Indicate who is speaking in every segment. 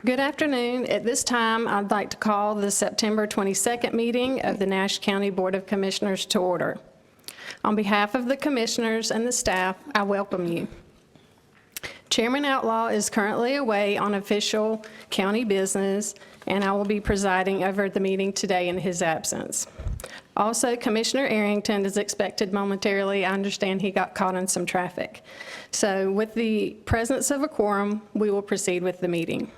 Speaker 1: Good afternoon. At this time, I'd like to call the September 22nd meeting of the Nash County Board of Commissioners to order. On behalf of the commissioners and the staff, I welcome you. Chairman Outlaw is currently away on official county business, and I will be presiding over the meeting today in his absence. Also, Commissioner Arrington is expected momentarily. I understand he got caught in some traffic. So with the presence of a quorum, we will proceed with the meeting.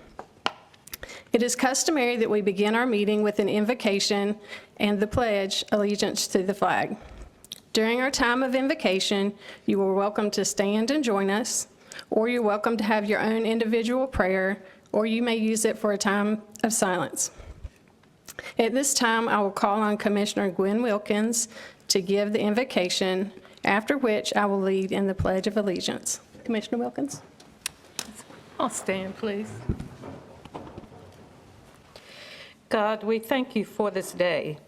Speaker 1: It is customary that we begin our meeting with an invocation and the pledge allegiance to the flag. During our time of invocation, you are welcome to stand and join us, or you're welcome to have your own individual prayer, or you may use it for a time of silence. At this time, I will call on Commissioner Gwen Wilkins to give the invocation, after which I will lead in the Pledge of Allegiance. Commissioner Wilkins.
Speaker 2: I'll stand, please. God, we thank you for this day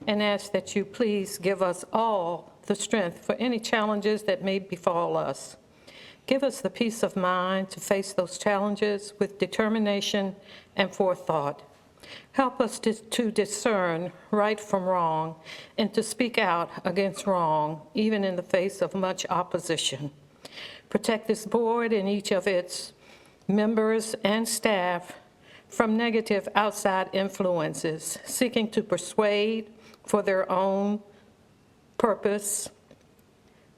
Speaker 2: and ask that you please give us all the strength for any challenges that may befall us. Give us the peace of mind to face those challenges with determination and forethought. Help us to discern right from wrong and to speak out against wrong, even in the face of much opposition. Protect this board and each of its members and staff from negative outside influences, seeking to persuade for their own purpose,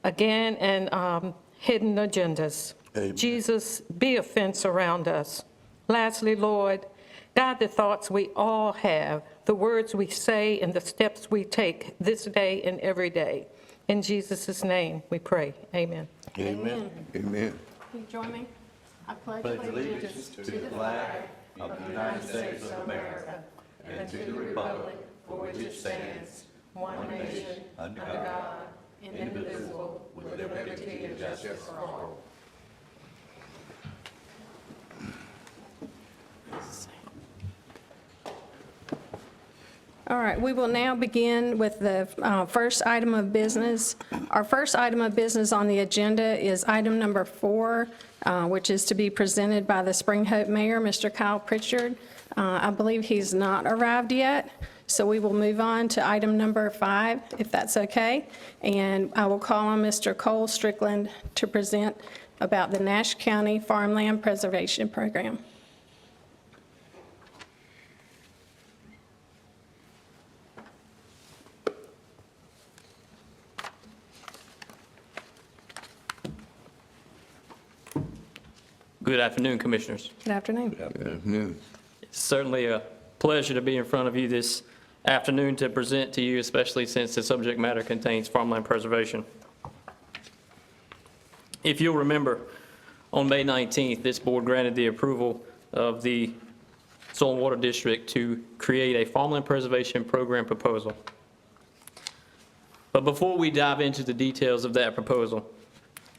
Speaker 2: again, and hidden agendas.
Speaker 3: Amen.
Speaker 2: Jesus, be a fence around us. Lastly, Lord, guide the thoughts we all have, the words we say, and the steps we take this day and every day. In Jesus' name we pray. Amen.
Speaker 3: Amen. Amen.
Speaker 1: Will you join me? I pledge
Speaker 3: Allegiance to the flag of the United States of America and to the republic for which it stands, one nation, under God, indivisible, with liberty and justice for all.
Speaker 1: All right, we will now begin with the first item of business. Our first item of business on the agenda is item number 4, which is to be presented by the Spring Hope Mayor, Mr. Kyle Pritchard. I believe he's not arrived yet, so we will move on to item number 5, if that's okay. And I will call on Mr. Cole Strickland to present about the Nash County Farmland Preservation Program.
Speaker 4: Good afternoon, Commissioners.
Speaker 1: Good afternoon.
Speaker 3: Good afternoon.
Speaker 4: It's certainly a pleasure to be in front of you this afternoon to present to you, especially since the subject matter contains farmland preservation. If you'll remember, on May 19th, this board granted the approval of the Soil and Water District to create a farmland preservation program proposal. But before we dive into the details of that proposal,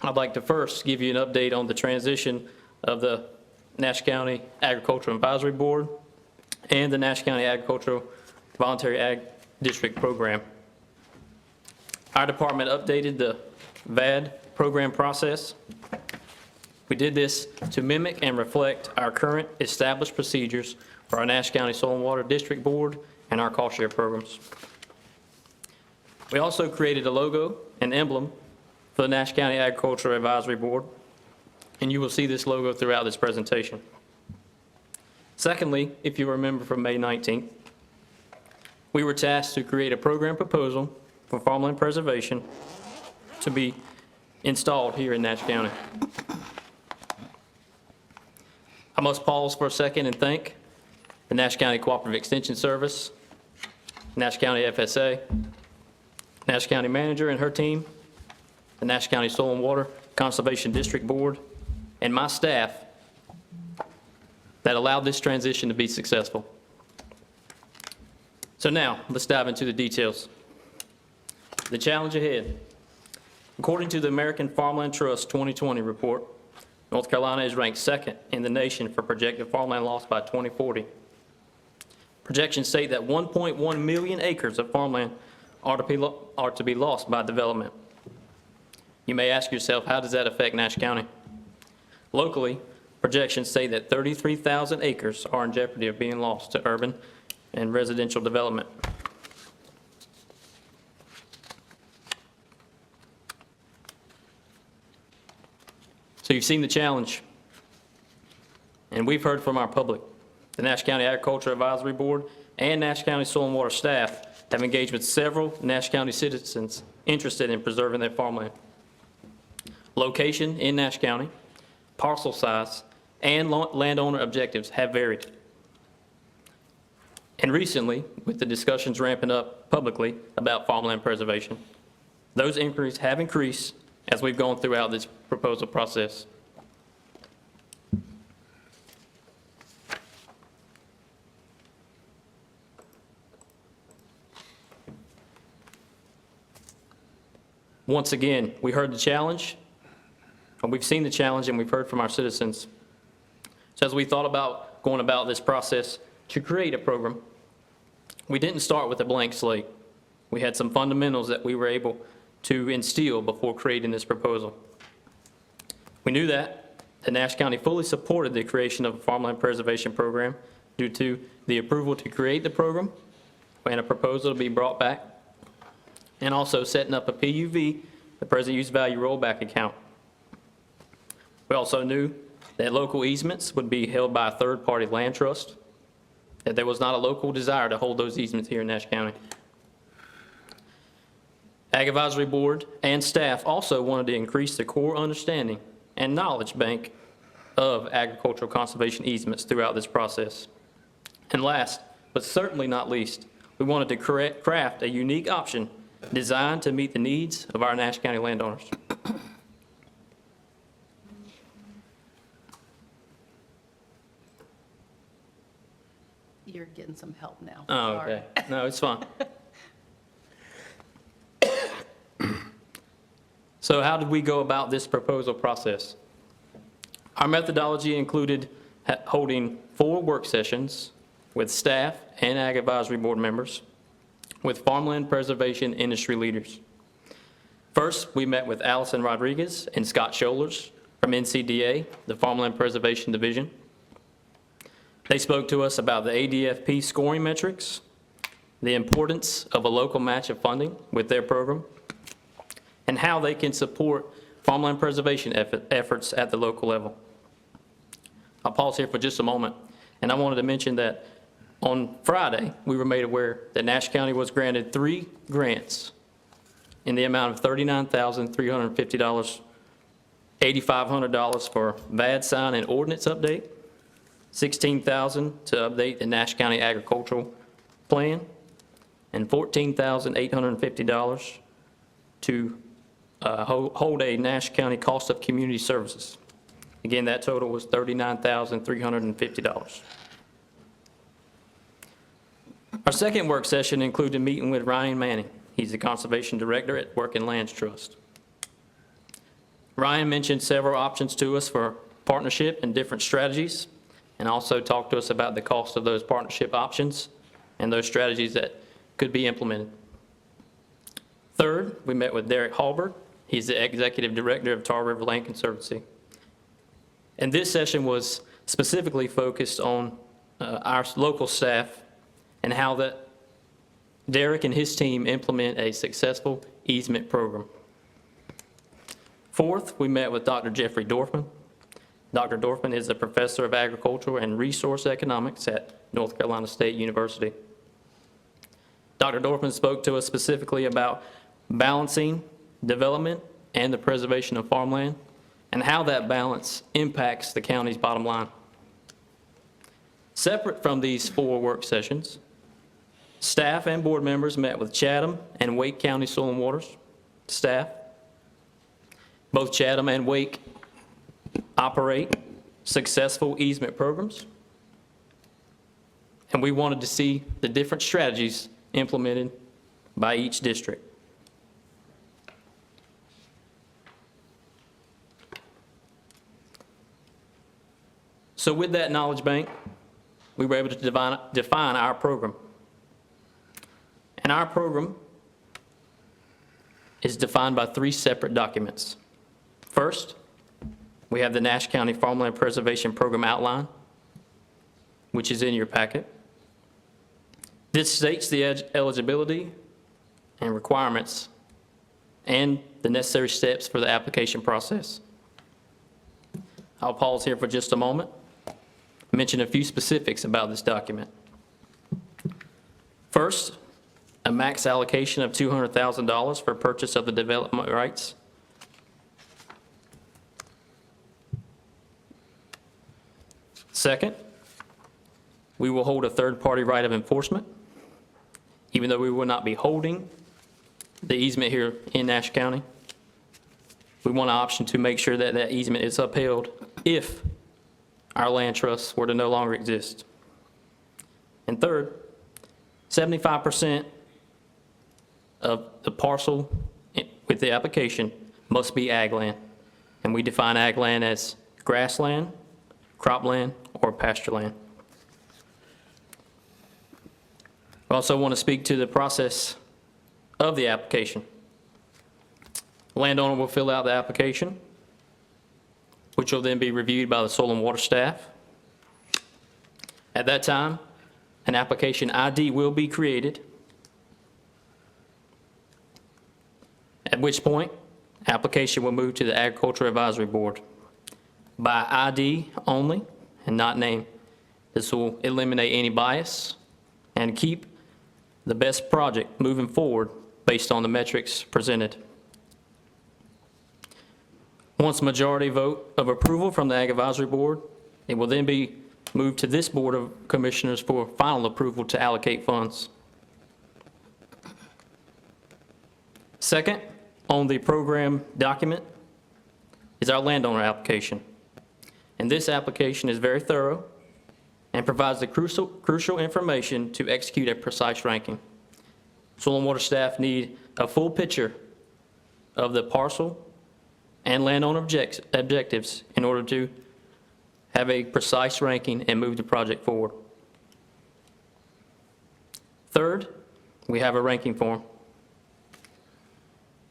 Speaker 4: I'd like to first give you an update on the transition of the Nash County Agricultural Advisory Board and the Nash County Agricultural Voluntary Ag District Program. Our department updated the VAD program process. We did this to mimic and reflect our current established procedures for our Nash County Soil and Water District Board and our cost share programs. We also created a logo and emblem for the Nash County Agricultural Advisory Board, and you will see this logo throughout this presentation. Secondly, if you remember from May 19th, we were tasked to create a program proposal for farmland preservation to be installed here in Nash County. I must pause for a second and thank the Nash County Cooperative Extension Service, Nash County FSA, Nash County Manager and her team, the Nash County Soil and Water Conservation District Board, and my staff that allowed this transition to be successful. So now, let's dive into the details. The challenge ahead. According to the American Farmland Trust 2020 report, North Carolina is ranked second in the nation for projected farmland loss by 2040. Projections state that 1.1 million acres of farmland are to be lost by development. You may ask yourself, how does that affect Nash County? Locally, projections say that 33,000 acres are in jeopardy of being lost to urban and residential development. So you've seen the challenge, and we've heard from our public. The Nash County Agriculture Advisory Board and Nash County Soil and Water staff have engaged with several Nash County citizens interested in preserving their farmland. Location in Nash County, parcel size, and landowner objectives have varied. And recently, with the discussions ramping up publicly about farmland preservation, those inquiries have increased as we've gone throughout this proposal process. Once again, we heard the challenge, and we've seen the challenge, and we've heard from our citizens. So as we thought about going about this process to create a program, we didn't start with a blank slate. We had some fundamentals that we were able to instill before creating this proposal. We knew that Nash County fully supported the creation of a farmland preservation program due to the approval to create the program and a proposal to be brought back, and also setting up a PUV, the present use value rollback account. We also knew that local easements would be held by a third-party land trust, that there was not a local desire to hold those easements here in Nash County. Ag Advisory Board and staff also wanted to increase the core understanding and knowledge bank of agricultural conservation easements throughout this process. And last, but certainly not least, we wanted to craft a unique option designed to meet the needs of our Nash County landowners.
Speaker 5: You're getting some help now.
Speaker 4: Oh,
Speaker 5: Sorry.
Speaker 4: okay. No, it's fine. So how did we go about this proposal process? Our methodology included holding 4 work sessions with staff and Ag Advisory Board members, with farmland preservation industry leaders. First, we met with Allison Rodriguez and Scott Scholars from NCDA, the Farmland Preservation Division. They spoke to us about the ADFP scoring metrics, the importance of a local match of funding with their program, and how they can support farmland preservation efforts at the local level. I'll pause here for just a moment, and I wanted to mention that on Friday, we were made aware that Nash County was granted 3 grants in the amount of $39,350, $8,500 for VAD sign and ordinance update, $16,000 to update the Nash County agricultural plan, and $14,850 to hold a Nash County cost of community services. Again, that total was $39,350. Our second work session included meeting with Ryan Manning. He's the Conservation Director at Working Lands Trust. Ryan mentioned several options to us for partnership and different strategies, and also talked to us about the cost of those partnership options and those strategies that could be implemented. Third, we met with Derek Halbert. He's the Executive Director of Tar River Land Conservancy. And this session was specifically focused on our local staff and how that Derek and his team implement a successful easement program. Fourth, we met with Dr. Jeffrey Dorfman. Dr. Dorfman is a professor of agricultural and resource economics at North Carolina State University. Dr. Dorfman spoke to us specifically about balancing development and the preservation of farmland, and how that balance impacts the county's bottom line. Separate from these 4 work sessions, staff and board members met with Chatham and Wake County Soil and Waters staff. Both Chatham and Wake operate successful easement programs, and we wanted to see the different strategies implemented by each district. So with that knowledge bank, we were able to define our program. And our program is defined by 3 separate documents. First, we have the Nash County Farmland Preservation Program outline, which is in your packet. This states the eligibility and requirements and the necessary steps for the application process. I'll pause here for just a moment, mention a few specifics about this document. First, a max allocation of $200,000 for purchase of the development rights. Second, we will hold a third-party right of enforcement, even though we will not be holding the easement here in Nash County. We want an option to make sure that that easement is upheld if our land trusts were to no longer exist. And third, 75% of the parcel with the application must be ag land. And we define ag land as grassland, cropland, or pasture land. I also want to speak to the process of the application. Landowner will fill out the application, which will then be reviewed by the soil and water staff. At that time, an application ID will be created, at which point, application will move to the Agricultural Advisory Board by ID only and not name. This will eliminate any bias and keep the best project moving forward based on the metrics presented. Once majority vote of approval from the Ag Advisory Board, it will then be moved to this Board of Commissioners for final approval to allocate funds. Second, on the program document is our landowner application. And this application is very thorough and provides the crucial information to execute a precise ranking. Soil and water staff need a full picture of the parcel and landowner objectives in order to have a precise ranking and move the project forward. Third, we have a ranking form.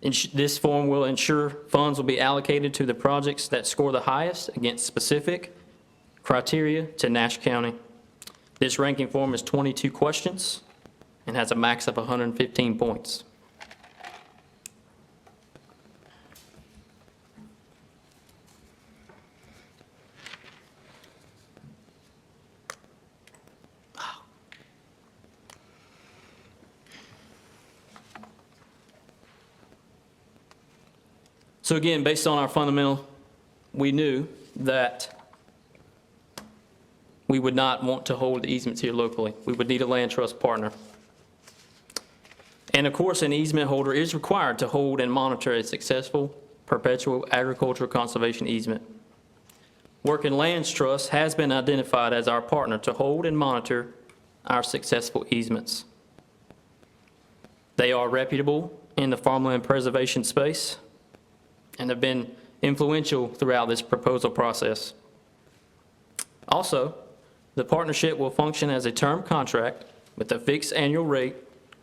Speaker 4: This form will ensure funds will be allocated to the projects that score the highest against specific criteria to Nash County. This ranking form is 22 questions and has a max of 115 points. So again, based on our fundamental, we knew that we would not want to hold easements here locally. We would need a land trust partner. And of course, an easement holder is required to hold and monitor a successful perpetual agricultural conservation easement. Working Lands Trust has been identified as our partner to hold and monitor our successful easements. They are reputable in the farmland preservation space and have been influential throughout this proposal process. Also, the partnership will function as a term contract with a fixed annual rate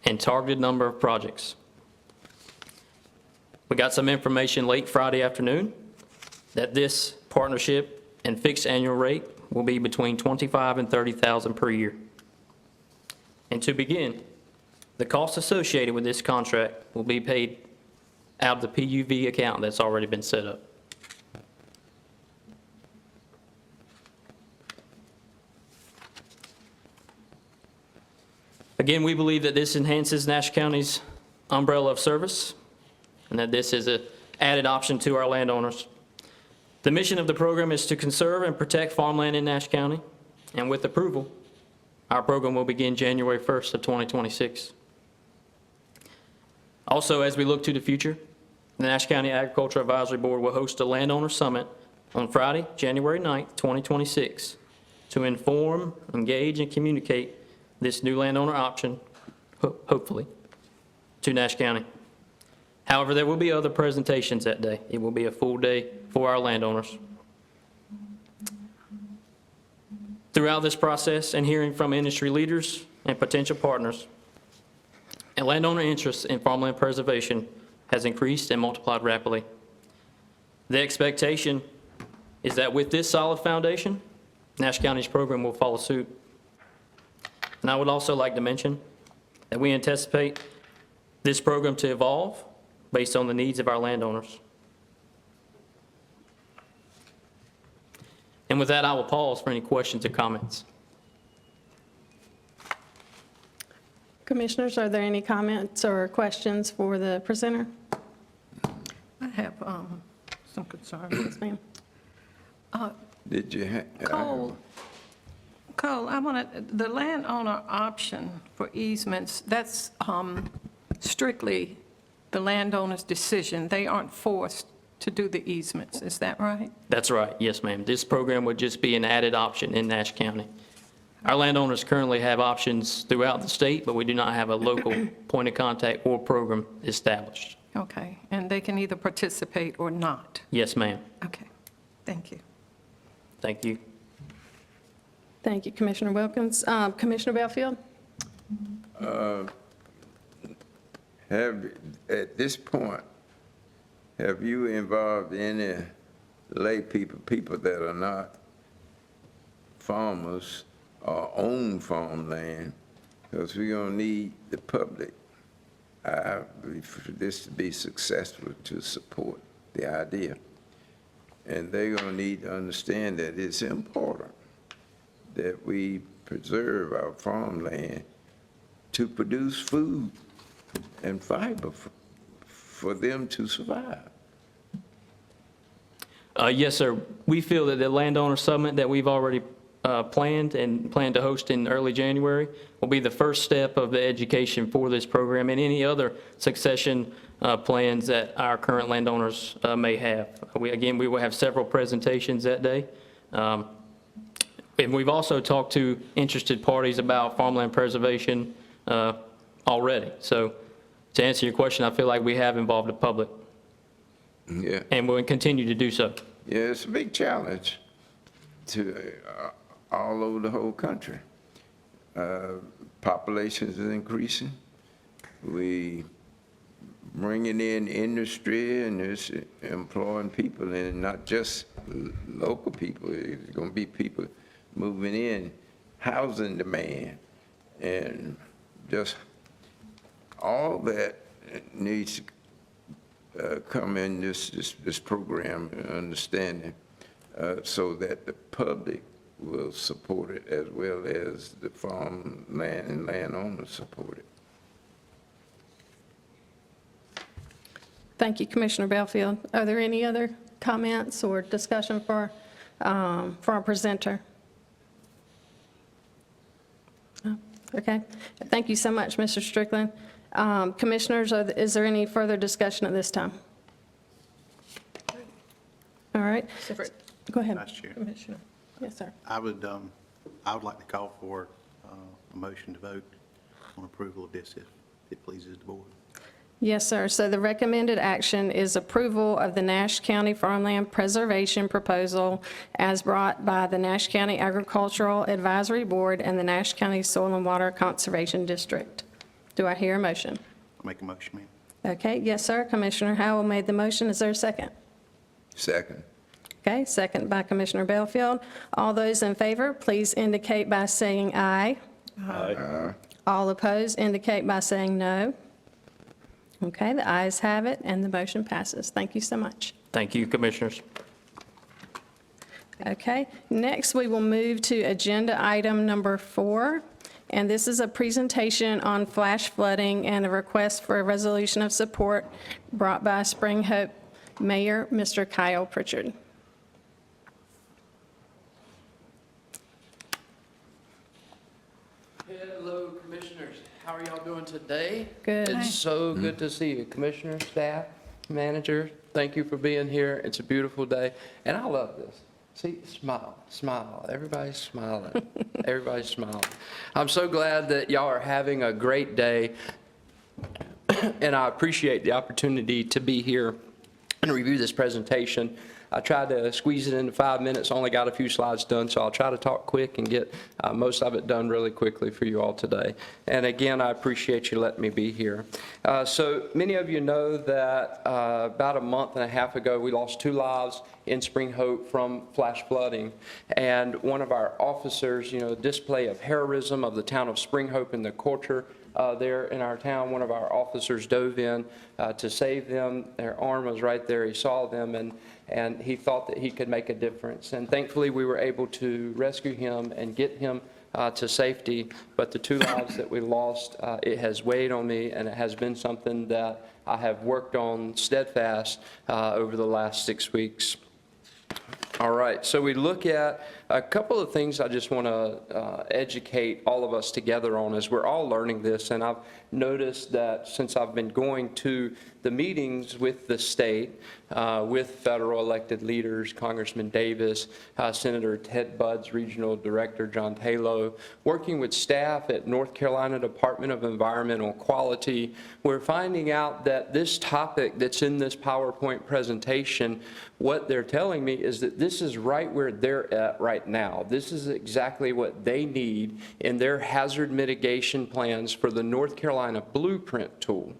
Speaker 4: and targeted number of projects. We got some information late Friday afternoon that this partnership and fixed annual rate will be between $25,000 and $30,000 per year. And to begin, the costs associated with this contract will be paid out of the PUV account that's already been set up. Again, we believe that this enhances Nash County's umbrella of service and that this is an added option to our landowners. The mission of the program is to conserve and protect farmland in Nash County, and with approval, our program will begin January 1st of 2026. Also, as we look to the future, the Nash County Agricultural Advisory Board will host a landowner summit on Friday, January 9th, 2026, to inform, engage, and communicate this new landowner option, hopefully, to Nash County. However, there will be other presentations that day. It will be a full day for our landowners. Throughout this process and hearing from industry leaders and potential partners, and landowner interest in farmland preservation has increased and multiplied rapidly. The expectation is that with this solid foundation, Nash County's program will follow suit. And I would also like to mention that we anticipate this program to evolve based on the needs of our landowners. And with that, I will pause for any questions or comments.
Speaker 1: Commissioners, are there any comments or questions for the presenter?
Speaker 2: I have some concerns.
Speaker 1: Yes, ma'am.
Speaker 6: Did you
Speaker 2: Cole, I want the landowner option for easements, that's strictly the landowner's decision. They aren't forced to do the easements, is that right?
Speaker 4: That's right, yes, ma'am. This program would just be an added option in Nash County. Our landowners currently have options throughout the state, but we do not have a local point of contact or program established.
Speaker 2: Okay, and they can either participate or not?
Speaker 4: Yes, ma'am.
Speaker 2: Okay, thank you.
Speaker 4: Thank you.
Speaker 1: Thank you, Commissioner Wilkins. Commissioner Belfield?
Speaker 6: at this point, have you involved any lay people that are not farmers or own farmland? Because we're going to need the public, I believe, for this to be successful, to support the idea. And they're going to need to understand that it's important that we preserve our farmland to produce food and fiber for them to survive.
Speaker 4: Yes, sir. We feel that the landowner summit that we've already planned and plan to host in early January will be the first step of the education for this program and any other succession plans that our current landowners may have. Again, we will have several presentations that day. And we've also talked to interested parties about farmland preservation already. So to answer your question, I feel like we have involved the public,
Speaker 6: Yeah.
Speaker 4: and we'll continue to do so.
Speaker 6: Yeah, it's a big challenge to all over the whole country. Populations is increasing. We bringing in industry and it's employing people, and not just local people. It's going to be people moving in, housing demand, and just all that needs to come in this program, understanding, so that the public will support it as well as the farmland and landowners support it.
Speaker 1: Thank you, Commissioner Belfield. Are there any other comments or discussion for our presenter? No? Okay. Thank you so much, Mr. Strickland. Commissioners, is there any further discussion at this time? All right. Go ahead.
Speaker 7: Vice Chair,
Speaker 2: Commissioner.
Speaker 1: Yes, sir.
Speaker 7: I would like to call for a motion to vote on approval of this if it pleases the board.
Speaker 1: Yes, sir. So the recommended action is approval of the Nash County Farmland Preservation Proposal as brought by the Nash County Agricultural Advisory Board and the Nash County Soil and Water Conservation District. Do I hear a motion?
Speaker 7: I'll make a motion, ma'am.
Speaker 1: Okay, yes, sir. Commissioner Howell made the motion. Is there a second?
Speaker 6: Second.
Speaker 1: Okay, second by Commissioner Belfield. All those in favor, please indicate by saying aye. All opposed indicate by saying no. Okay, the ayes have it, and the motion passes. Thank you so much.
Speaker 4: Thank you, Commissioners.
Speaker 1: Okay, next we will move to agenda item number 4, and this is a presentation on flash flooding and a request for a resolution of support brought by Spring Hope Mayor, Mr. Kyle Pritchard.
Speaker 8: Hello, Commissioners. How are y'all doing today?
Speaker 1: Good.
Speaker 8: It's so good to see you, Commissioner, staff, manager. Thank you for being here. It's a beautiful day, and I love this. See, smile, smile. Everybody's smiling. Everybody's smiling. I'm so glad that y'all are having a great day, and I appreciate the opportunity to be here and review this presentation. I tried to squeeze it into 5 minutes, only got a few slides done, so I'll try to talk quick and get most of it done really quickly for you all today. And again, I appreciate you letting me be here. So many of you know that about a month and a half ago, we lost 2 lives in Spring Hope from flash flooding. And one of our officers, display of heroism of the town of Spring Hope and the culture there in our town, one of our officers dove in to save them. Their arm was right there. He saw them, and he thought that he could make a difference. And thankfully, we were able to rescue him and get him to safety. But the 2 lives that we lost, it has weighed on me, and it has been something that I have worked on steadfast over the last 6 weeks. All right, so we look at a couple of things I just want to educate all of us together on as we're all learning this. And I've noticed that since I've been going to the meetings with the state, with federal elected leaders, Congressman Davis, Senator Ted Budd's Regional Director John Taylor, working with staff at North Carolina Department of Environmental Quality, we're finding out that this topic that's in this PowerPoint presentation, what they're telling me is that this is right where they're at right now. This is exactly what they need in their hazard mitigation plans for the North Carolina Blueprint tool.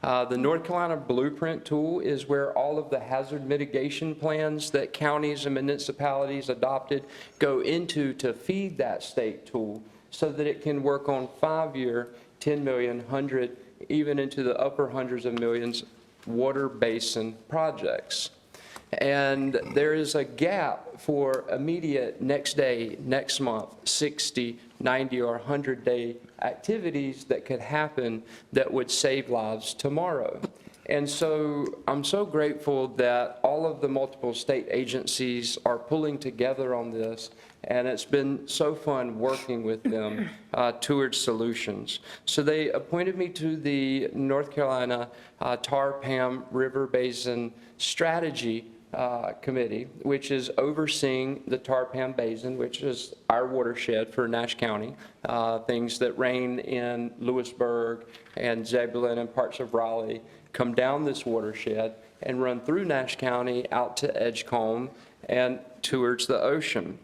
Speaker 8: The North Carolina Blueprint tool is where all of the hazard mitigation plans that counties and municipalities adopted go into to feed that state tool so that it can work on 5-year, 10 million, 100, even into the upper hundreds of millions water basin projects. And there is a gap for immediate next day, next month, 60, 90, or 100-day activities that could happen that would save lives tomorrow. And so I'm so grateful that all of the multiple state agencies are pulling together on this, and it's been so fun working with them towards solutions. So they appointed me to the North Carolina Tar-Pam River Basin Strategy Committee, which is overseeing the Tar-Pam Basin, which is our watershed for Nash County, things that rain in Lewisburg and Zebulon and parts of Raleigh come down this watershed and run through Nash County out to Edgecombe and towards the ocean.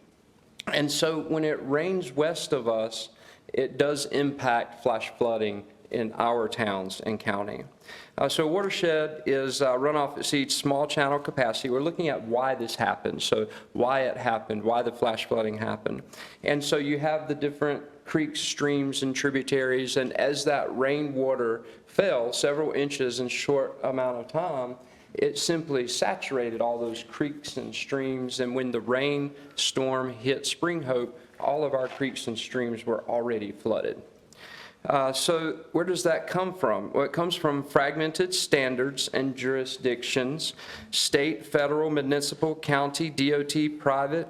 Speaker 8: And so when it rains west of us, it does impact flash flooding in our towns and county. So watershed is runoff exceeds small channel capacity. We're looking at why this happened, so why it happened, why the flash flooding happened. And so you have the different creeks, streams, and tributaries, and as that rainwater fell several inches in short amount of time, it simply saturated all those creeks and streams, and when the rainstorm hit Spring Hope, all of our creeks and streams were already flooded. So where does that come from? Well, it comes from fragmented standards and jurisdictions, state, federal, municipal, county, DOT, private,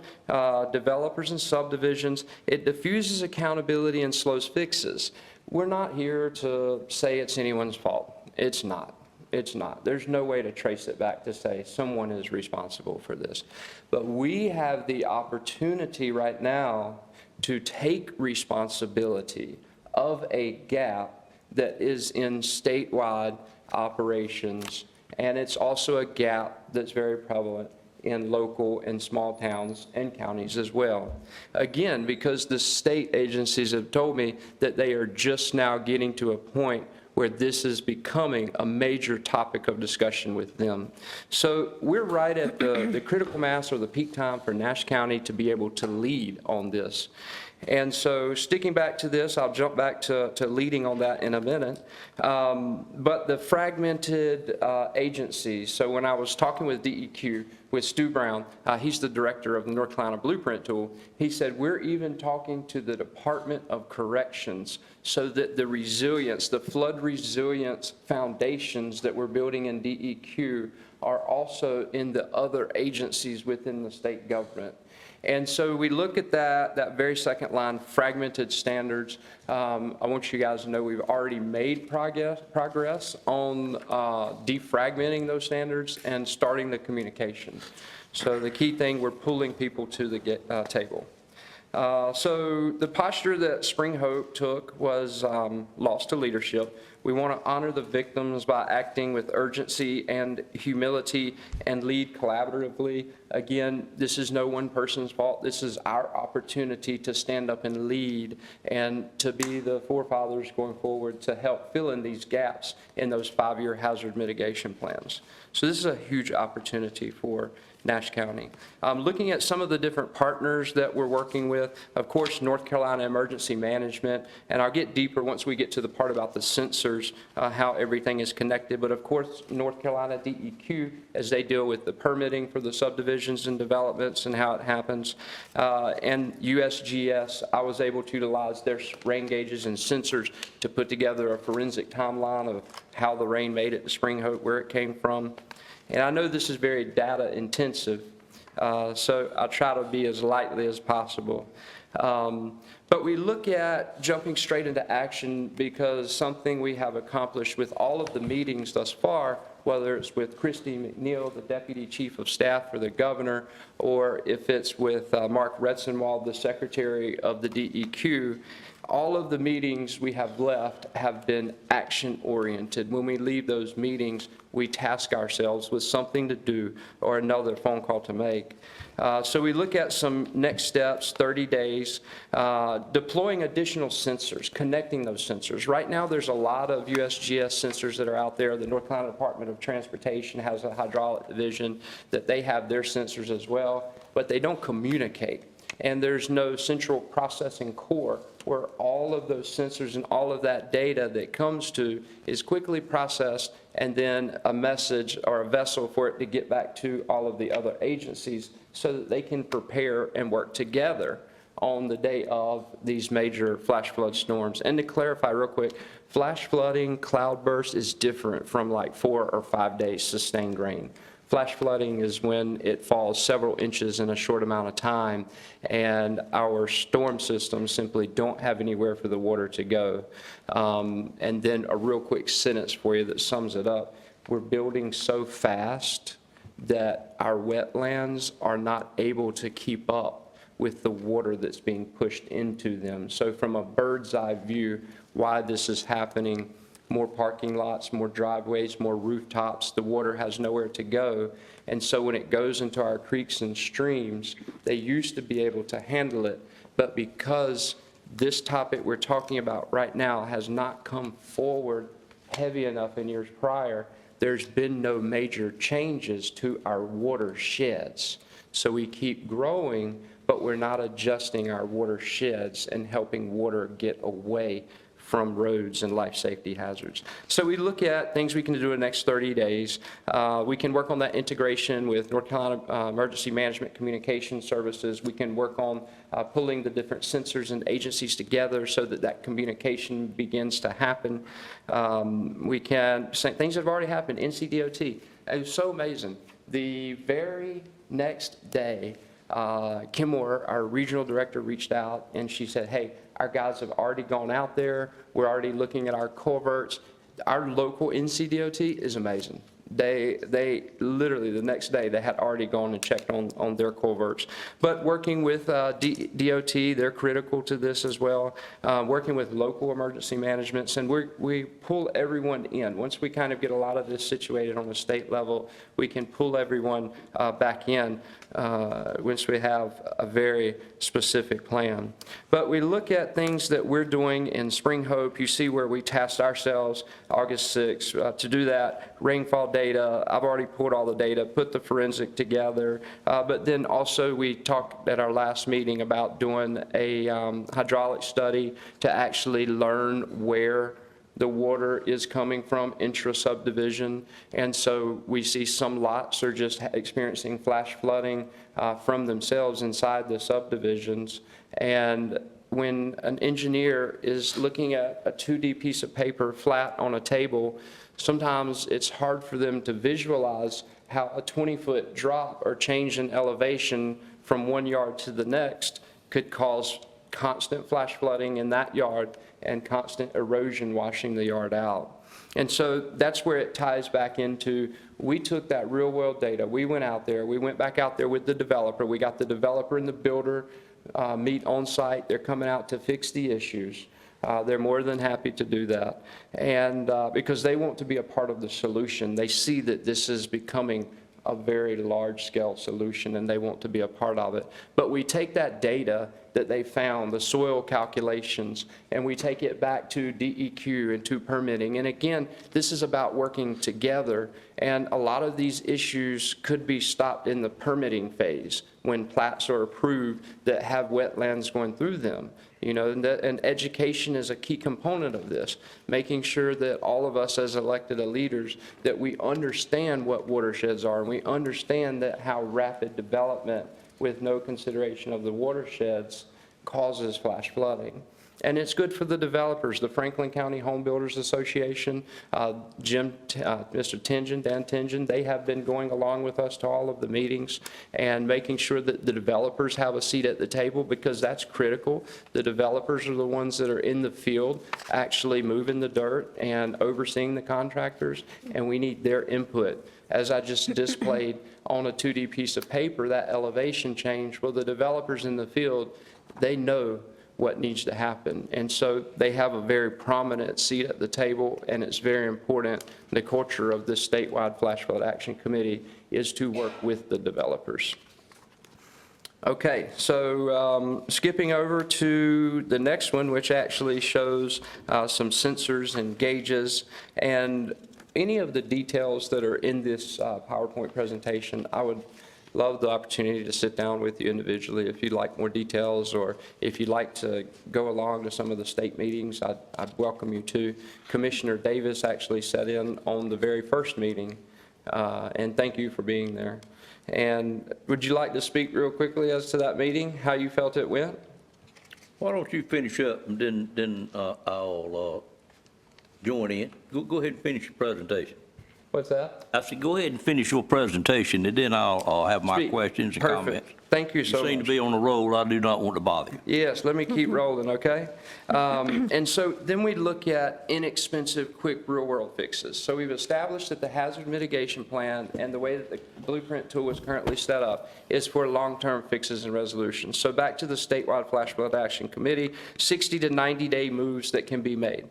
Speaker 8: developers and subdivisions. It diffuses accountability and slows fixes. We're not here to say it's anyone's fault. It's not. It's not. There's no way to trace it back to say someone is responsible for this. But we have the opportunity right now to take responsibility of a gap that is in statewide operations, and it's also a gap that's very prevalent in local and small towns and counties as well. Again, because the state agencies have told me that they are just now getting to a point where this is becoming a major topic of discussion with them. So we're right at the critical mass or the peak time for Nash County to be able to lead on this. And so sticking back to this, I'll jump back to leading on that in a minute. But the fragmented agencies, so when I was talking with DEQ, with Stu Brown, he's the director of the North Carolina Blueprint tool, he said, we're even talking to the Department of Corrections so that the resilience, the flood resilience foundations that we're building in DEQ are also in the other agencies within the state government. And so we look at that very second line, fragmented standards. I want you guys to know we've already made progress on defragmenting those standards and starting the communication. So the key thing, we're pulling people to the table. So the posture that Spring Hope took was lost to leadership. We want to honor the victims by acting with urgency and humility and lead collaboratively. Again, this is no one person's fault. This is our opportunity to stand up and lead and to be the forefathers going forward to help fill in these gaps in those 5-year hazard mitigation plans. So this is a huge opportunity for Nash County. Looking at some of the different partners that we're working with, of course, North Carolina Emergency Management, and I'll get deeper once we get to the part about the sensors, how everything is connected, but of course, North Carolina DEQ, as they deal with the permitting for the subdivisions and developments and how it happens, and USGS, I was able to utilize their rain gauges and sensors to put together a forensic timeline of how the rain made it to Spring Hope, where it came from. And I know this is very data intensive, so I try to be as lightly as possible. But we look at jumping straight into action because something we have accomplished with all of the meetings thus far, whether it's with Christy McNeil, the Deputy Chief of Staff for the Governor, or if it's with Mark Retzenwald, the Secretary of the DEQ, all of the meetings we have left have been action-oriented. When we leave those meetings, we task ourselves with something to do or another phone call to make. So we look at some next steps, 30 days, deploying additional sensors, connecting those sensors. Right now, there's a lot of USGS sensors that are out there. The North Carolina Department of Transportation has a hydraulic division that they have their sensors as well, but they don't communicate. And there's no central processing core where all of those sensors and all of that data that comes to is quickly processed and then a message or a vessel for it to get back to all of the other agencies so that they can prepare and work together on the day of these major flash flood storms. And to clarify real quick, flash flooding, cloudburst is different from like 4 or 5 days sustained rain. Flash flooding is when it falls several inches in a short amount of time, and our storm systems simply don't have anywhere for the water to go. And then a real quick sentence for you that sums it up. We're building so fast that our wetlands are not able to keep up with the water that's being pushed into them. So from a bird's eye view, why this is happening, more parking lots, more driveways, more rooftops, the water has nowhere to go. And so when it goes into our creeks and streams, they used to be able to handle it, but because this topic we're talking about right now has not come forward heavy enough in years prior, there's been no major changes to our watersheds. So we keep growing, but we're not adjusting our watersheds and helping water get away from roads and life safety hazards. So we look at things we can do in the next 30 days. We can work on that integration with North Carolina Emergency Management Communication Services. We can work on pulling the different sensors and agencies together so that that communication begins to happen. We can, things have already happened, NCDOT. It was so amazing. The very next day, Kim Moore, our regional director, reached out and she said, hey, our guys have already gone out there. We're already looking at our culverts. Our local NCDOT is amazing. They literally the next day they had already gone and checked on their culverts. But working with DOT, they're critical to this as well. Working with local emergency managements, and we pull everyone in. Once we kind of get a lot of this situated on the state level, we can pull everyone back in once we have a very specific plan. But we look at things that we're doing in Spring Hope. You see where we tasked ourselves August 6th to do that rainfall data. I've already pulled all the data, put the forensic together, but then also we talked at our last meeting about doing a hydraulic study to actually learn where the water is coming from intra-subdivision. And so we see some lots are just experiencing flash flooding from themselves inside the subdivisions. And when an engineer is looking at a 2D piece of paper flat on a table, sometimes it's hard for them to visualize how a 20-foot drop or change in elevation from one yard to the next could cause constant flash flooding in that yard and constant erosion washing the yard out. And so that's where it ties back into, we took that real-world data, we went out there, we went back out there with the developer, we got the developer and the builder meet on site, they're coming out to fix the issues. They're more than happy to do that. And because they want to be a part of the solution, they see that this is becoming a very large-scale solution, and they want to be a part of it. But we take that data that they found, the soil calculations, and we take it back to DEQ and to permitting. And again, this is about working together, and a lot of these issues could be stopped in the permitting phase when plats are approved that have wetlands going through them. You know, and education is a key component of this, making sure that all of us as elected leaders, that we understand what watersheds are, and we understand that how rapid development with no consideration of the watersheds causes flash flooding. And it's good for the developers. The Franklin County Home Builders Association, Mr. Tingen, Dan Tingen, they have been going along with us to all of the meetings and making sure that the developers have a seat at the table, because that's critical. The developers are the ones that are in the field actually moving the dirt and overseeing the contractors, and we need their input. As I just displayed on a 2D piece of paper, that elevation change, well, the developers in the field, they know what needs to happen. And so they have a very prominent seat at the table, and it's very important. The culture of this statewide Flash Flood Action Committee is to work with the developers. Okay, so skipping over to the next one, which actually shows some sensors and gauges, and any of the details that are in this PowerPoint presentation, I would love the opportunity to sit down with you individually if you'd like more details, or if you'd like to go along to some of the state meetings, I'd welcome you to. Commissioner Davis actually sat in on the very first meeting, and thank you for being there. And would you like to speak real quickly as to that meeting, how you felt it went?
Speaker 3: Why don't you finish up, and then I'll join in. Go ahead and finish your presentation.
Speaker 8: What's that?
Speaker 3: I said, go ahead and finish your presentation, and then I'll have my
Speaker 8: Speak.
Speaker 3: questions and
Speaker 8: Perfect.
Speaker 3: comments.
Speaker 8: Thank you so much.
Speaker 3: You seem to be on a roll. I do not want to bother you.
Speaker 8: Yes, let me keep rolling, okay? And so then we look at inexpensive, quick, real-world fixes. So we've established that the hazard mitigation plan and the way that the blueprint tool is currently set up is for long-term fixes and resolutions. So back to the statewide Flash Flood Action Committee, 60 to 90-day moves that can be made.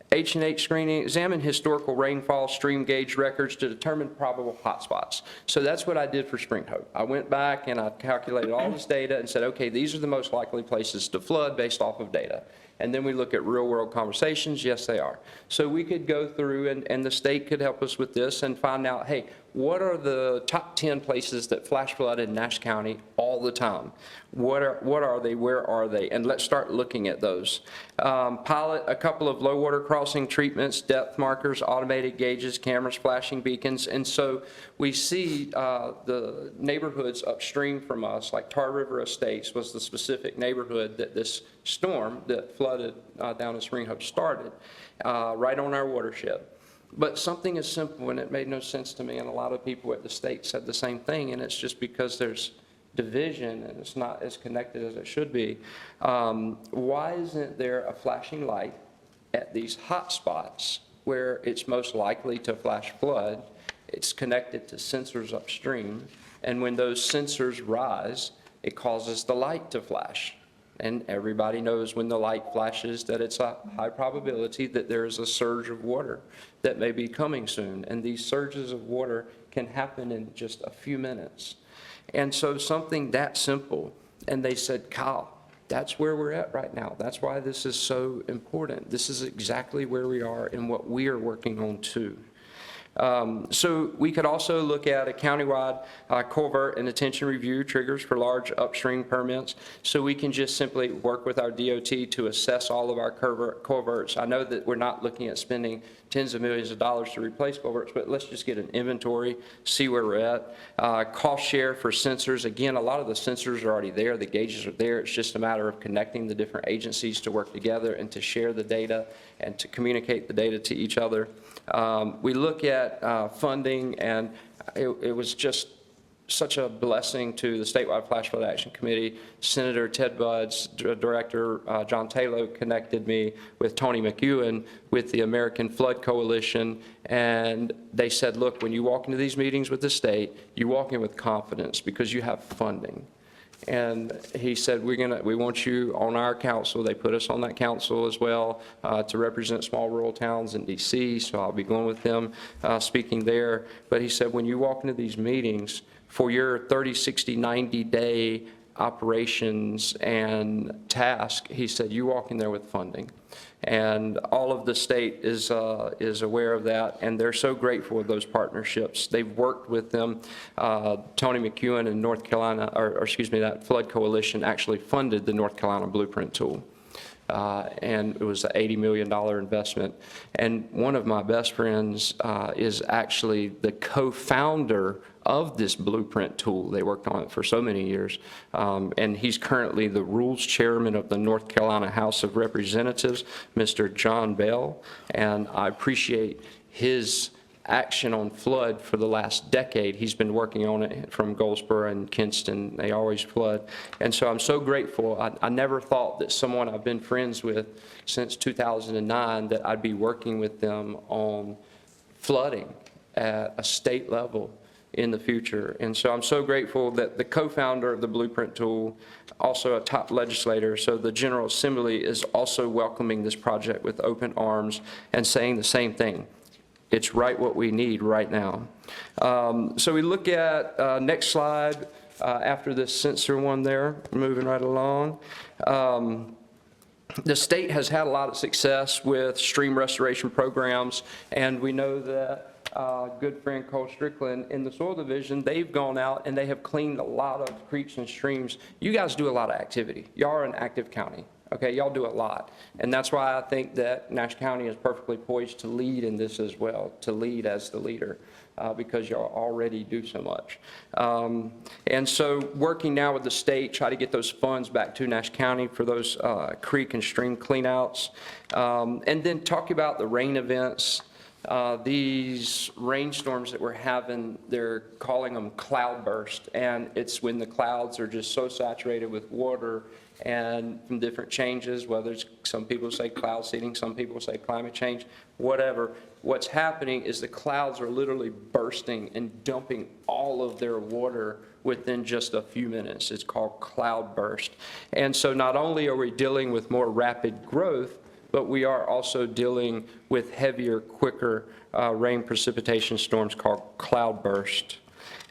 Speaker 8: H&H screening, examine historical rainfall stream gauge records to determine probable hotspots. So that's what I did for Spring Hope. I went back and I calculated all this data and said, okay, these are the most likely places to flood based off of data. And then we look at real-world conversations. Yes, they are. So we could go through, and the state could help us with this and find out, hey, what are the top 10 places that flash flood in Nash County all the time? What are they? Where are they? And let's start looking at those. Pilot a couple of low water crossing treatments, depth markers, automated gauges, cameras, flashing beacons. And so we see the neighborhoods upstream from us, like Tar River Estates was the specific neighborhood that this storm that flooded down in Spring Hope started, right on our watershed. But something as simple, and it made no sense to me, and a lot of people at the state said the same thing, and it's just because there's division and it's not as connected as it should be. Why isn't there a flashing light at these hot spots where it's most likely to flash flood? It's connected to sensors upstream, and when those sensors rise, it causes the light to flash. And everybody knows when the light flashes that it's a high probability that there is a surge of water that may be coming soon. And these surges of water can happen in just a few minutes. And so something that simple, and they said, Kyle, that's where we're at right now. That's why this is so important. This is exactly where we are and what we are working on too. So we could also look at a countywide culvert and attention review triggers for large upstream permits. So we can just simply work with our DOT to assess all of our culverts. I know that we're not looking at spending tens of millions of dollars to replace culverts, but let's just get an inventory, see where we're at. Cost share for sensors. Again, a lot of the sensors are already there. The gauges are there. It's just a matter of connecting the different agencies to work together and to share the data and to communicate the data to each other. We look at funding, and it was just such a blessing to the statewide Flash Flood Action Committee. Senator Ted Budd's Director John Taylor connected me with Tony McEwen with the American Flood Coalition, and they said, look, when you walk into these meetings with the state, you walk in with confidence because you have funding. And he said, we want you on our council. They put us on that council as well to represent small rural towns in DC, so I'll be going with them speaking there. But he said, when you walk into these meetings, for your 30, 60, 90-day operations and task, he said, you walk in there with funding. And all of the state is aware of that, and they're so grateful of those partnerships. They've worked with them. Tony McEwen in North Carolina, or excuse me, that Flood Coalition actually funded the North Carolina Blueprint Tool. And it was an $80 million investment. And one of my best friends is actually the co-founder of this Blueprint tool. They worked on it for so many years. And he's currently the rules chairman of the North Carolina House of Representatives, Mr. John Bell. And I appreciate his action on flood for the last decade. He's been working on it from Goldsboro and Kinston. They always flood. And so I'm so grateful. I never thought that someone I've been friends with since 2009, that I'd be working with them on flooding at a state level in the future. And so I'm so grateful that the co-founder of the Blueprint tool, also a top legislator, so the General Assembly is also welcoming this project with open arms and saying the same thing. It's right what we need right now. So we look at, next slide, after this sensor one there, moving right along. The state has had a lot of success with stream restoration programs, and we know that good friend Cole Strickland in the Soil Division, they've gone out and they have cleaned a lot of creeks and streams. You guys do a lot of activity. Y'all are an active county. Okay, y'all do a lot. And that's why I think that Nash County is perfectly poised to lead in this as well, to lead as the leader, because y'all already do so much. And so working now with the state, try to get those funds back to Nash County for those creek and stream cleanouts. And then talk about the rain events. These rainstorms that we're having, they're calling them cloudburst, and it's when the clouds are just so saturated with water and from different changes, whether it's, some people say cloud seeding, some people say climate change, whatever. What's happening is the clouds are literally bursting and dumping all of their water within just a few minutes. It's called cloudburst. And so not only are we dealing with more rapid growth, but we are also dealing with heavier, quicker rain precipitation storms called cloudburst.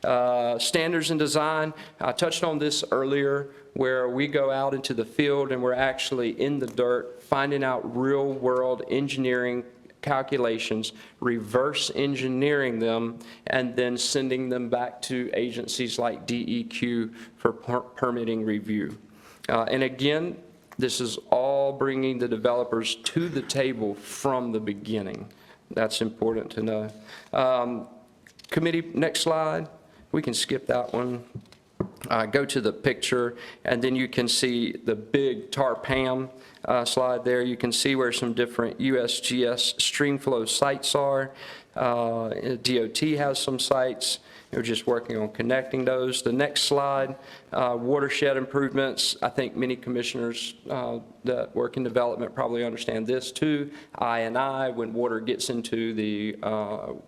Speaker 8: Standards and design, I touched on this earlier, where we go out into the field and we're actually in the dirt, finding out real world engineering calculations, reverse engineering them, and then sending them back to agencies like DEQ for permitting review. And again, this is all bringing the developers to the table from the beginning. That's important to know. Committee, next slide. We can skip that one. Go to the picture, and then you can see the big TARPAM slide there. You can see where some different USGS streamflow sites are. DOT has some sites. We're just working on connecting those. The next slide, watershed improvements. I think many commissioners that work in development probably understand this too. I&I, when water gets into the,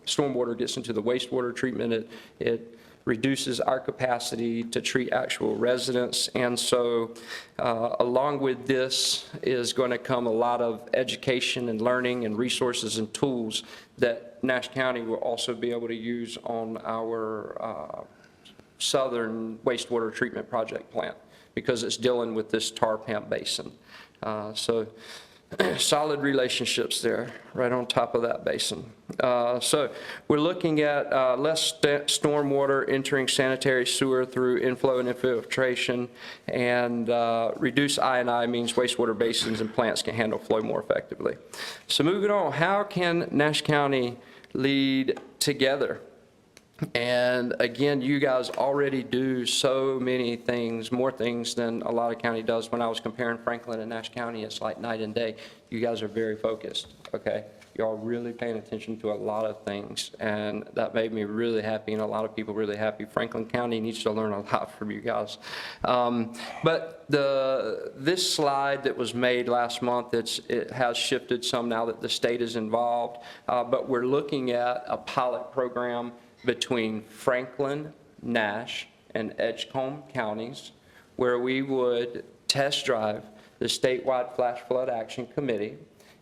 Speaker 8: stormwater gets into the wastewater treatment, it reduces our capacity to treat actual residents. And so along with this is going to come a lot of education and learning and resources and tools that Nash County will also be able to use on our southern wastewater treatment project plant, because it's dealing with this TARPAM basin. So solid relationships there, right on top of that basin. So we're looking at less stormwater entering sanitary sewer through inflow and infiltration, and reduce I&I means wastewater basins and plants can handle flow more effectively. So moving on, how can Nash County lead together? And again, you guys already do so many things, more things than a lot of county does. When I was comparing Franklin and Nash County, it's like night and day. You guys are very focused, okay? Y'all really paying attention to a lot of things, and that made me really happy, and a lot of people really happy. Franklin County needs to learn a lot from you guys. But this slide that was made last month, it has shifted some now that the state is involved, but we're looking at a pilot program between Franklin, Nash, and Edgecombe counties, where we would test drive the statewide Flash Flood Action Committee,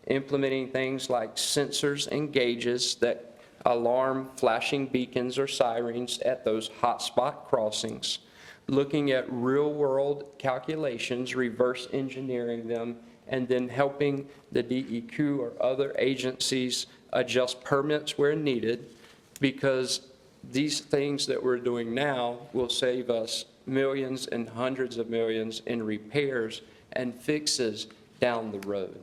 Speaker 8: implementing things like sensors and gauges that alarm flashing beacons or sirens at those hotspot crossings, looking at real-world calculations, reverse engineering them, and then helping the DEQ or other agencies adjust permits where needed, because these things that we're doing now will save us millions and hundreds of millions in repairs and fixes down the road.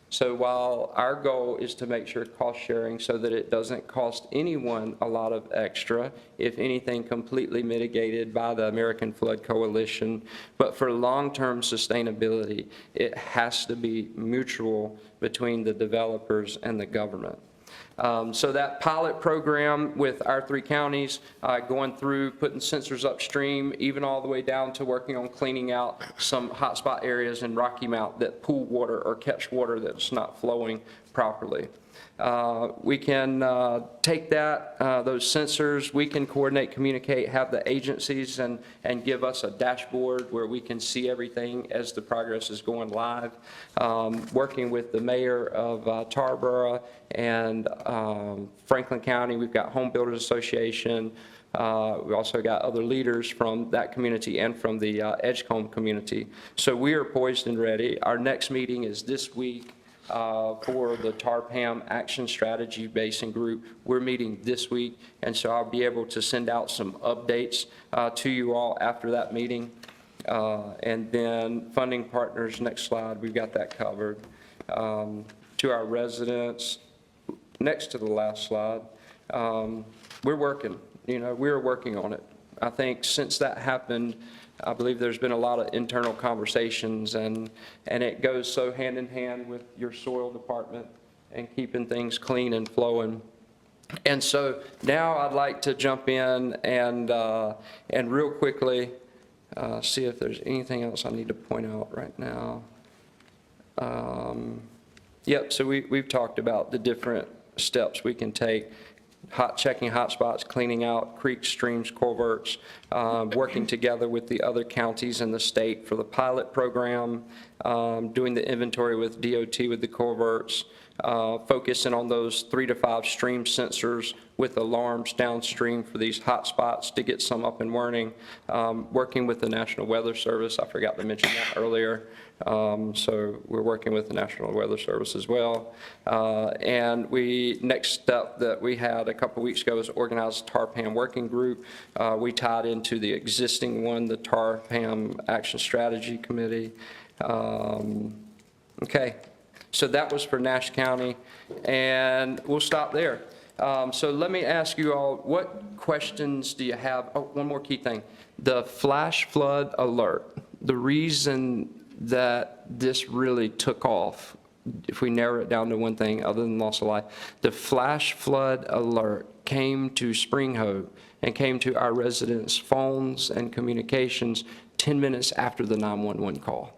Speaker 8: So while our goal is to make sure cost sharing so that it doesn't cost anyone a lot of extra, if anything completely mitigated by the American Flood Coalition, but for long-term sustainability, it has to be mutual between the developers and the government. So that pilot program with our 3 counties, going through putting sensors upstream, even all the way down to working on cleaning out some hotspot areas in Rocky Mount that pool water or catch water that's not flowing properly. We can take that, those sensors, we can coordinate, communicate, have the agencies and give us a dashboard where we can see everything as the progress is going live. Working with the mayor of Tarboro and Franklin County, we've got Home Builders Association. We also got other leaders from that community and from the Edgecombe community. So we are poised and ready. Our next meeting is this week. For the TARPAM Action Strategy Basin Group. We're meeting this week, and so I'll be able to send out some updates to you all after that meeting. And then funding partners, next slide, we've got that covered. To our residents, next to the last slide, we're working, we're working on it. I think since that happened, I believe there's been a lot of internal conversations, and it goes so hand in hand with your soil department and keeping things clean and flowing. And so now I'd like to jump in and real quickly see if there's anything else I need to point out right now. Yep, so we've talked about the different steps we can take. Checking hotspots, cleaning out creeks, streams, culverts, working together with the other counties in the state for the pilot program, doing the inventory with DOT with the culverts, focusing on those 3 to 5 stream sensors with alarms downstream for these hotspots to get some up and running, working with the National Weather Service. I forgot to mention that earlier. So we're working with the National Weather Service as well. And next step that we had a couple weeks ago was organized TARPAM working group. We tied into the existing one, the TARPAM Action Strategy Committee. Okay, so that was for Nash County, and we'll stop there. So let me ask you all, what questions do you have? Oh, one more key thing. The flash flood alert, the reason that this really took off, if we narrow it down to one thing other than loss of life, the flash flood alert came to Spring Hope and came to our residents' phones and communications 10 minutes after the 911 call.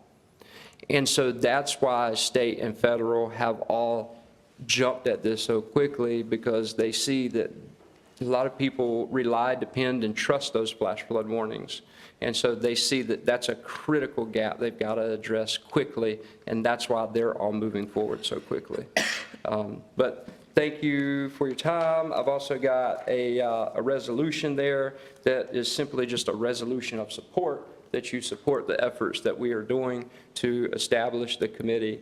Speaker 8: And so that's why state and federal have all jumped at this so quickly, because they see that a lot of people rely, depend, and trust those flash flood warnings. And so they see that that's a critical gap they've got to address quickly, and that's why they're all moving forward so quickly. But thank you for your time. I've also got a resolution there that is simply just a resolution of support, that you support the efforts that we are doing to establish the committee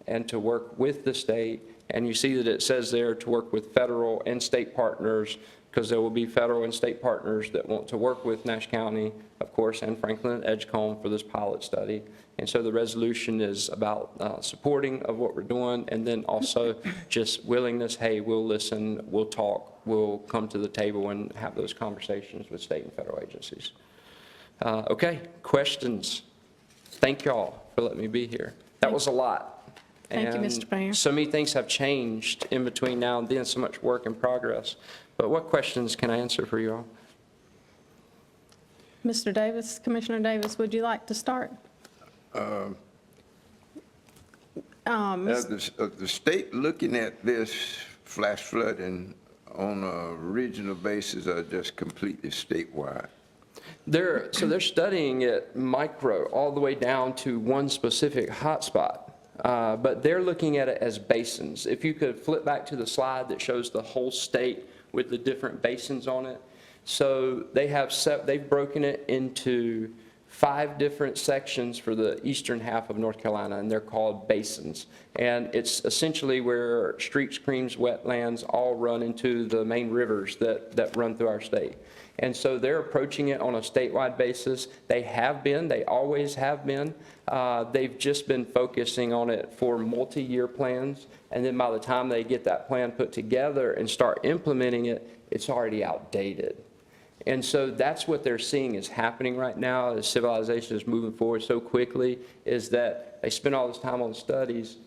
Speaker 8: and to work with the state. And you see that it says there to work with federal and state partners because there will be federal and state partners that want to work with Nash County, of course, and Franklin and Edgecombe for this pilot study. And so the resolution is about supporting of what we're doing, and then also just willingness, hey, we'll listen, we'll talk, we'll come to the table and have those conversations with state and federal agencies. Okay, questions? Thank y'all for letting me be here. That was a lot.
Speaker 1: Thank you,
Speaker 8: And
Speaker 1: Mr. Mayor.
Speaker 8: so many things have changed in between now and then, so much work in progress. But what questions can I answer for you all?
Speaker 1: Mr. Davis, Commissioner Davis, would you like to start?
Speaker 6: The state looking at this flash flooding on a regional basis or just completely statewide?
Speaker 8: So they're studying it micro, all the way down to one specific hotspot. But they're looking at it as basins. If you could flip back to the slide that shows the whole state with the different basins on it. So they've broken it into 5 different sections for the eastern half of North Carolina, and they're called basins. And it's essentially where streets, streams, wetlands all run into the main rivers that run through our state. And so they're approaching it on a statewide basis. They always have been. They've just been focusing on it for multi-year plans. And then by the time they get that plan put together and start implementing it, it's already outdated. And so that's what they're seeing is happening right now as civilization is moving forward so quickly, is that they spend all this time on studies.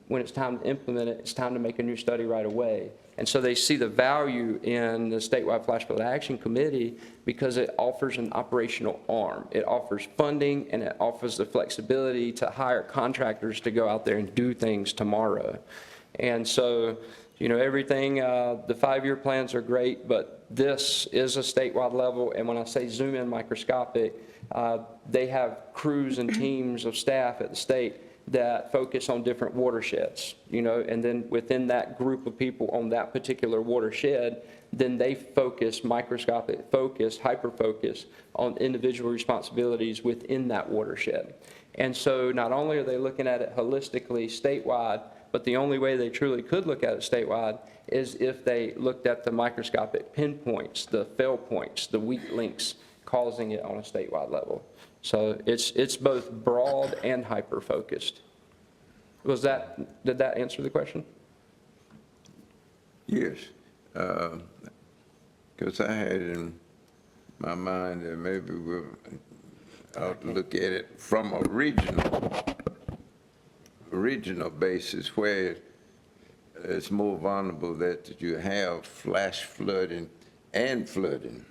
Speaker 8: When it's time to implement it, it's time to make a new study right away. And so they see the value in the Statewide Flash Flood Action Committee because it offers an operational arm. It offers funding, and it offers the flexibility to hire contractors to go out there and do things tomorrow. And so, you know, everything, the 5-year plans are great, but this is a statewide level. And when I say zoom in microscopic, they have crews and teams of staff at the state that focus on different watersheds, you know, and then within that group of people on that particular watershed, then they focus, microscopic focus, hyper-focus on individual responsibilities within that watershed. And so not only are they looking at it holistically statewide, but the only way they truly could look at it statewide is if they looked at the microscopic pinpoints, the fail points, the weak links causing it on a statewide level. So it's both broad and hyper-focused. Did that answer the question?
Speaker 6: Yes, because I had in my mind that maybe we ought to look at it from a regional basis where it's more vulnerable that you have flash flooding and flooding.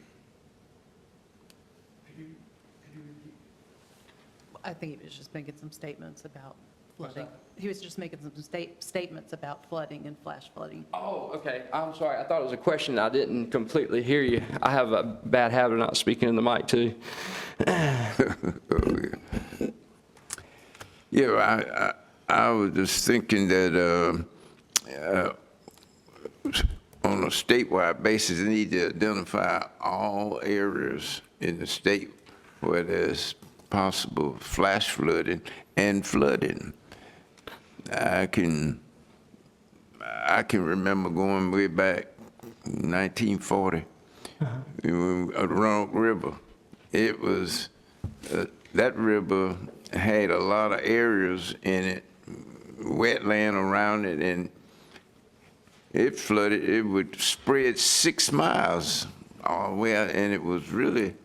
Speaker 5: I think he was just making some statements about flooding. He was just making some statements about flooding and flash flooding.
Speaker 8: Oh, okay. I'm sorry. I thought it was a question. I didn't completely hear you. I have a bad habit of not speaking in the mic, too.
Speaker 6: Yeah, I was just thinking that on a statewide basis, they need to identify all areas in the state where there's possible flash flooding and flooding. I can remember going way back 1940, Roanoke River. It was, that river had a lot of areas in it, wetland around it, and it flooded. It would spread 6 miles all the way out, and it was really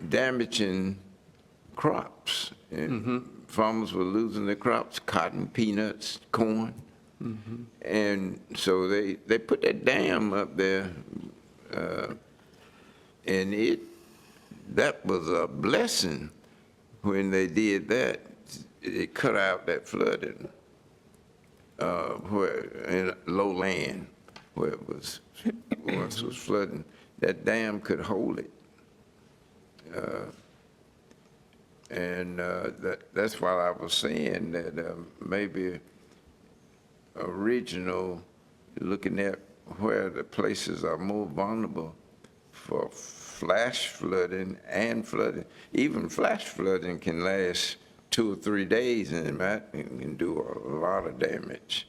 Speaker 6: damaging crops. And farmers were losing their crops, cotton, peanuts, corn. And so they put that dam up there, and that was a blessing when they did that. It cut out that flooding where in low land where it was once was flooding. That dam could hold it. That's why I was saying that maybe a regional, looking at where the places are more vulnerable for flash flooding and flooding. Even flash flooding can last 2 or 3 days, and that can do a lot of damage.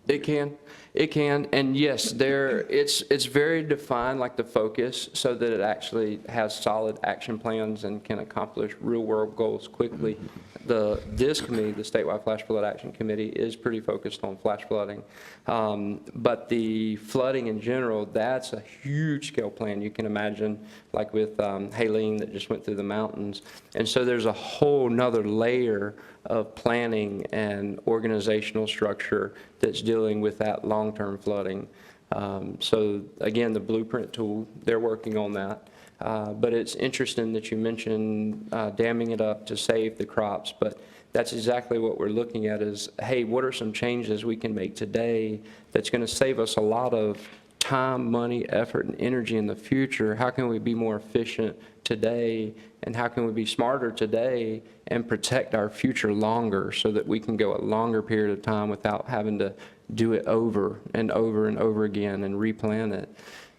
Speaker 8: It can, and yes, it's very defined, like the focus, so that it actually has solid action plans and can accomplish real-world goals quickly. This committee, the Statewide Flash Flood Action Committee, is pretty focused on flash flooding. But the flooding in general, that's a huge scale plan. You can imagine, like with Helene that just went through the mountains. And so there's a whole nother layer of planning and organizational structure that's dealing with that long-term flooding. So again, the blueprint tool, they're working on that. But it's interesting that you mentioned damming it up to save the crops, but that's exactly what we're looking at is, hey, what are some changes we can make today that's going to save us a lot of time, money, effort, and energy in the future? How can we be more efficient today, and how can we be smarter today and protect our future longer so that we can go a longer period of time without having to do it over and over and over again and replan it?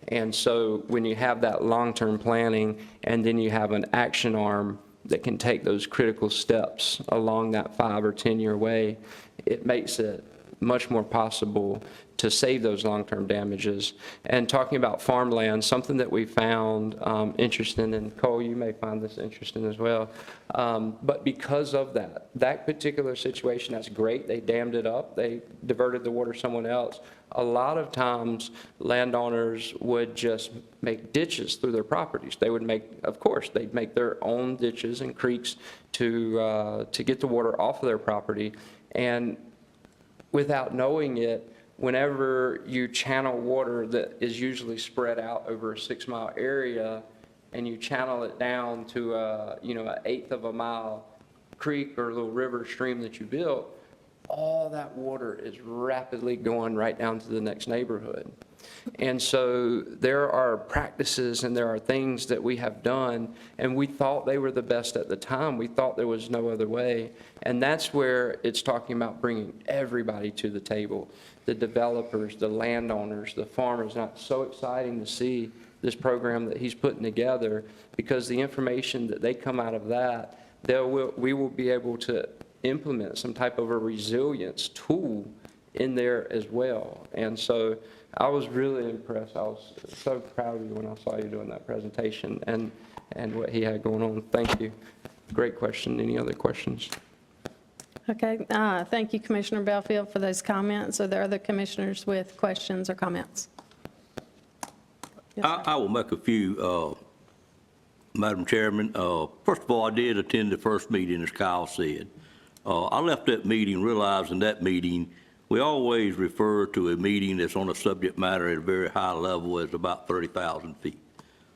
Speaker 8: And so when you have that long-term planning and then you have an action arm that can take those critical steps along that 5 or 10-year way, it makes it much more possible to save those long-term damages. And talking about farmland, something that we found interesting, and Cole, you may find this interesting as well, but because of that particular situation, that's great. They dammed it up. They diverted the water someone else. A lot of times, landowners would just make ditches through their properties. They would make, of course, they'd make their own ditches and creeks to get the water off of their property. And without knowing it, whenever you channel water that is usually spread out over a 6-mile area, and you channel it down to an 1/8 of a mile creek or little river stream that you built, all that water is rapidly going right down to the next neighborhood. And so there are practices and there are things that we have done, and we thought they were the best at the time. We thought there was no other way. And that's where it's talking about bringing everybody to the table, the developers, the landowners, the farmers. And it's so exciting to see this program that he's putting together, because the information that they come out of that, we will be able to implement some type of a resilience tool in there as well. And so I was really impressed. I was so proud of you when I saw you doing that presentation and what he had going on. Thank you. Great question. Any other questions?
Speaker 1: Okay, thank you, Commissioner Belfield, for those comments. Are there other commissioners with questions or comments? Yes, sir.
Speaker 3: I will make a few, Madam Chairman. First of all, I did attend the first meeting, as Kyle said. I left that meeting realizing that meeting, we always refer to a meeting that's on a subject matter at a very high level as about 30,000 feet.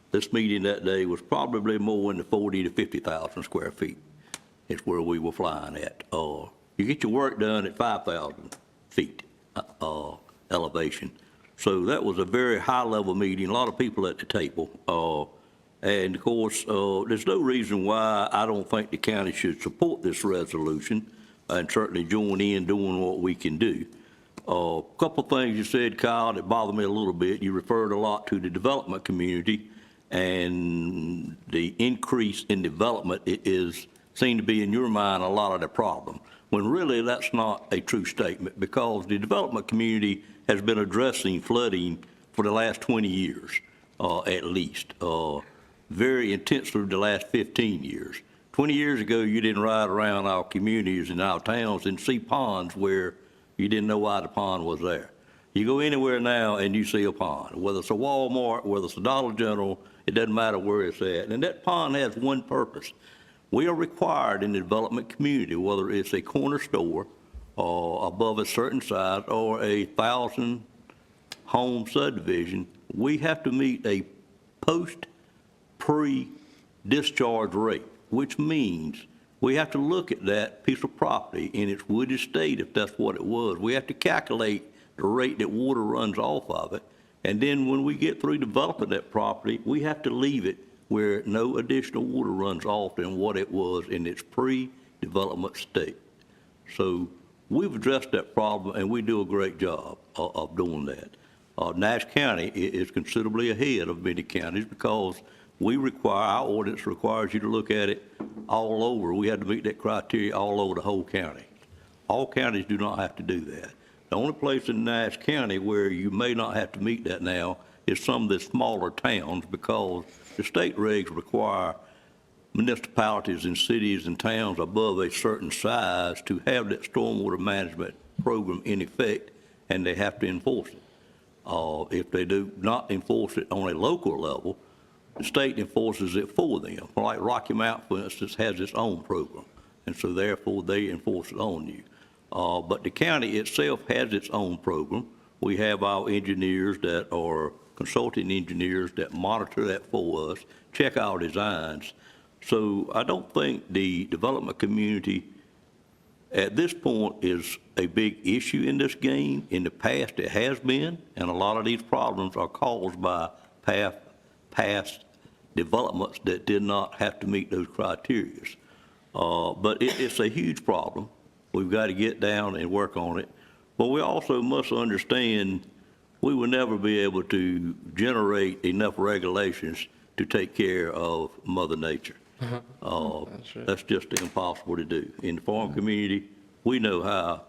Speaker 3: This meeting that day was probably more in the 40 to 50,000 square feet. It's where we were flying at. You get your work done at 5,000 feet elevation. So that was a very high-level meeting, a lot of people at the table. And of course, there's no reason why I don't think the county should support this resolution and certainly join in doing what we can do. A couple things you said, Kyle, that bothered me a little bit. You referred a lot to the development community, and the increase in development seemed to be in your mind a lot of the problem, when really that's not a true statement, because the development community has been addressing flooding for the last 20 years, at least. Very intensely the last 15 years. 20 years ago, you didn't ride around our communities and our towns and see ponds where you didn't know why the pond was there. You go anywhere now and you see a pond, whether it's a Walmart, whether it's a Dollar General, it doesn't matter where it's at. And that pond has one purpose. We are required in the development community, whether it's a corner store or above a certain size or a 1,000-home subdivision, we have to meet a pre-discharge rate, which means we have to look at that piece of property in its wooded state, if that's what it was. We have to calculate the rate that water runs off of it. And then when we get through developing that property, we have to leave it where no additional water runs off than what it was in its pre-development state. So we've addressed that problem, and we do a great job of doing that. Nash County is considerably ahead of many counties because our ordinance requires you to look at it all over. We had to meet that criteria all over the whole county. All counties do not have to do that. The only place in Nash County where you may not have to meet that now is some of the smaller towns, because the state regs require municipalities and cities and towns above a certain size to have that stormwater management program in effect, and they have to enforce it. If they do not enforce it on a local level, the state enforces it for them. Like Rocky Mount, for instance, has its own program, and so therefore they enforce it on you. But the county itself has its own program. We have our engineers that are consulting engineers that monitor that for us, check our designs. So I don't think the development community at this point is a big issue in this game. In the past, it has been, and a lot of these problems are caused by past developments that did not have to meet those criteria. But it's a huge problem. We've got to get down and work on it. But we also must understand we will never be able to generate enough regulations to take care of Mother Nature. That's just impossible to do. In the farm community, we know how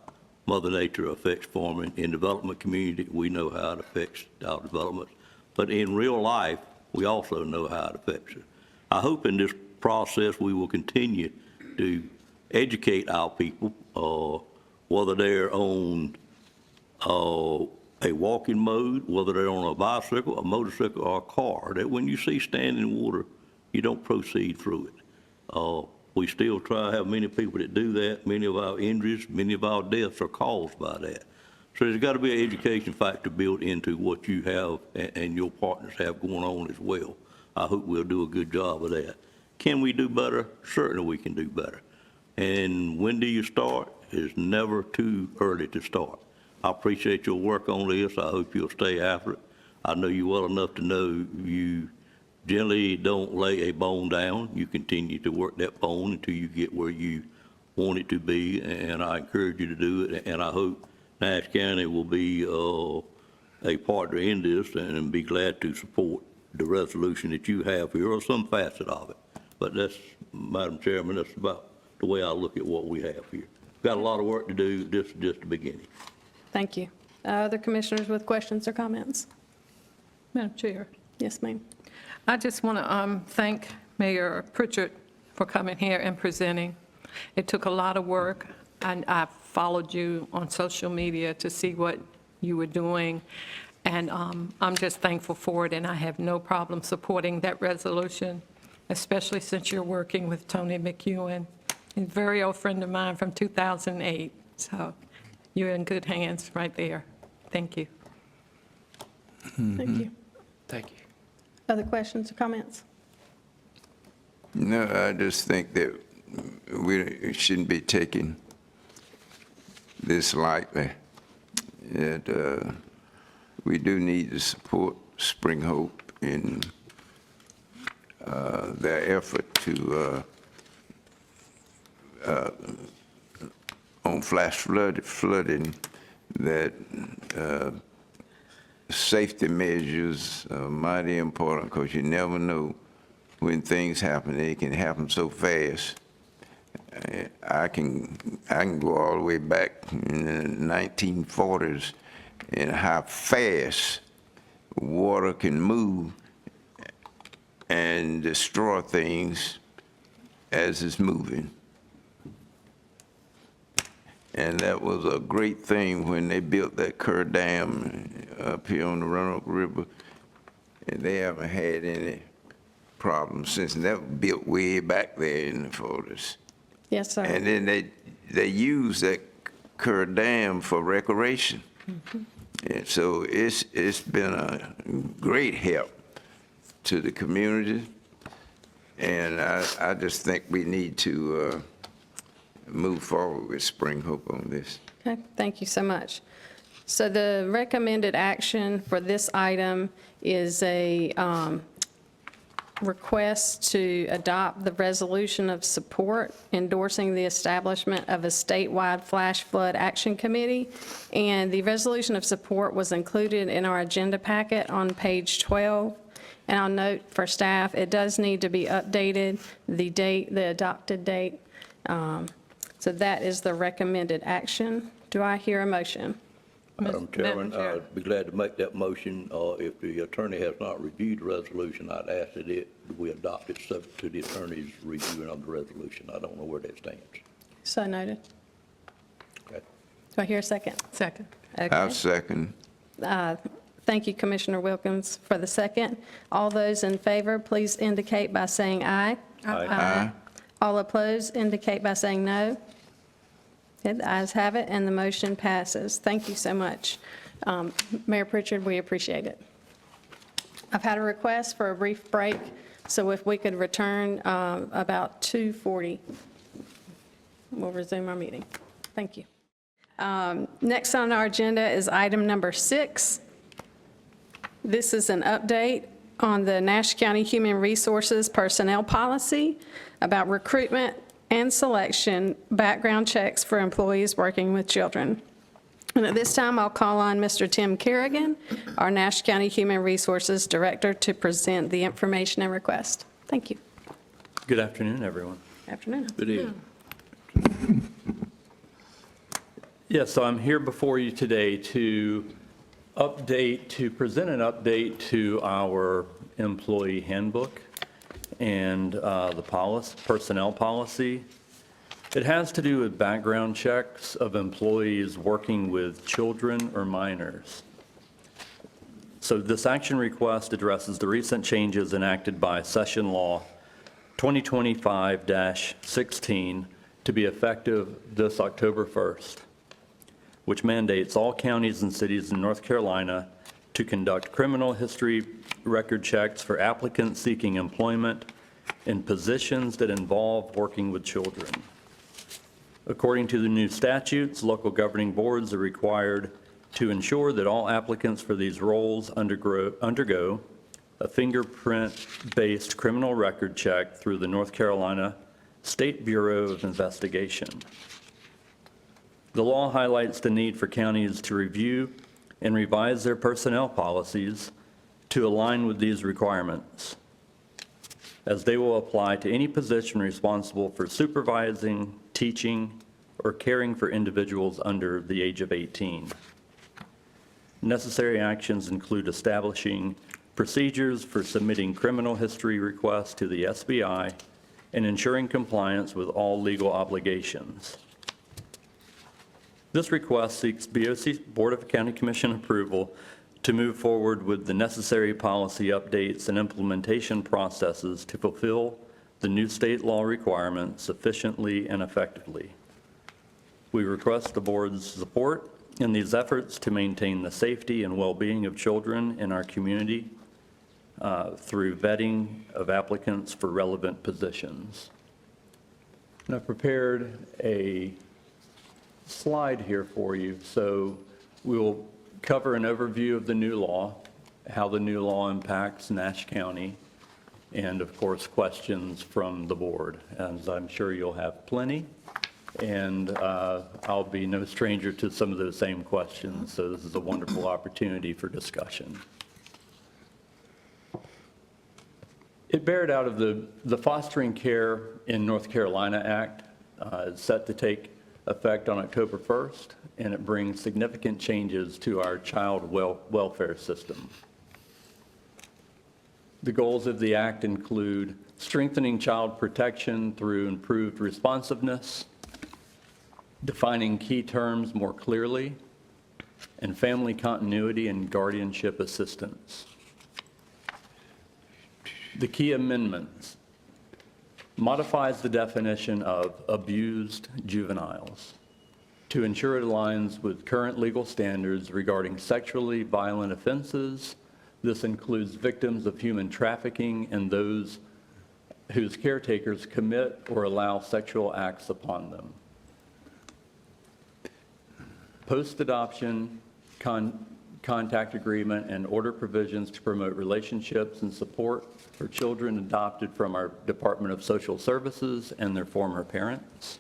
Speaker 3: Mother Nature affects farming. In development community, we know how it affects our developments. But in real life, we also know how it affects it. I hope in this process we will continue to educate our people, whether they're on a walking mode, whether they're on a bicycle, a motorcycle, or a car, that when you see standing water, you don't proceed through it. We still try to have many people that do that. Many of our injuries, many of our deaths are caused by that. So there's got to be an education factor built into what you have and your partners have going on as well. I hope we'll do a good job of that. Can we do better? Certainly we can do better. And when do you start? It's never too early to start. I appreciate your work on this. I hope you'll stay after it. I know you well enough to know you generally don't lay a bone down. You continue to work that bone until you get where you want it to be, and I encourage you to do it. And I hope Nash County will be a partner in this and be glad to support the resolution that you have here, or some facet of it. But that's, Madam Chairman, that's about the way I look at what we have here. Got a lot of work to do. This is just the beginning.
Speaker 1: Thank you. Other commissioners with questions or comments?
Speaker 2: Madam Chair,
Speaker 1: Yes, ma'am.
Speaker 2: I just want to thank Mayor Pritchard for coming here and presenting. It took a lot of work, and I followed you on social media to see what you were doing, and I'm just thankful for it, and I have no problem supporting that resolution, especially since you're working with Tony McEwen, a very old friend of mine from 2008. So you're in good hands right there. Thank you.
Speaker 1: Thank you.
Speaker 8: Thank you.
Speaker 1: Other questions or comments?
Speaker 6: No, I just think that we shouldn't be taking this lightly. That we do need to support Spring Hope in their effort to on flash flooding, that safety measures are mighty important, because you never know when things happen. They can happen so fast. I can go all the way back in the 1940s and how fast water can move and destroy things as it's moving. And that was a great thing when they built that Kerr Dam up here on the Roanoke River. And they haven't had any problems since. That was built way back there in the 40s.
Speaker 1: Yes, sir.
Speaker 6: And then they use that Kerr Dam for recreation. And so it's been a great help to the community. And I just think we need to move forward with Spring Hope on this.
Speaker 1: Okay, thank you so much. So the recommended action for this item is a request to adopt the resolution of support endorsing the establishment of a statewide flash flood action committee. And the resolution of support was included in our agenda packet on page 12. And I'll note for staff, it does need to be updated, the date, the adopted date. So that is the recommended action. Do I hear a motion?
Speaker 3: Madam Chairman,
Speaker 2: Chair.
Speaker 3: I'd be glad to make that motion. If the attorney has not reviewed the resolution, I'd ask that we adopt it subject to the attorney's reviewing of the resolution. I don't know where that stands.
Speaker 1: So noted.
Speaker 3: Okay.
Speaker 1: Do I hear a second?
Speaker 2: Second.
Speaker 6: I'll
Speaker 1: Okay.
Speaker 6: second.
Speaker 1: Thank you, Commissioner Wilkins, for the second. All those in favor, please indicate by saying aye.
Speaker 6: Aye.
Speaker 1: All opposed indicate by saying no. Okay, the ayes have it, and the motion passes. Thank you so much. Mayor Pritchard, we appreciate it. I've had a request for a brief break, so if we could return about 2:40, we'll resume our meeting. Thank you. Next on our agenda is item number 6. This is an update on the Nash County Human Resources Personnel Policy about recruitment and selection background checks for employees working with children. And at this time, I'll call on Mr. Tim Kerrigan, our Nash County Human Resources Director, to present the information and request. Thank you.
Speaker 9: Good afternoon, everyone.
Speaker 1: Afternoon.
Speaker 3: Good evening.
Speaker 9: Yes, so I'm here before you today to present an update to our employee handbook and the personnel policy. It has to do with background checks of employees working with children or minors. So this action request addresses the recent changes enacted by Session Law 2025-16 to be effective this October 1st, which mandates all counties and cities in North Carolina to conduct criminal history record checks for applicants seeking employment in positions that involve working with children. According to the new statutes, local governing boards are required to ensure that all applicants for these roles undergo a fingerprint-based criminal record check through the North Carolina State Bureau of Investigation. The law highlights the need for counties to review and revise their personnel policies to align with these requirements, as they will apply to any position responsible for supervising, teaching, or caring for individuals under the age of 18. Necessary actions include establishing procedures for submitting criminal history requests to the SBI and ensuring compliance with all legal obligations. This request seeks BOC Board of County Commission approval to move forward with the necessary policy updates and implementation processes to fulfill the new state law requirements efficiently and effectively. We request the board's support in these efforts to maintain the safety and well-being of children in our community through vetting of applicants for relevant positions. And I've prepared a slide here for you. So we will cover an overview of the new law, how the new law impacts Nash County, and of course, questions from the board, as I'm sure you'll have plenty. And I'll be no stranger to some of those same questions, so this is a wonderful opportunity for discussion. It bared out of the Fostering Care in North Carolina Act. It's set to take effect on October 1st, and it brings significant changes to our child welfare system. The goals of the act include strengthening child protection through improved responsiveness, defining key terms more clearly, and family continuity and guardianship assistance. The key amendments modifies the definition of abused juveniles to ensure it aligns with current legal standards regarding sexually violent offenses. This includes victims of human trafficking and those whose caretakers commit or allow sexual acts upon them. Post-adoption contact agreement and order provisions to promote relationships and support for children adopted from our Department of Social Services and their former parents.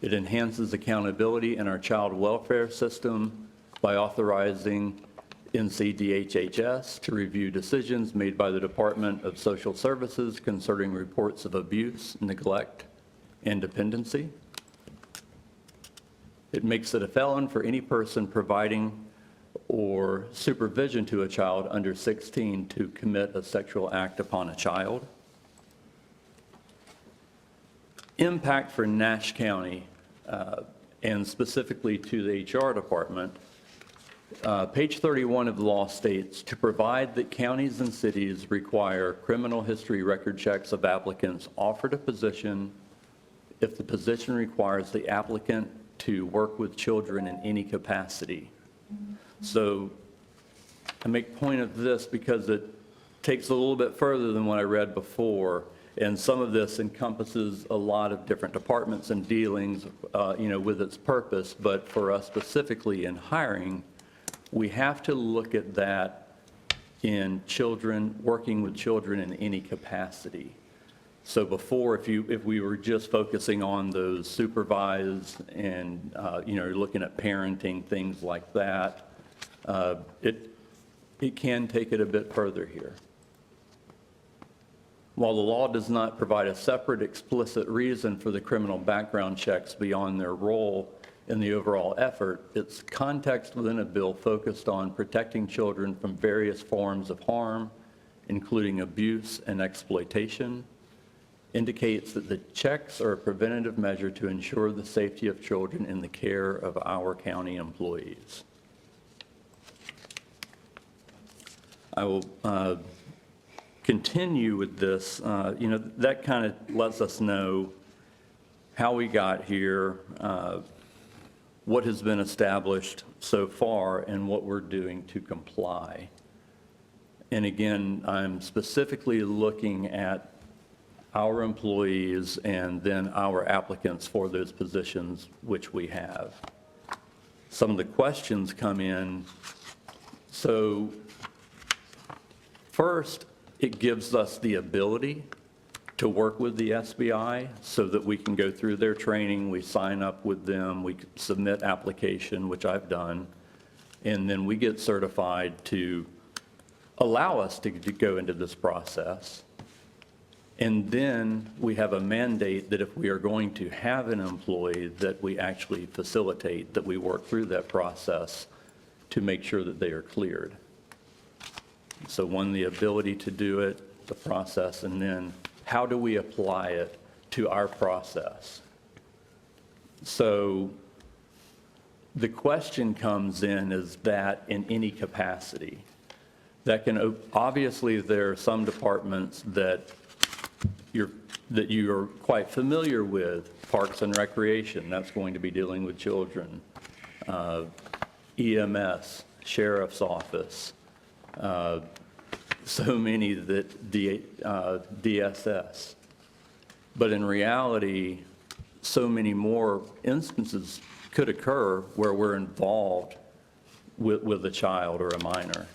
Speaker 9: It enhances accountability in our child welfare system by authorizing NCDHHS to review decisions made by the Department of Social Services concerning reports of abuse, neglect, and dependency. It makes it a felon for any person providing or supervision to a child under 16 to commit a sexual act upon a child. Impact for Nash County, and specifically to the HR department. Page 31 of the law states, to provide that counties and cities require criminal history record checks of applicants offered a position if the position requires the applicant to work with children in any capacity. So I make point of this because it takes a little bit further than what I read before, and some of this encompasses a lot of different departments and dealings, with its purpose, but for us specifically in hiring, we have to look at that in children, working with children in any capacity. So before, if we were just focusing on those supervised and, looking at parenting, things like that, it can take it a bit further here. While the law does not provide a separate explicit reason for the criminal background checks beyond their role in the overall effort, its context within a bill focused on protecting children from various forms of harm, including abuse and exploitation, indicates that the checks are a preventative measure to ensure the safety of children in the care of our county employees. I will continue with this. That kind of lets us know how we got here, what has been established so far, and what we're doing to comply. And again, I'm specifically looking at our employees and then our applicants for those positions which we have. Some of the questions come in. So first, it gives us the ability to work with the SBI so that we can go through their training, we sign up with them, we submit application, which I've done, and then we get certified to allow us to go into this process. And then we have a mandate that if we are going to have an employee, that we actually facilitate, that we work through that process to make sure that they are cleared. So one, the ability to do it, the process, and then how do we apply it to our process? So the question comes in, is that in any capacity? That can, obviously there are some departments that you are quite familiar with, Parks and Recreation, that's going to be dealing with children, EMS, Sheriff's Office, so many that DSS. But in reality, so many more instances could occur where we're involved with a child or a minor.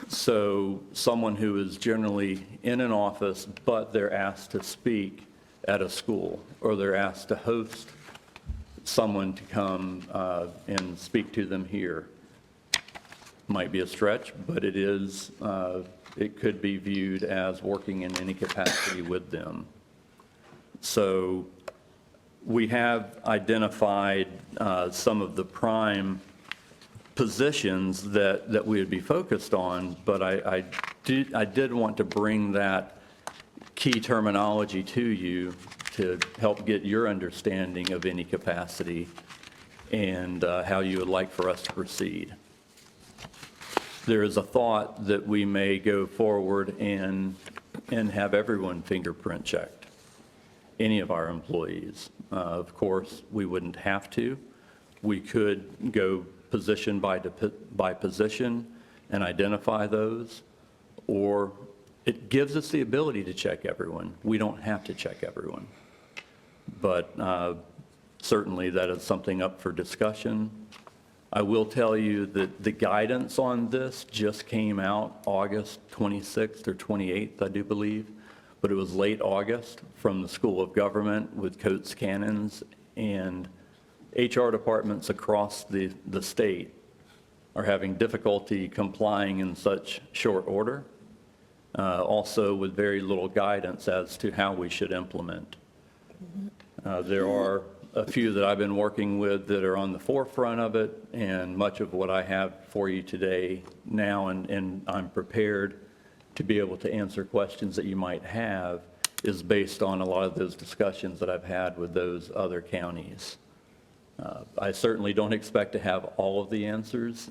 Speaker 9: So someone who is generally in an office, but they're asked to speak at a school, or they're asked to host someone to come and speak to them here. Might be a stretch, but it is, it could be viewed as working in any capacity with them. So we have identified some of the prime positions that we would be focused on, but I did want to bring that key terminology to you to help get your understanding of any capacity and how you would like for us to proceed. There is a thought that we may go forward and have everyone fingerprint checked, any of our employees. Of course, we wouldn't have to. We could go position by position and identify those, or it gives us the ability to check everyone. We don't have to check everyone. But certainly that is something up for discussion. I will tell you that the guidance on this just came out August 26th or 28th, I do believe, but it was late August from the School of Government with Coates Cannons, and HR departments across the state are having difficulty complying in such short order, also with very little guidance as to how we should implement. There are a few that I've been working with that are on the forefront of it, and much of what I have for you today now, and I'm prepared to be able to answer questions that you might have, is based on a lot of those discussions that I've had with those other counties. I certainly don't expect to have all of the answers,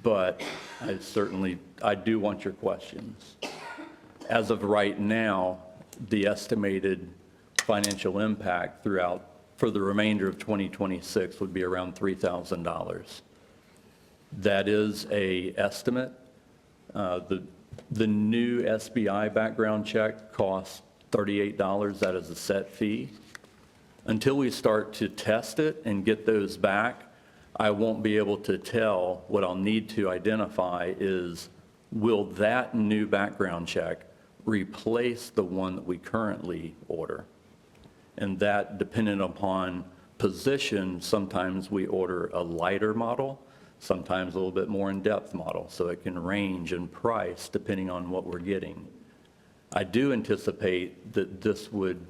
Speaker 9: but I do want your questions. As of right now, the estimated financial impact for the remainder of 2026 would be around $3,000. That is an estimate. The new SBI background check costs $38. That is a set fee. Until we start to test it and get those back, I won't be able to tell. What I'll need to identify is, will that new background check replace the one that we currently order? And that, dependent upon position, sometimes we order a lighter model, sometimes a little bit more in-depth model, so it can range in price depending on what we're getting. I do anticipate that this would,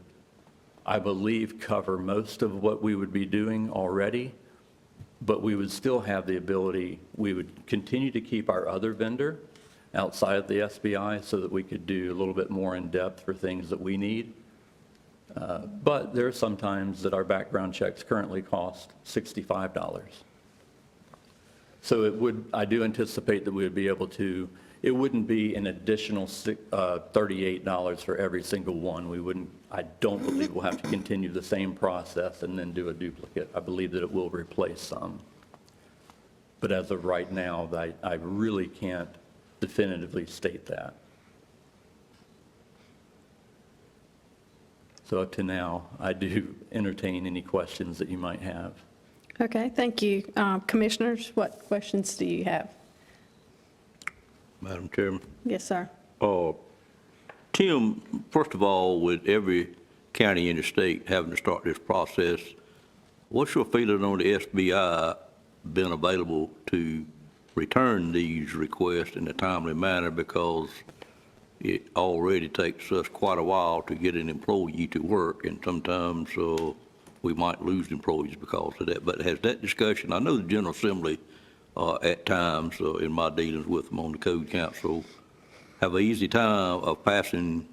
Speaker 9: I believe, cover most of what we would be doing already, but we would still have the ability, we would continue to keep our other vendor outside of the SBI so that we could do a little bit more in-depth for things that we need. But there are some times that our background checks currently cost $65. So I do anticipate that we would be able to, it wouldn't be an additional $38 for every single one. I don't believe we'll have to continue the same process and then do a duplicate. I believe that it will replace some. But as of right now, I really can't definitively state that. So up to now, I do entertain any questions that you might have.
Speaker 1: Okay, thank you. Commissioners, what questions do you have?
Speaker 3: Madam Chairman.
Speaker 1: Yes, sir.
Speaker 3: Tim, first of all, with every county in the state having to start this process, what's your feeling on the SBI being available to return these requests in a timely manner, because it already takes us quite a while to get an employee to work, and sometimes we might lose employees because of that. But has that discussion, I know the General Assembly at times, in my dealings with them on the Code Council, have an easy time of passing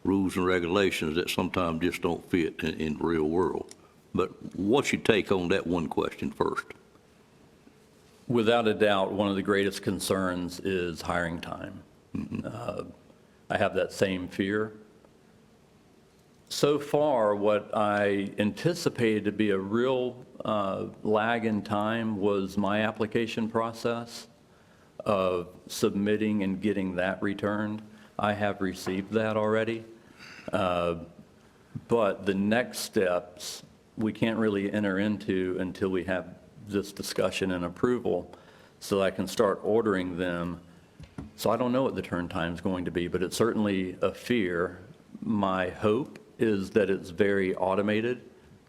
Speaker 3: rules and regulations that sometimes just don't fit in the real world. But what's your take on that one question first?
Speaker 9: Without a doubt, one of the greatest concerns is hiring time. I have that same fear. So far, what I anticipated to be a real lag in time was my application process of submitting and getting that returned. I have received that already. But the next steps, we can't really enter into until we have this discussion and approval, so I can start ordering them. So I don't know what the turn time is going to be, but it's certainly a fear. My hope is that it's very automated,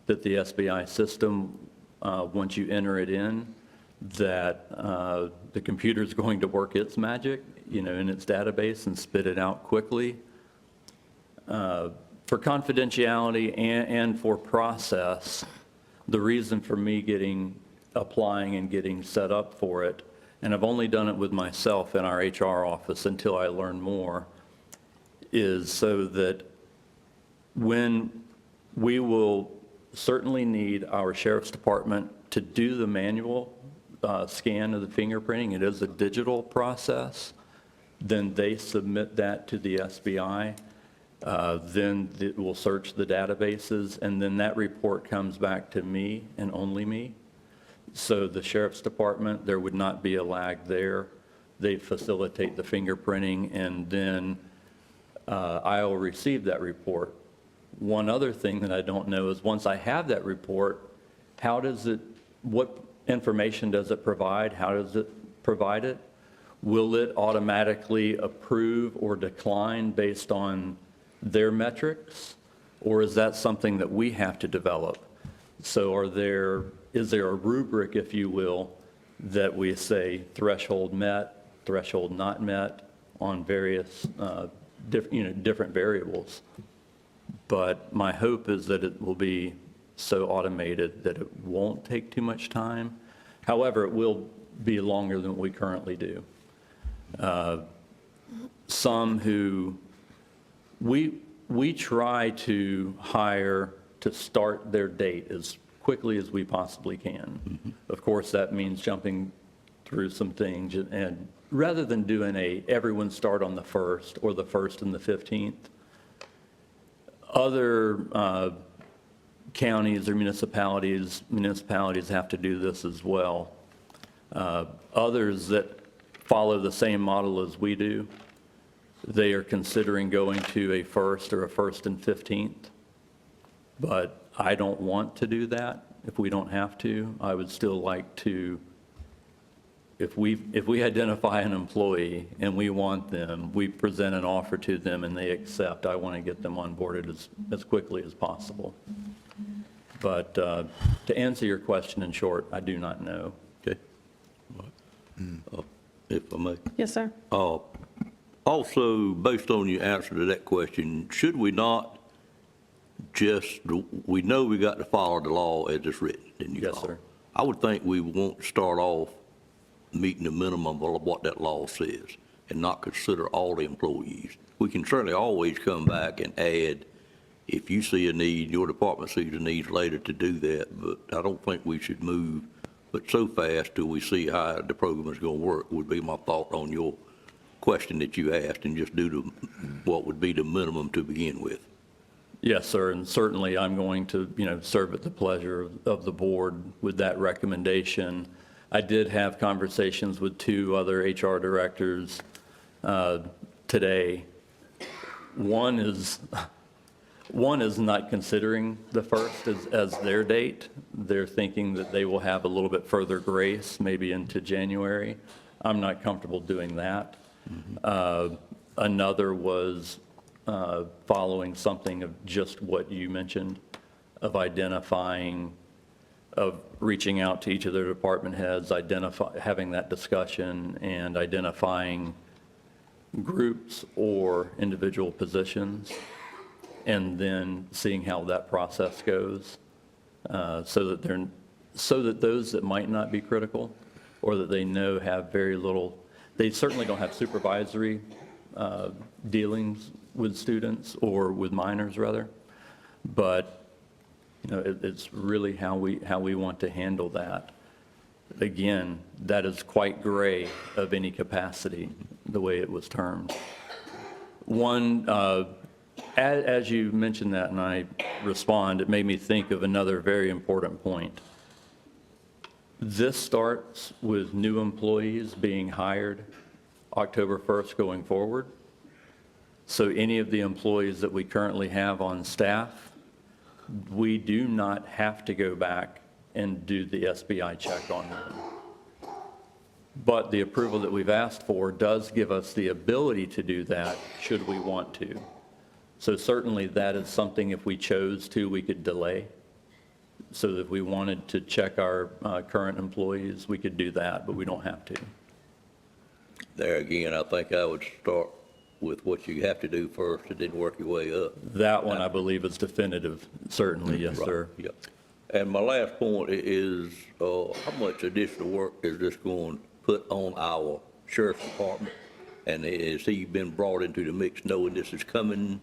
Speaker 9: that the SBI system, once you enter it in, that the computer is going to work its magic, in its database and spit it out quickly. For confidentiality and for process, the reason for me applying and getting set up for it, and I've only done it with myself in our HR office until I learn more, is so that when we will certainly need our Sheriff's Department to do the manual scan of the fingerprinting, it is a digital process, then they submit that to the SBI, then it will search the databases, and then that report comes back to me and only me. So the Sheriff's Department, there would not be a lag there. They facilitate the fingerprinting, and then I'll receive that report. One other thing that I don't know is, once I have that report, what information does it provide? How does it provide it? Will it automatically approve or decline based on their metrics? Or is that something that we have to develop? So is there a rubric, if you will, that we say threshold met, threshold not met on various different variables? But my hope is that it will be so automated that it won't take too much time. However, it will be longer than we currently do. Some who, we try to hire to start their date as quickly as we possibly can. Of course, that means jumping through some things, and rather than doing everyone start on the 1st or the 1st and the 15th, other counties or municipalities have to do this as well. Others that follow the same model as we do, they are considering going to a 1st or a 1st and 15th. But I don't want to do that if we don't have to. I would still like to, if we identify an employee and we want them, we present an offer to them and they accept, I want to get them onboarded as quickly as possible. But to answer your question in short, I do not know.
Speaker 3: Okay. If I may.
Speaker 1: Yes, sir.
Speaker 3: Also, based on your answer to that question, should we not just, we know we got to follow the law as it's written, didn't you?
Speaker 9: Yes,
Speaker 3: follow?
Speaker 9: sir.
Speaker 3: I would think we won't start off meeting the minimum of what that law says and not consider all the employees. We can certainly always come back and add, if you see a need, your department sees a need later to do that, but I don't think we should move, but so fast till we see how the program is going to work would be my thought on your question that you asked, and just do what would be the minimum to begin with.
Speaker 9: Yes, sir, and certainly I'm going to, serve at the pleasure of the board with that recommendation. I did have conversations with 2 other HR directors today. One is not considering the 1st as their date. They're thinking that they will have a little bit further grace, maybe into January. I'm not comfortable doing that. Another was following something of just what you mentioned, of identifying, of reaching out to each of their department heads, having that discussion and identifying groups or individual positions, and then seeing how that process goes, so that those that might not be critical or that they know have very little, they certainly don't have supervisory dealings with students or with minors rather, but it's really how we want to handle that. Again, that is quite gray of any capacity, the way it was termed. One, as you mentioned that and I respond, it made me think of another very important point. This starts with new employees being hired October 1st going forward. So any of the employees that we currently have on staff, we do not have to go back and do the SBI check on them. But the approval that we've asked for does give us the ability to do that should we want to. So certainly that is something, if we chose to, we could delay. So that if we wanted to check our current employees, we could do that, but we don't have to.
Speaker 3: There again, I think I would start with what you have to do first and then work your way up.
Speaker 9: That one, I believe, is definitive, certainly, yes,
Speaker 3: Right,
Speaker 9: sir.
Speaker 3: yep. And my last point is, how much additional work is this going to put on our sheriff's department? And has he been brought into the mix knowing this is coming?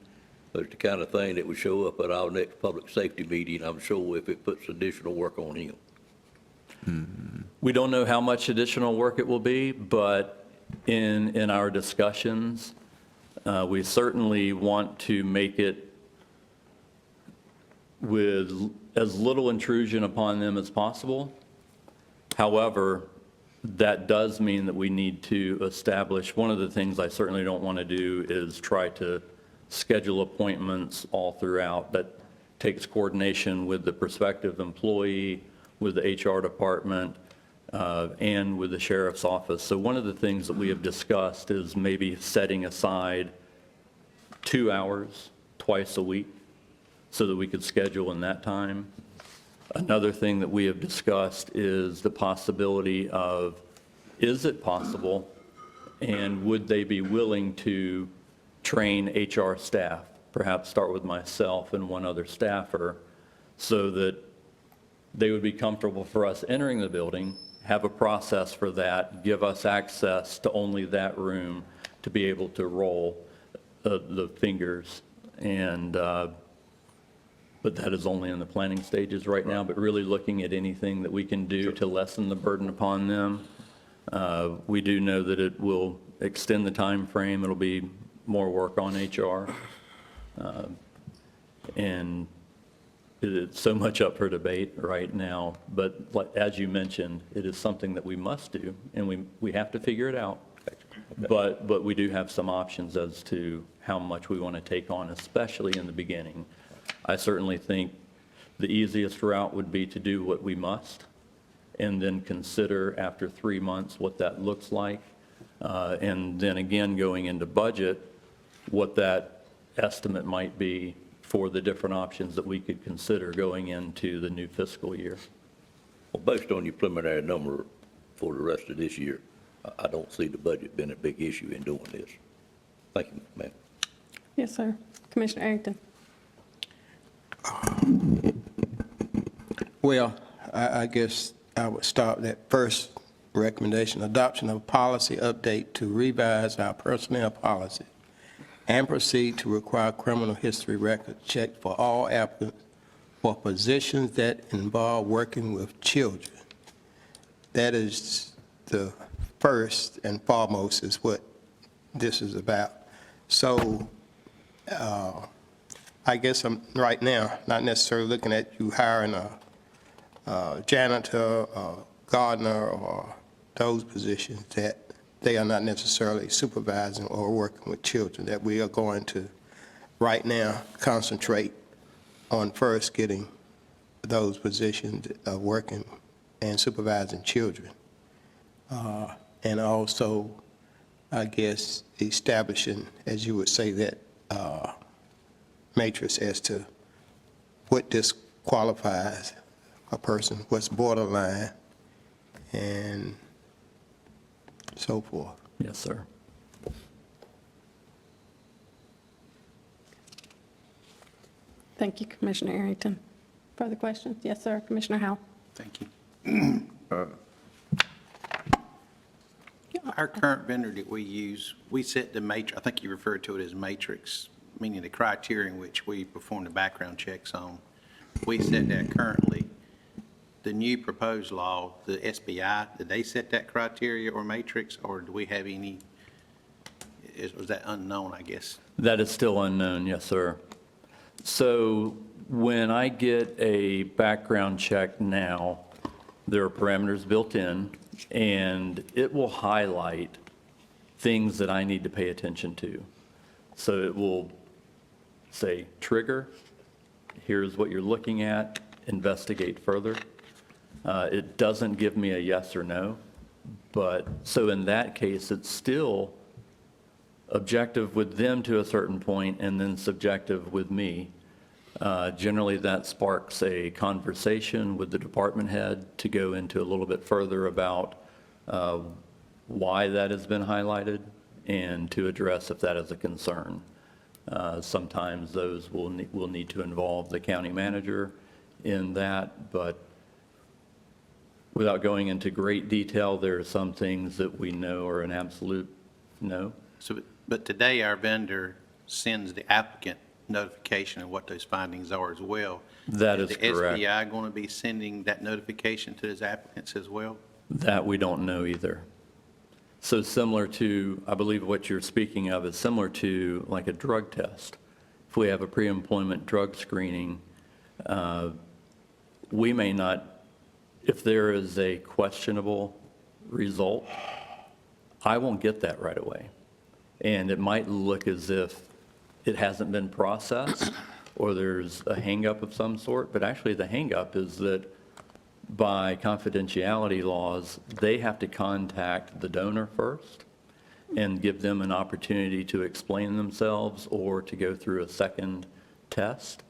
Speaker 3: It's the kind of thing that would show up at our next public safety meeting, I'm sure, if it puts additional work on him.
Speaker 9: We don't know how much additional work it will be, but in our discussions, we certainly want to make it with as little intrusion upon them as possible. However, that does mean that we need to establish, one of the things I certainly don't want to do is try to schedule appointments all throughout. That takes coordination with the prospective employee, with the HR department, and with the sheriff's office. So one of the things that we have discussed is maybe setting aside 2 hours twice a week so that we could schedule in that time. Another thing that we have discussed is the possibility of, is it possible and would they be willing to train HR staff, perhaps start with myself and one other staffer, so that they would be comfortable for us entering the building, have a process for that, give us access to only that room to be able to roll the fingers. And, but that is only in the planning stages right now, but really looking at anything that we can do to lessen the burden upon them. We do know that it will extend the time frame. It'll be more work on HR. And it's so much up for debate right now, but as you mentioned, it is something that we must do, and we have to figure it out. But we do have some options as to how much we want to take on, especially in the beginning. I certainly think the easiest route would be to do what we must, and then consider after 3 months what that looks like. And then again, going into budget, what that estimate might be for the different options that we could consider going into the new fiscal year.
Speaker 3: Well, based on your preliminary number for the rest of this year, I don't see the budget being a big issue in doing this. Thank you, ma'am.
Speaker 1: Yes, sir. Commissioner Arrington.
Speaker 10: Well, I guess I would start with that first recommendation, adoption of policy update to revise our personnel policy and proceed to require criminal history record check for all applicants for positions that involve working with children. That is the first and foremost is what this is about. So I guess I'm right now not necessarily looking at you hiring a janitor, a gardener, or those positions that they are not necessarily supervising or working with children, that we are going to right now concentrate on first getting those positions of working and supervising children. And also, I guess, establishing, as you would say, that matrix as to what disqualifies a person, what's borderline, and so forth.
Speaker 9: Yes, sir.
Speaker 1: Thank you, Commissioner Arrington. Further questions? Yes, sir. Commissioner Howell.
Speaker 7: Thank you. Our current vendor that we use, we set the matrix, I think you referred to it as matrix, meaning the criteria in which we perform the background checks on. We set that currently. The new proposed law, the SBI, did they set that criteria or matrix, or do we have any, was that unknown, I guess?
Speaker 9: That is still unknown, yes, sir. So when I get a background check now, there are parameters built in, and it will highlight things that I need to pay attention to. So it will say, trigger, here's what you're looking at, investigate further. It doesn't give me a yes or no, but so in that case, it's still objective with them to a certain point and then subjective with me. Generally, that sparks a conversation with the department head to go into a little bit further about why that has been highlighted and to address if that is a concern. Sometimes those will need to involve the county manager in that, but without going into great detail, there are some things that we know are an absolute no.
Speaker 7: So, but today our vendor sends the applicant notification of what those findings are as well.
Speaker 9: That is correct.
Speaker 7: Is the SBI going to be sending that notification to those applicants as well?
Speaker 9: That we don't know either. So similar to, I believe what you're speaking of is similar to like a drug test. If we have a pre-employment drug screening, we may not, if there is a questionable result, I won't get that right away. And it might look as if it hasn't been processed or there's a hangup of some sort, but actually the hangup is that by confidentiality laws, they have to contact the donor first and give them an opportunity to explain themselves or to go through a second test.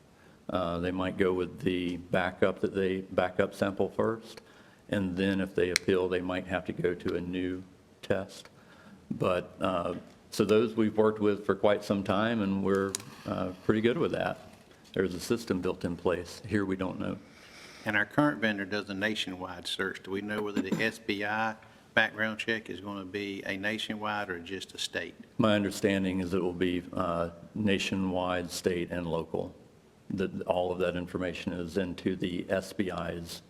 Speaker 9: They might go with the backup sample first, and then if they appeal, they might have to go to a new test. But, so those we've worked with for quite some time, and we're pretty good with that. There's a system built in place. Here, we don't know.
Speaker 7: And our current vendor does a nationwide search. Do we know whether the SBI background check is going to be a nationwide or just a state?
Speaker 9: My understanding is it will be nationwide, state, and local. That all of that information is into the SBI's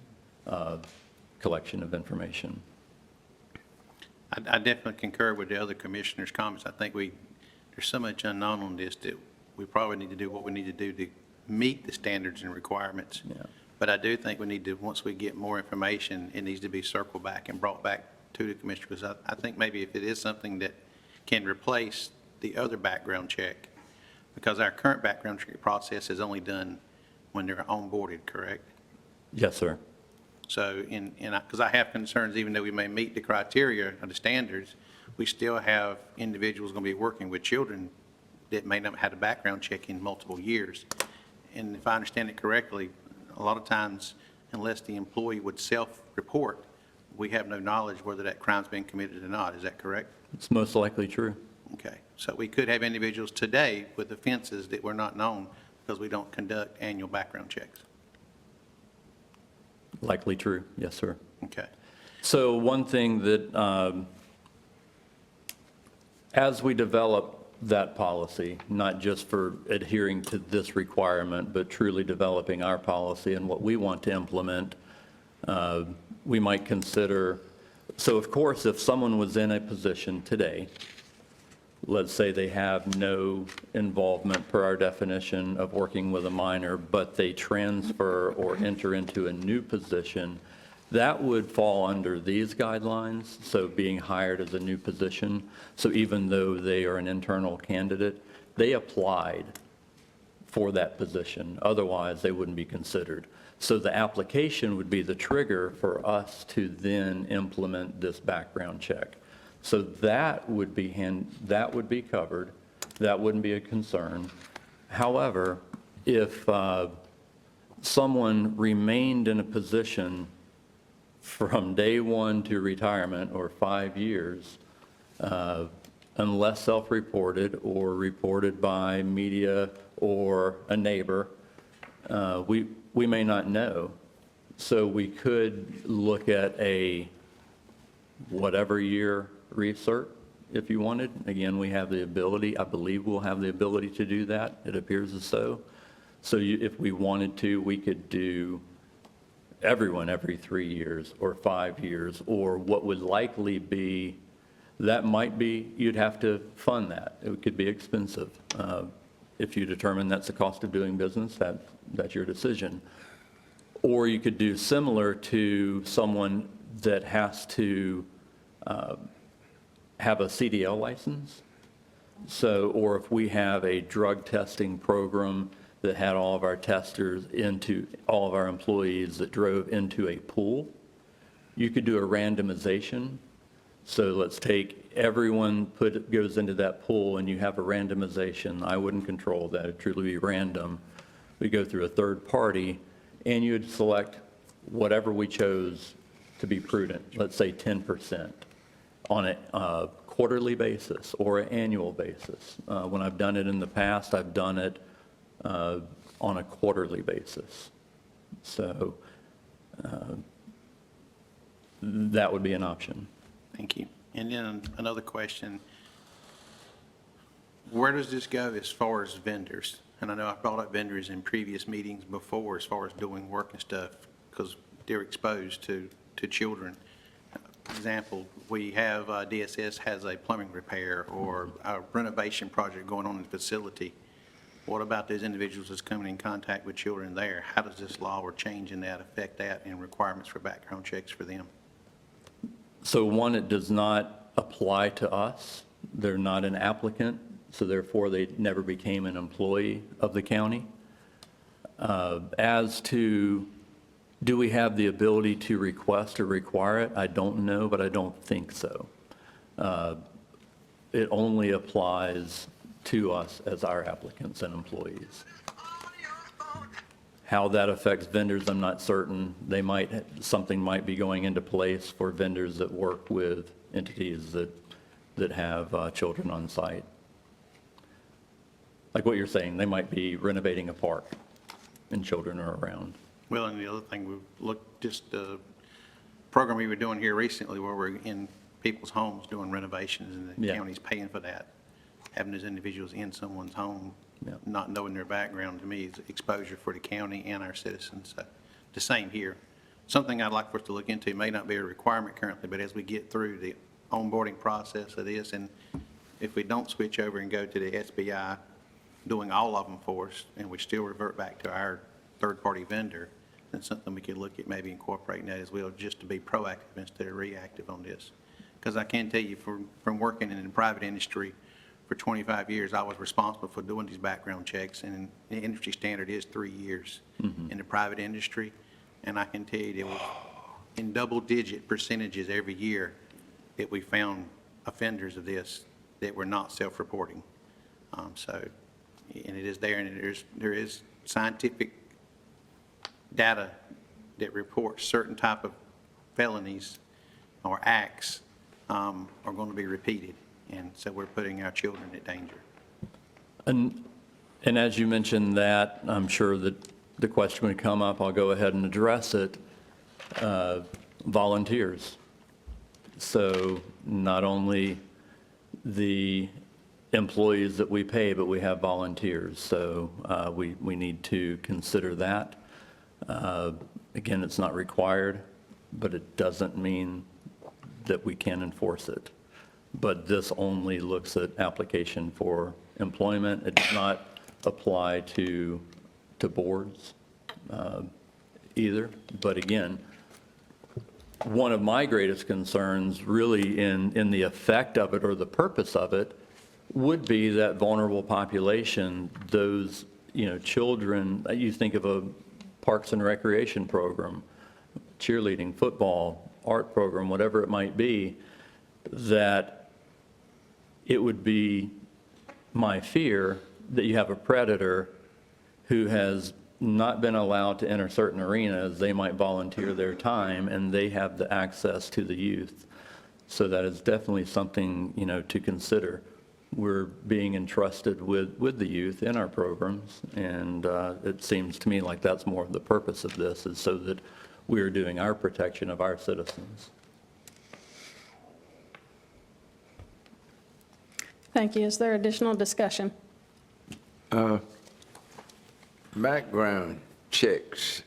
Speaker 9: collection of information.
Speaker 7: I definitely concur with the other commissioners' comments. I think there's so much unknown on this that we probably need to do what we need to do to meet the standards and requirements.
Speaker 9: Yeah.
Speaker 7: But I do think we need to, once we get more information, it needs to be circled back and brought back to the commissioner, because I think maybe if it is something that can replace the other background check, because our current background check process is only done when they're onboarded, correct?
Speaker 9: Yes, sir.
Speaker 7: So, because I have concerns, even though we may meet the criteria or the standards, we still have individuals going to be working with children that may not have had a background check in multiple years. And if I understand it correctly, a lot of times, unless the employee would self-report, we have no knowledge whether that crime's been committed or not. Is that correct?
Speaker 9: It's most likely true.
Speaker 7: Okay. So we could have individuals today with offenses that were not known because we don't conduct annual background checks.
Speaker 9: Likely true. Yes, sir.
Speaker 7: Okay.
Speaker 9: So one thing that, as we develop that policy, not just for adhering to this requirement, but truly developing our policy and what we want to implement, we might consider, so of course, if someone was in a position today, let's say they have no involvement per our definition of working with a minor, but they transfer or enter into a new position, that would fall under these guidelines, so being hired as a new position. So even though they are an internal candidate, they applied for that position. Otherwise, they wouldn't be considered. So the application would be the trigger for us to then implement this background check. So that would be covered. That wouldn't be a concern. However, if someone remained in a position from day one to retirement, or 5 years, unless self-reported or reported by media or a neighbor, we may not know. So we could look at a whatever year recert if you wanted. Again, we have the ability, I believe we'll have the ability to do that. It appears as so. So if we wanted to, we could do everyone every 3 years or 5 years, or what would likely be, that might be, you'd have to fund that. It could be expensive. If you determine that's the cost of doing business, that's your decision. Or you could do similar to someone that has to have a CDL license. So, or if we have a drug testing program that had all of our testers into, all of our employees that drove into a pool, you could do a randomization. So let's take everyone goes into that pool and you have a randomization. I wouldn't control that, it'd truly be random. We go through a third party and you'd select whatever we chose to be prudent, let's say 10% on a quarterly basis or an annual basis. When I've done it in the past, I've done it on a quarterly basis. So that would be an option.
Speaker 7: Thank you. And then another question. Where does this go as far as vendors? And I know I've brought up vendors in previous meetings before as far as doing work and stuff, because they're exposed to children. For example, we have, DSS has a plumbing repair or a renovation project going on in the facility. What about those individuals that's coming in contact with children there? How does this law or change in that affect that and requirements for background checks for them?
Speaker 9: So one, it does not apply to us. They're not an applicant, so therefore they never became an employee of the county. As to, do we have the ability to request or require it? I don't know, but I don't think so. It only applies to us as our applicants and employees. How that affects vendors, I'm not certain. They might, something might be going into place for vendors that work with entities that have children on site. Like what you're saying, they might be renovating a park. and children are around.
Speaker 7: Well, and the other thing, we looked, just the program we were doing here recently where we're in people's homes doing renovations and the
Speaker 9: Yeah.
Speaker 7: county's paying for that. Having those individuals in someone's home,
Speaker 9: Yeah.
Speaker 7: not knowing their background, to me, is exposure for the county and our citizens. So the same here. Something I'd like for us to look into, may not be a requirement currently, but as we get through the onboarding process of this, and if we don't switch over and go to the SBI, doing all of them for us, and we still revert back to our third-party vendor, then something we could look at maybe incorporating that as well, just to be proactive instead of reactive on this. Because I can tell you, from working in the private industry for 25 years, I was responsible for doing these background checks, and the industry standard is 3 years in the private industry. And I can tell you, it was in double-digit percentages every year that we found offenders of this that were not self-reporting. So, and it is there, and there is scientific data that reports certain type of felonies or acts are going to be repeated. And so we're putting our children at danger.
Speaker 9: And as you mentioned that, I'm sure that the question would come up, I'll go ahead and address it. Volunteers. So not only the employees that we pay, but we have volunteers. So we need to consider that. Again, it's not required, but it doesn't mean that we can enforce it. But this only looks at application for employment. It does not apply to boards either. But again, one of my greatest concerns really in the effect of it or the purpose of it would be that vulnerable population, those, children, you think of a Parks and Recreation program, cheerleading, football, art program, whatever it might be, that it would be my fear that you have a predator who has not been allowed to enter certain arenas. They might volunteer their time, and they have the access to the youth. So that is definitely something, to consider. We're being entrusted with the youth in our programs, and it seems to me like that's more of the purpose of this, is so that we are doing our protection of our citizens.
Speaker 1: Thank you. Is there additional discussion?
Speaker 6: Background checks,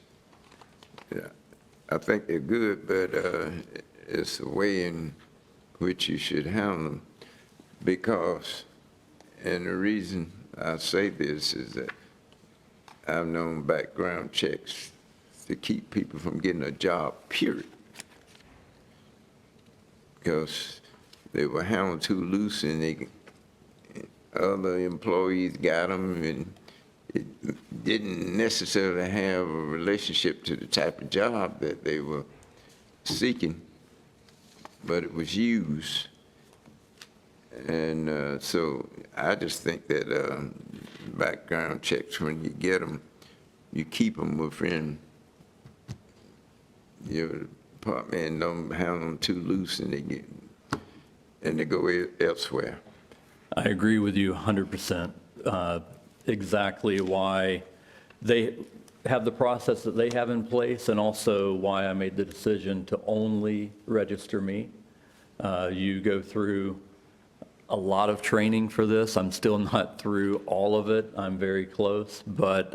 Speaker 6: yeah, I think they're good, but it's the way in which you should handle them. Because, and the reason I say this is that I've known background checks to keep people from getting a job, period. Because they were handled too loose, and other employees got them, and it didn't necessarily have a relationship to the type of job that they were seeking, but it was used. And so I just think that background checks, when you get them, you keep them within your department and don't handle them too loose, and they go elsewhere.
Speaker 9: I agree with you 100%. Exactly why they have the process that they have in place, and also why I made the decision to only register me. You go through a lot of training for this. I'm still not through all of it. I'm very close, but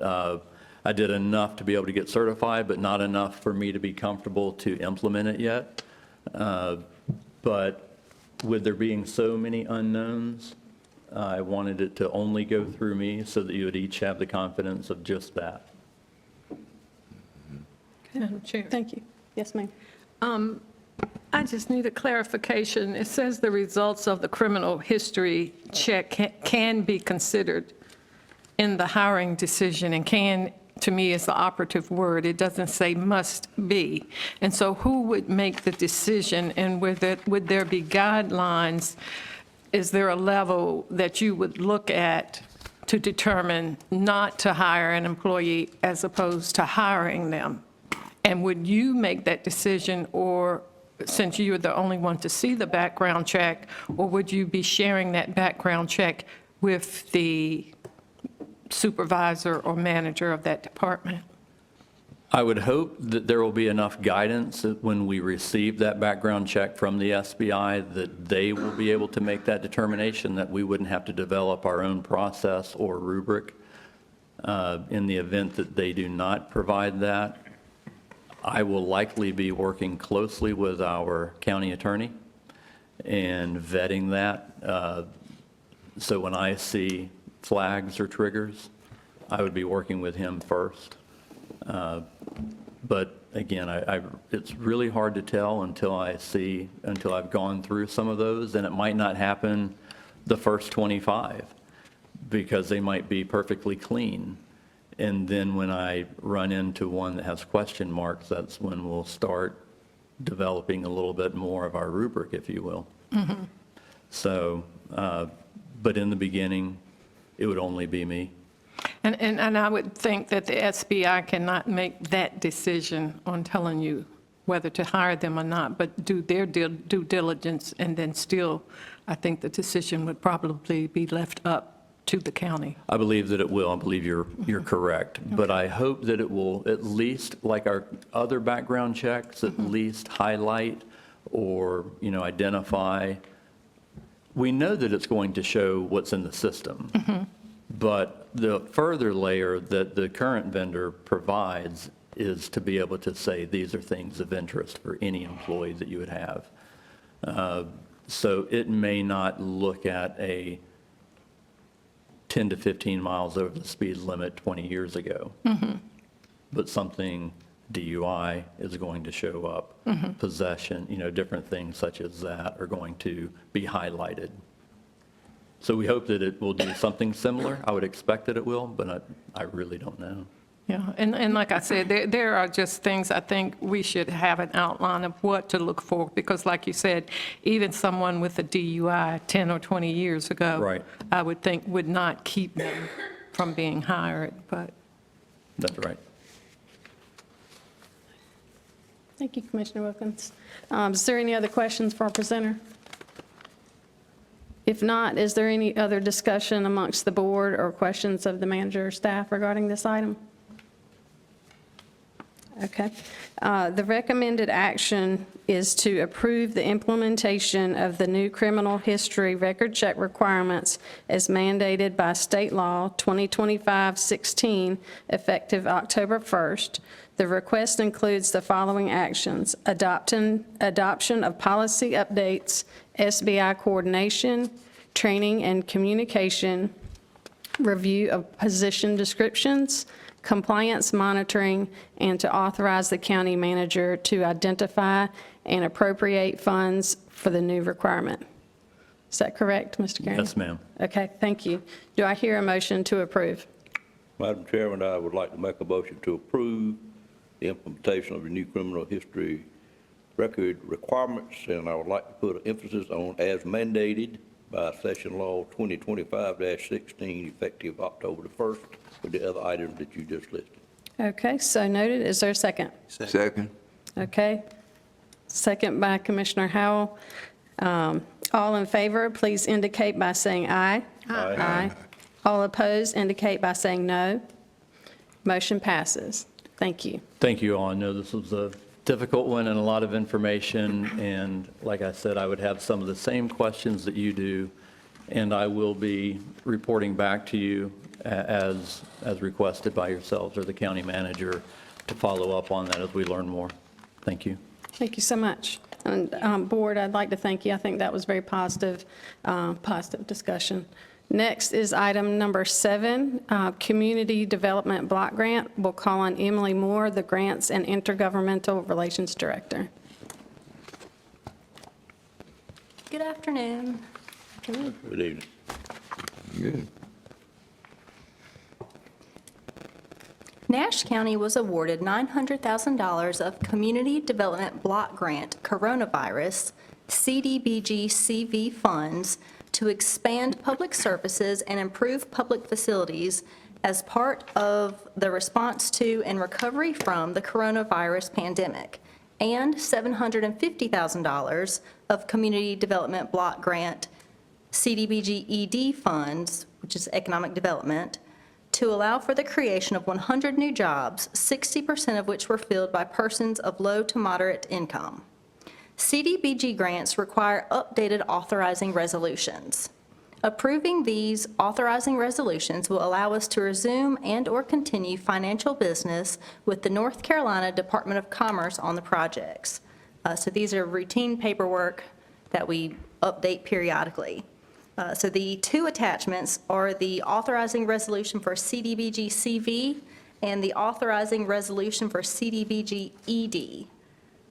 Speaker 9: I did enough to be able to get certified, but not enough for me to be comfortable to implement it yet. But with there being so many unknowns, I wanted it to only go through me so that you would each have the confidence of just that.
Speaker 2: Madam Chair.
Speaker 1: Thank you. Yes, ma'am.
Speaker 2: I just need a clarification. It says the results of the criminal history check can be considered in the hiring decision, and can, to me, is the operative word. It doesn't say must be. And so who would make the decision, and would there be guidelines? Is there a level that you would look at to determine not to hire an employee as opposed to hiring them? And would you make that decision, or since you're the only one to see the background check, or would you be sharing that background check with the supervisor or manager of that department?
Speaker 9: I would hope that there will be enough guidance that when we receive that background check from the SBI, that they will be able to make that determination, that we wouldn't have to develop our own process or rubric. In the event that they do not provide that, I will likely be working closely with our county attorney and vetting that. So when I see flags or triggers, I would be working with him first. But again, it's really hard to tell until I've gone through some of those, and it might not happen the first 25 because they might be perfectly clean. And then when I run into one that has question marks, that's when we'll start developing a little bit more of our rubric, if you will. So, but in the beginning, it would only be me.
Speaker 2: And I would think that the SBI cannot make that decision on telling you whether to hire them or not, but do their due diligence, and then still, I think the decision would probably be left up to the county.
Speaker 9: I believe that it will. I believe you're correct. But I hope that it will at least, like our other background checks, at least highlight or, identify. We know that it's going to show what's in the system. But the further layer that the current vendor provides is to be able to say, these are things of interest for any employee that you would have. So it may not look at a 10 to 15 miles over the speed limit 20 years ago. But something DUI is going to show up. Possession, different things such as that are going to be highlighted. So we hope that it will do something similar. I would expect that it will, but I really don't know.
Speaker 2: Yeah, and like I said, there are just things I think we should have an outline of what to look for, because like you said, even someone with a DUI 10 or 20 years ago,
Speaker 9: Right.
Speaker 2: I would think would not keep them from being hired, but.
Speaker 9: That's right.
Speaker 1: Thank you, Commissioner Wilkins. Is there any other questions for our presenter? If not, is there any other discussion amongst the board or questions of the manager or staff regarding this item? Okay. The recommended action is to approve the implementation of the new criminal history record check requirements as mandated by State Law 2025-16, effective October 1st. The request includes the following actions: adoption of policy updates, SBI coordination, training and communication, review of position descriptions, compliance monitoring, and to authorize the county manager to identify and appropriate funds for the new requirement. Is that correct, Mr. Carey?
Speaker 9: Yes, ma'am.
Speaker 1: Okay, thank you. Do I hear a motion to approve?
Speaker 3: Madam Chairman, I would like to make a motion to approve the implementation of the new criminal history record requirements, and I would like to put an emphasis on as mandated by Session Law 2025-16, effective October the 1st, with the other items that you just listed.
Speaker 1: Okay, so noted. Is there a second?
Speaker 6: Second.
Speaker 1: Okay. Second by Commissioner Howell. All in favor, please indicate by saying aye. Aye. All opposed, indicate by saying no. Motion passes. Thank you.
Speaker 9: Thank you all. I know this was a difficult one and a lot of information, and like I said, I would have some of the same questions that you do, and I will be reporting back to you as requested by yourselves or the county manager to follow up on that as we learn more. Thank you.
Speaker 1: Thank you so much. And Board, I'd like to thank you. I think that was very positive discussion. Next is item number 7, Community Development Block Grant. We'll call on Emily Moore, the Grants and Intergovernmental Relations Director.
Speaker 11: Good afternoon.
Speaker 3: Good evening.
Speaker 6: Good.
Speaker 11: Nash County was awarded $900,000 of Community Development Block Grant Coronavirus CDBG CV funds to expand public services and improve public facilities as part of the response to and recovery from the coronavirus pandemic, and $750,000 of Community Development Block Grant CDBG ED funds, which is economic development, to allow for the creation of 100 new jobs, 60% of which were filled by persons of low to moderate income. CDBG grants require updated authorizing resolutions. Approving these authorizing resolutions will allow us to resume and/or continue financial business with the North Carolina Department of Commerce on the projects. So these are routine paperwork that we update periodically. So the two attachments are the authorizing resolution for CDBG CV and the authorizing resolution for CDBG ED.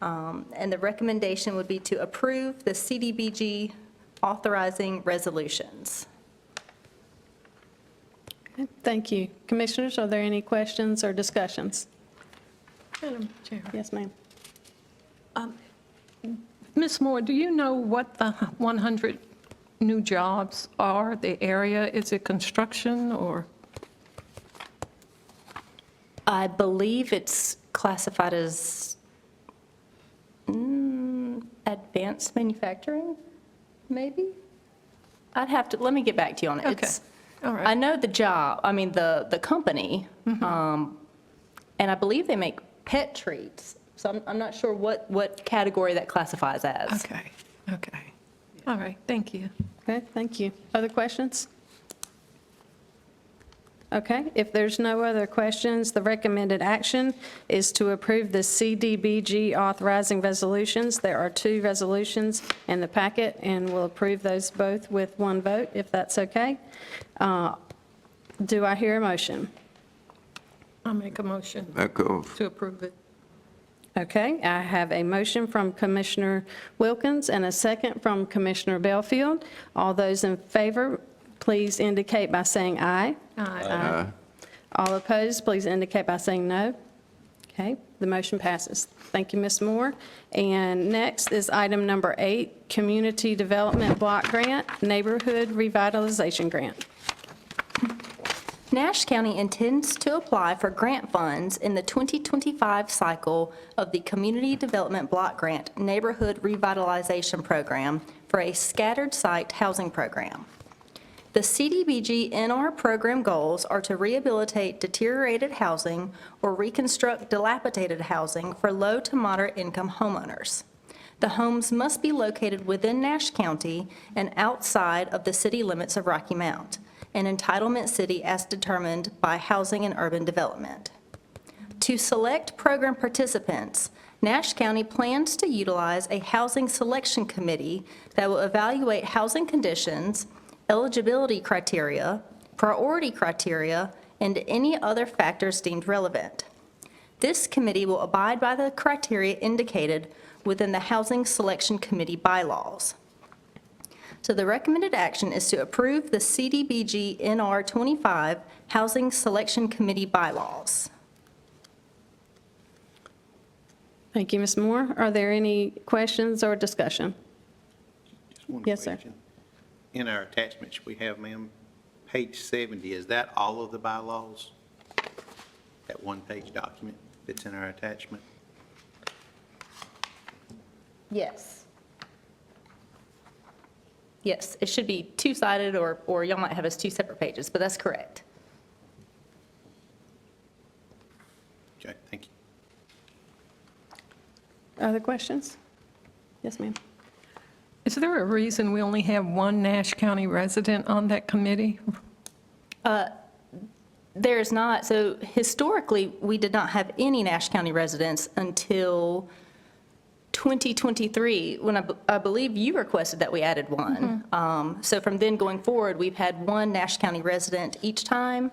Speaker 11: And the recommendation would be to approve the CDBG authorizing resolutions.
Speaker 1: Thank you. Commissioners, are there any questions or discussions?
Speaker 2: Madam Chair.
Speaker 1: Yes, ma'am.
Speaker 2: Ms. Moore, do you know what the 100 new jobs are, the area? Is it construction or?
Speaker 11: I believe it's classified as advanced manufacturing, maybe? I'd have to, let me get back to you on it.
Speaker 2: Okay.
Speaker 11: It's-
Speaker 2: All right.
Speaker 11: I know the job, I mean, the company, and I believe they make pet treats. So I'm not sure what category that classifies as.
Speaker 2: Okay, okay. All right, thank you.
Speaker 1: Okay, thank you. Other questions? Okay, if there's no other questions, the recommended action is to approve the CDBG authorizing resolutions. There are two resolutions in the packet, and we'll approve those both with one vote, if that's okay. Do I hear a motion?
Speaker 2: I'll make a motion
Speaker 6: Echo.
Speaker 2: to approve it.
Speaker 1: Okay, I have a motion from Commissioner Wilkins and a second from Commissioner Belfield. All those in favor, please indicate by saying aye.
Speaker 2: Aye.
Speaker 1: All opposed, please indicate by saying no. Okay, the motion passes. Thank you, Ms. Moore. And next is item number 8, Community Development Block Grant, Neighborhood Revitalization Grant.
Speaker 11: Nash County intends to apply for grant funds in the 2025 cycle of the Community Development Block Grant Neighborhood Revitalization Program for a scattered site housing program. The CDBG NR program goals are to rehabilitate deteriorated housing or reconstruct dilapidated housing for low to moderate income homeowners. The homes must be located within Nash County and outside of the city limits of Rocky Mount, an entitlement city as determined by Housing and Urban Development. To select program participants, Nash County plans to utilize a housing selection committee that will evaluate housing conditions, eligibility criteria, priority criteria, and any other factors deemed relevant. This committee will abide by the criteria indicated within the Housing Selection Committee bylaws. So the recommended action is to approve the CDBG NR 25 Housing Selection Committee bylaws.
Speaker 1: Thank you, Ms. Moore. Are there any questions or discussion?
Speaker 7: Just one
Speaker 1: Yes, sir.
Speaker 7: question. In our attachments we have, ma'am, page 70, is that all of the bylaws? That one-page document that's in our attachment?
Speaker 11: Yes. Yes, it should be two-sided, or y'all might have as two separate pages, but that's correct.
Speaker 7: Okay, thank you.
Speaker 1: Other questions? Yes, ma'am.
Speaker 2: Is there a reason we only have one Nash County resident on that committee?
Speaker 11: There is not. So historically, we did not have any Nash County residents until 2023, when I believe you requested that we added one. So from then going forward, we've had one Nash County resident each time.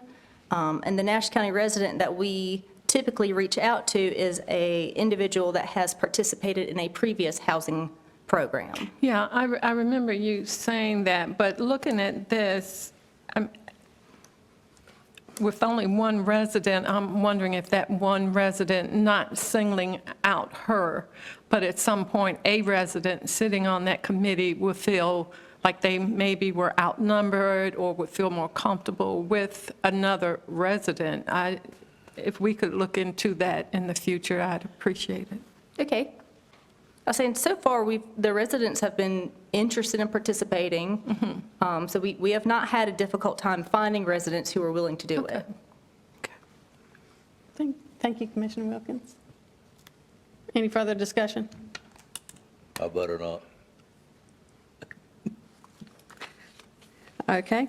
Speaker 11: And the Nash County resident that we typically reach out to is a individual that has participated in a previous housing program.
Speaker 2: Yeah, I remember you saying that, but looking at this, with only one resident, I'm wondering if that one resident, not singling out her, but at some point, a resident sitting on that committee will feel like they maybe were outnumbered or would feel more comfortable with another resident. If we could look into that in the future, I'd appreciate it.
Speaker 11: Okay. I was saying, so far, the residents have been interested in participating. So we have not had a difficult time finding residents who are willing to do it.
Speaker 1: Thank you, Commissioner Wilkins. Any further discussion?
Speaker 3: I better not.
Speaker 1: Okay.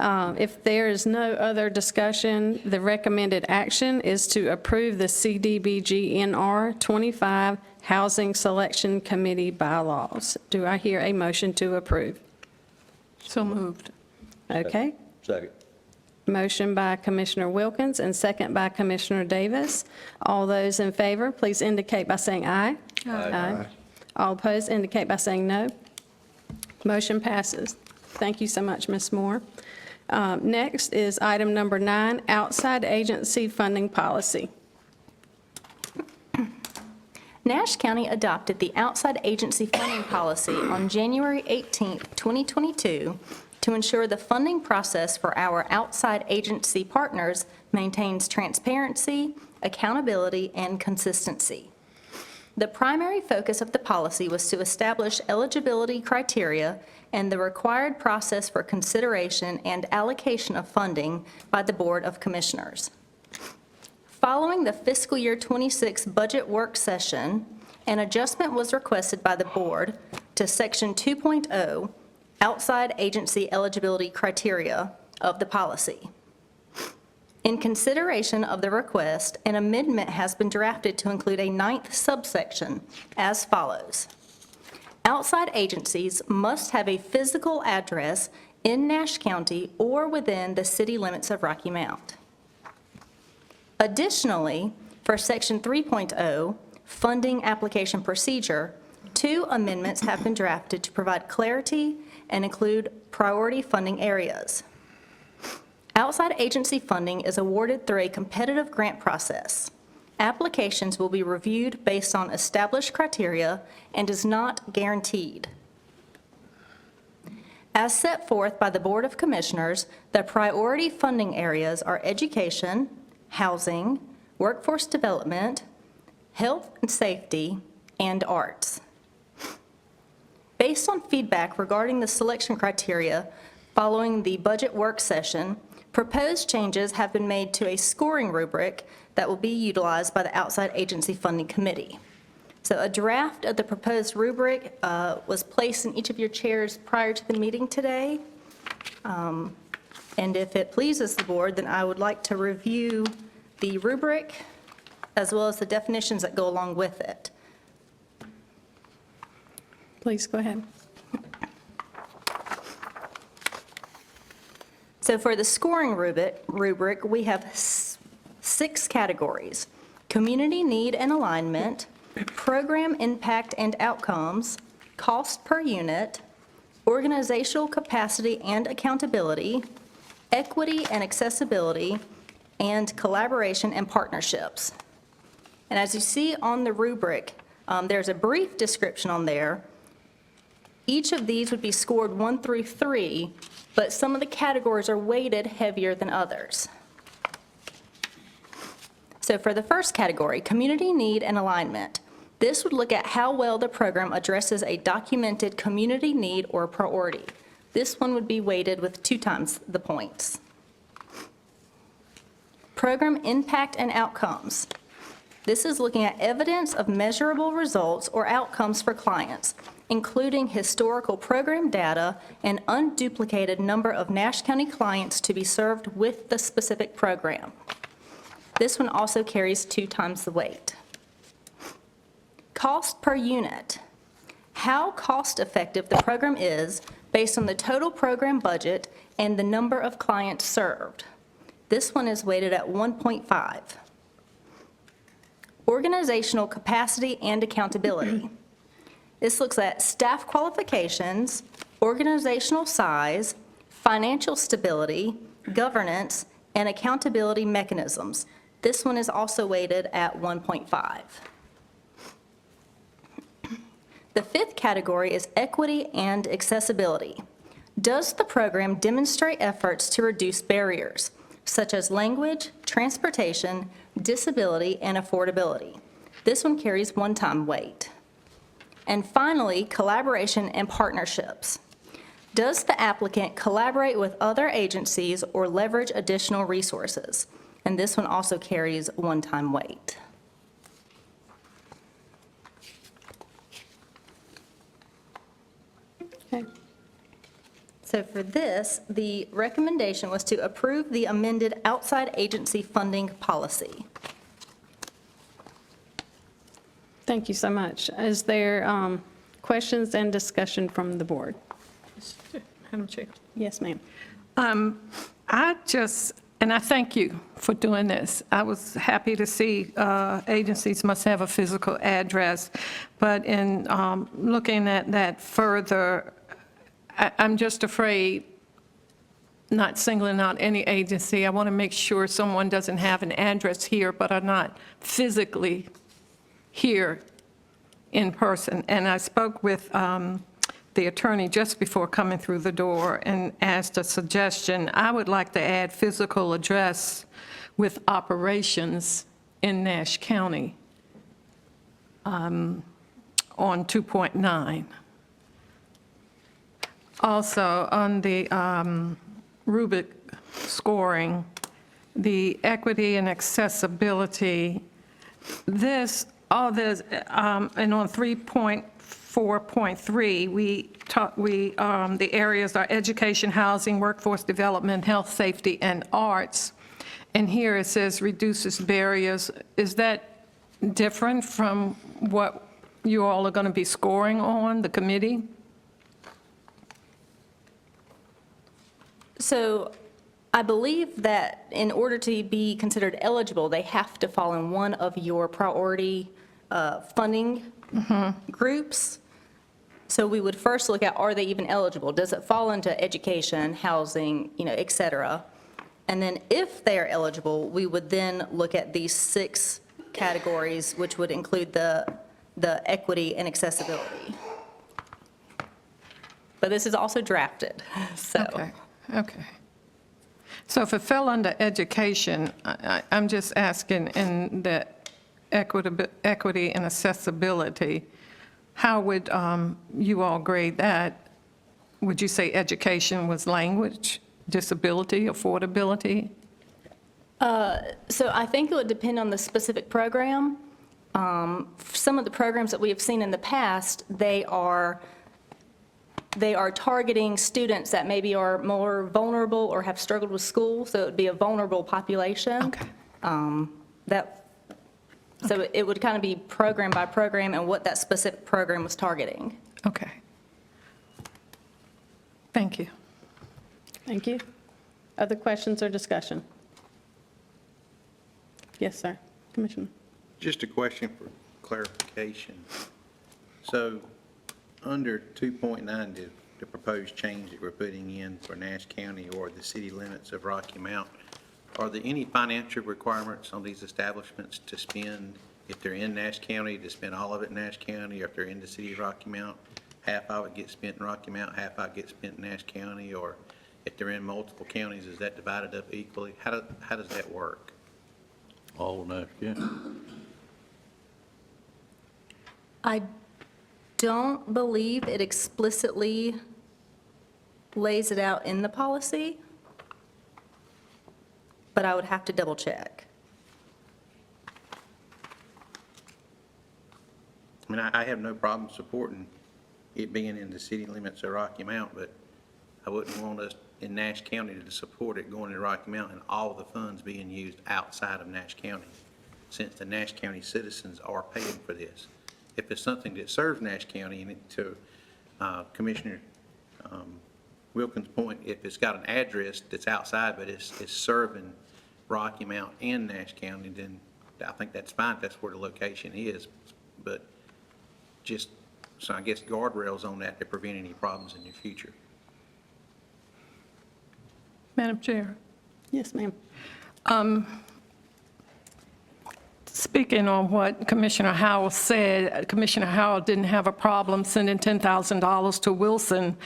Speaker 1: If there is no other discussion, the recommended action is to approve the CDBG NR 25 Housing Selection Committee bylaws. Do I hear a motion to approve?
Speaker 5: So moved.
Speaker 1: Okay.
Speaker 3: Second.
Speaker 1: Motion by Commissioner Wilkins and second by Commissioner Davis. All those in favor, please indicate by saying aye. Aye. All opposed indicate by saying no. Motion passes. Thank you so much, Ms. Moore. Next is item number 9, outside agency funding policy.
Speaker 11: Nash County adopted the outside agency funding policy on January 18, 2022, to ensure the funding process for our outside agency partners maintains transparency, accountability, and consistency. The primary focus of the policy was to establish eligibility criteria and the required process for consideration and allocation of funding by the Board of Commissioners. Following the fiscal year 26 budget work session, an adjustment was requested by the board to Section 2.0, outside agency eligibility criteria of the policy. In consideration of the request, an amendment has been drafted to include a 9th subsection as follows. Outside agencies must have a physical address in Nash County or within the city limits of Rocky Mount. Additionally, for Section 3.0, funding application procedure, 2 amendments have been drafted to provide clarity and include priority funding areas. Outside agency funding is awarded through a competitive grant process. Applications will be reviewed based on established criteria and is not guaranteed. As set forth by the Board of Commissioners, the priority funding areas are education, housing, workforce development, health and safety, and arts. Based on feedback regarding the selection criteria following the budget work session, proposed changes have been made to a scoring rubric that will be utilized by the Outside Agency Funding Committee. So a draft of the proposed rubric was placed in each of your chairs prior to the meeting today. And if it pleases the board, then I would like to review the rubric as well as the definitions that go along with it.
Speaker 1: Please go ahead.
Speaker 11: So for the scoring rubric, we have 6 categories: community need and alignment, program impact and outcomes, cost per unit, organizational capacity and accountability, equity and accessibility, and collaboration and partnerships. And as you see on the rubric, there's a brief description on there. Each of these would be scored 1 through 3, but some of the categories are weighted heavier than others. So for the first category, community need and alignment, this would look at how well the program addresses a documented community need or priority. This one would be weighted with 2 times the points. Program impact and outcomes. This is looking at evidence of measurable results or outcomes for clients, including historical program data and unduplicated number of Nash County clients to be served with the specific program. This one also carries 2 times the weight. Cost per unit. How cost-effective the program is based on the total program budget and the number of clients served. This one is weighted at 1.5. Organizational capacity and accountability. This looks at staff qualifications, organizational size, financial stability, governance, and accountability mechanisms. This one is also weighted at 1.5. The 5th category is equity and accessibility. Does the program demonstrate efforts to reduce barriers, such as language, transportation, disability, and affordability? This one carries 1 time weight. And finally, collaboration and partnerships. Does the applicant collaborate with other agencies or leverage additional resources? And this one also carries one-time weight.
Speaker 1: Okay.
Speaker 11: So for this, the recommendation was to approve the amended outside agency funding policy.
Speaker 1: Thank you so much. Is there questions and discussion from the board?
Speaker 2: Madam Chair.
Speaker 1: Yes, ma'am.
Speaker 2: And I thank you for doing this. I was happy to see agencies must have a physical address, but in looking at that further, I'm just afraid, not singling out any agency, I want to make sure someone doesn't have an address here but are not physically here in person. And I spoke with the attorney just before coming through the door and asked a suggestion. I would like to add physical address with operations in Nash County on 2.9. Also, on the Rubik scoring, the equity and accessibility, all this, and on 3.4.3, the areas are education, housing, workforce development, health, safety, and arts. And here it says reduces barriers. Is that different from what you all are going to be scoring on, the committee?
Speaker 11: So I believe that in order to be considered eligible, they have to fall in one of your priority funding groups. So we would first look at, are they even eligible? Does it fall into education, housing, et cetera? And then if they are eligible, we would then look at these 6 categories, which would include the equity and accessibility. But this is also drafted, so.
Speaker 2: Okay. So if it fell under education, I'm just asking in the equity and accessibility, how would you all grade that? Would you say education was language, disability, affordability?
Speaker 11: So I think it would depend on the specific program. Some of the programs that we have seen in the past, they are targeting students that maybe are more vulnerable or have struggled with school, so it would be a vulnerable population.
Speaker 2: Okay.
Speaker 11: So it would kind of be program by program and what that specific program was targeting.
Speaker 2: Okay. Thank you.
Speaker 1: Thank you. Other questions or discussion? Yes, sir. Commissioner.
Speaker 7: Just a question for clarification. So under 2.9, the proposed change that we're putting in for Nash County or the city limits of Rocky Mount, are there any financial requirements on these establishments to spend, if they're in Nash County, to spend all of it in Nash County, or if they're in the city of Rocky Mount, half of it gets spent in Rocky Mount, half of it gets spent in Nash County, or if they're in multiple counties, is that divided up equally? How does that work?
Speaker 3: All Nash County.
Speaker 11: I don't believe it explicitly lays it out in the policy, but I would have to double check.
Speaker 7: I mean, I have no problem supporting it being in the city limits of Rocky Mount, but I wouldn't want us in Nash County to support it going to Rocky Mount and all the funds being used outside of Nash County, since the Nash County citizens are paying for this. If it's something that serves Nash County, and to Commissioner Wilkins' point, if it's got an address that's outside, but it's serving Rocky Mount and Nash County, then I think that's fine if that's where the location is. But just, so I guess guardrails on that to prevent any problems in the future.
Speaker 2: Madam Chair.
Speaker 1: Yes, ma'am.
Speaker 2: Speaking on what Commissioner Howell said, Commissioner Howell didn't have a problem sending $10,000 to Wilson,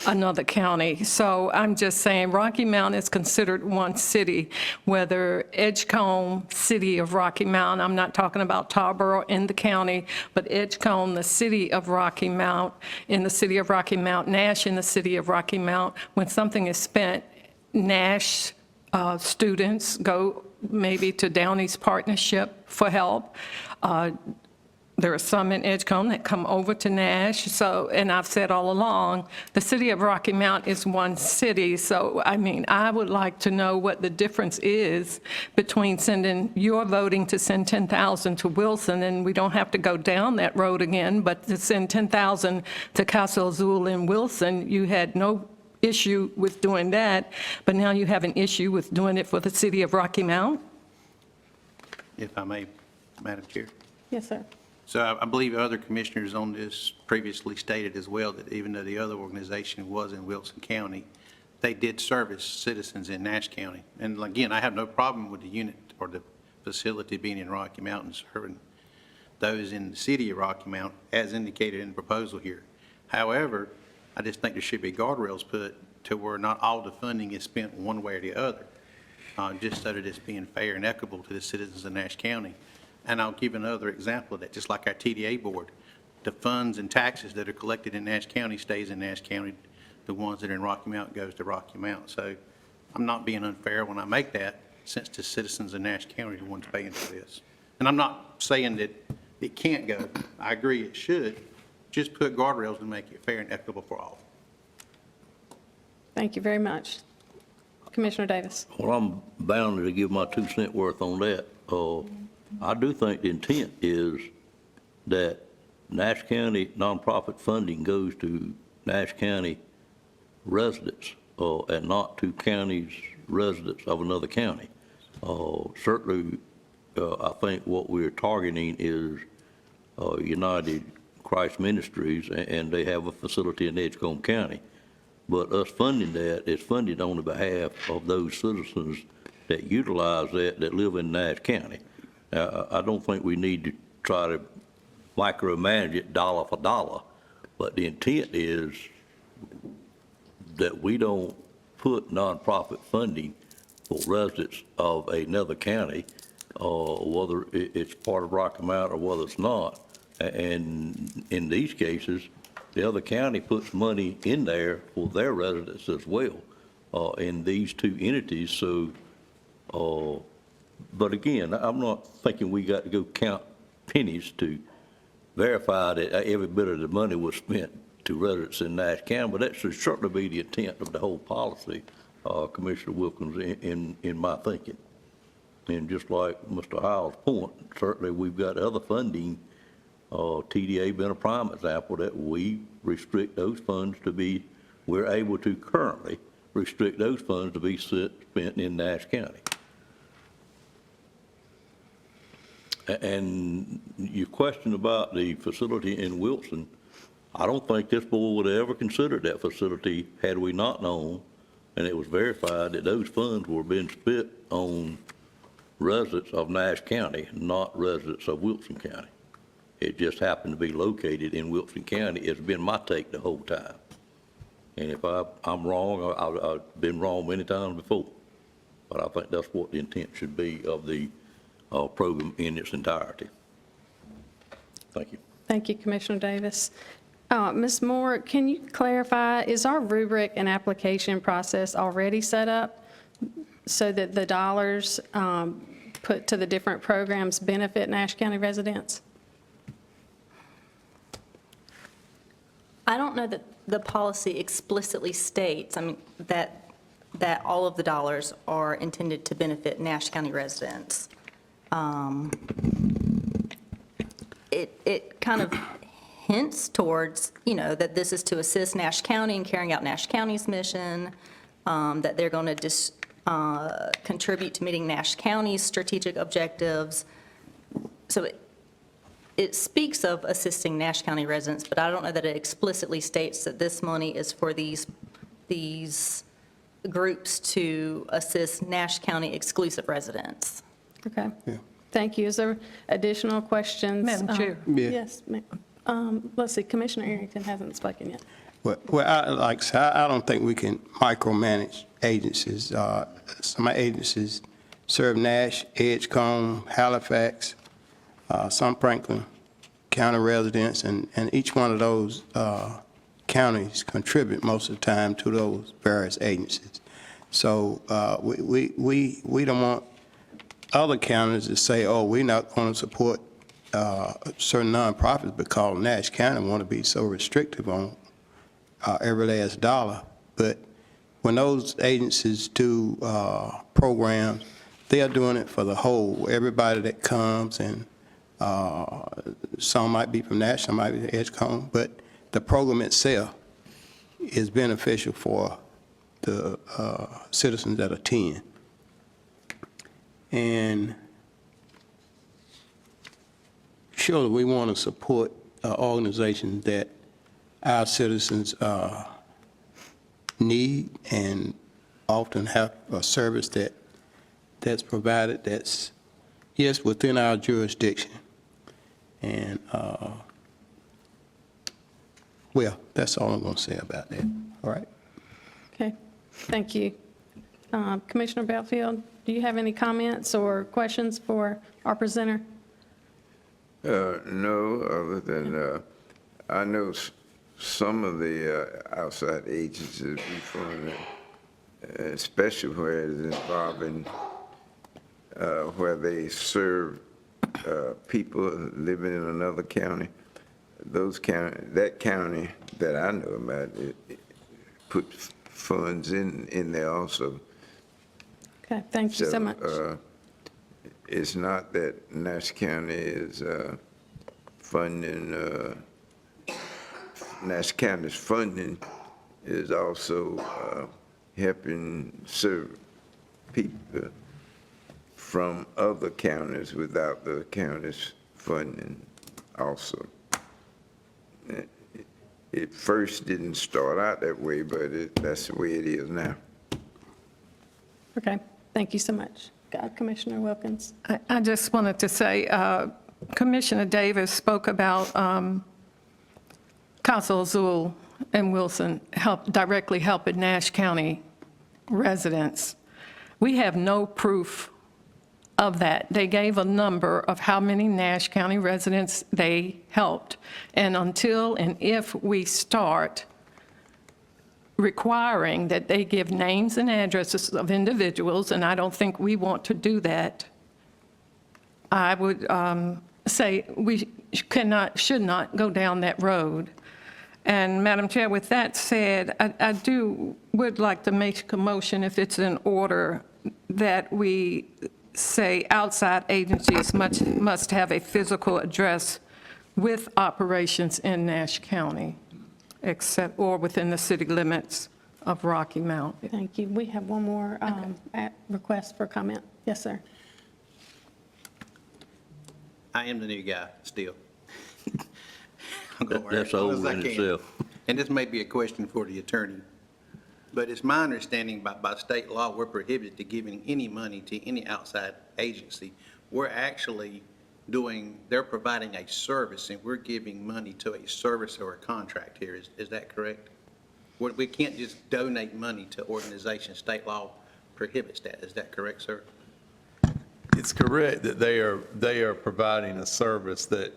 Speaker 2: another county. So I'm just saying Rocky Mount is considered one city, whether Edgecombe, city of Rocky Mount, I'm not talking about Tarboro in the county, but Edgecombe, the city of Rocky Mount, in the city of Rocky Mount, Nash in the city of Rocky Mount. When something is spent, Nash students go maybe to Downey's Partnership for help. There are some in Edgecombe that come over to Nash. So, and I've said all along, the city of Rocky Mount is one city. So, I mean, I would like to know what the difference is between sending, you're voting to send 10,000 to Wilson, and we don't have to go down that road again, but to send 10,000 to Castle Azul in Wilson, you had no issue with doing that, but now you have an issue with doing it for the city of Rocky Mount?
Speaker 7: If I may, Madam Chair.
Speaker 2: Yes, sir.
Speaker 7: So I believe other commissioners on this previously stated as well that even though the other organization was in Wilson County, they did service citizens in Nash County. And again, I have no problem with the unit or the facility being in Rocky Mount and serving those in the city of Rocky Mount, as indicated in the proposal here. However, I just think there should be guardrails put to where not all the funding is spent one way or the other, just so that it's being fair and equitable to the citizens of Nash County. And I'll give another example of that, just like our TDA board. The funds and taxes that are collected in Nash County stays in Nash County. The ones that are in Rocky Mount goes to Rocky Mount. So I'm not being unfair when I make that, since the citizens of Nash County are the ones paying for this. And I'm not saying that it can't go. I agree it should. Just put guardrails and make it fair and equitable for all.
Speaker 1: Thank you very much. Commissioner Davis.
Speaker 3: Well, I'm bound to give my 2 cents worth on that. I do think the intent is that Nash County nonprofit funding goes to Nash County residents and not to counties residents of another county. Certainly, I think what we're targeting is United Christ Ministries, and they have a facility in Edgecombe County. But us funding that is funded on the behalf of those citizens that utilize that live in Nash County. I don't think we need to try to micromanage it dollar for dollar, but the intent is that we don't put nonprofit funding for residents of another county, whether it's part of Rocky Mount or whether it's not. And in these cases, the other county puts money in there for their residents as well, in these two entities. So, but again, I'm not thinking we got to go count pennies to verify that every bit of the money was spent to residents in Nash County, but that should certainly be the intent of the whole policy, Commissioner Wilkins, in my thinking. And just like Mr. Howell's point, certainly we've got other funding, TDA being a prime example, that we restrict those funds to be, we're able to currently restrict those funds to be spent in Nash County. And your question about the facility in Wilson, I don't think this board would have ever considered that facility had we not known, and it was verified that those funds were being spent on residents of Nash County, not residents of Wilson County. It just happened to be located in Wilson County. It's been my take the whole time. And if I'm wrong, I've been wrong many times before. But I think that's what the intent should be of the program in its entirety. Thank you.
Speaker 1: Thank you, Commissioner Davis. Ms. Moore, can you clarify, is our rubric and application process already set up so that the dollars put to the different programs benefit Nash County residents?
Speaker 11: I don't know that the policy explicitly states, I mean, that all of the dollars are intended to benefit Nash County residents. It kind of hints towards, that this is to assist Nash County in carrying out Nash County's mission, that they're going to contribute to meeting Nash County's strategic objectives. So it speaks of assisting Nash County residents, but I don't know that it explicitly states that this money is for these groups to assist Nash County exclusive residents.
Speaker 1: Okay.
Speaker 10: Yeah.
Speaker 1: Thank you. Is there additional questions?
Speaker 2: Madam Chair.
Speaker 10: Yeah.
Speaker 1: Yes, ma'am. Let's see, Commissioner Arrington hasn't spoken yet.
Speaker 10: Like I said, I don't think we can micromanage agencies. Some agencies serve Nash, Edgecombe, Halifax, some Franklin County residents, and each one of those counties contribute most of the time to those various agencies. So we don't want other counties to say, oh, we're not going to support certain nonprofits because Nash County want to be so restrictive on every last dollar. But when those agencies do programs, they are doing it for the whole, everybody that comes, and some might be from Nash, some might be Edgecombe, but the program itself is beneficial for the citizens that attend. And surely we want to support organizations that our citizens need and often have a service that's provided that's, yes, within our jurisdiction. And, well, that's all I'm going to say about that. All right?
Speaker 1: Okay, thank you. Commissioner Belfield, do you have any comments or questions for our presenter?
Speaker 6: No, other than, I know some of the outside agencies we fund, especially where it's involving, where they serve people living in another county. That county that I know about, it put funds in there also.
Speaker 1: Okay, thank you so much.
Speaker 6: It's not that Nash County is funding, Nash County's funding is also helping serve people from other counties without the county's funding also. It first didn't start out that way, but that's the way it is now.
Speaker 1: Okay, thank you so much. Commissioner Wilkins.
Speaker 2: I just wanted to say, Commissioner Davis spoke about Council Azul and Wilson directly helping Nash County residents. We have no proof of that. They gave a number of how many Nash County residents they helped. And until and if we start requiring that they give names and addresses of individuals, and I don't think we want to do that, I would say we should not go down that road. And Madam Chair, with that said, I would like to make a motion, if it's in order, that we say outside agencies must have a physical address with operations in Nash County, except, or within the city limits of Rocky Mount.
Speaker 1: Thank you. We have one more request for comment. Yes, sir.
Speaker 7: I am the new guy still. I'm gonna work
Speaker 3: That's
Speaker 7: as long as
Speaker 3: old
Speaker 7: I
Speaker 3: in
Speaker 7: can.
Speaker 3: itself.
Speaker 7: And this may be a question for the attorney, but it's my understanding by state law, we're prohibited to giving any money to any outside agency. We're actually they're providing a service, and we're giving money to a service or a contract here. Is that correct? We can't just donate money to organizations. State law prohibits that. Is that correct, sir?
Speaker 12: It's correct that they are providing a service that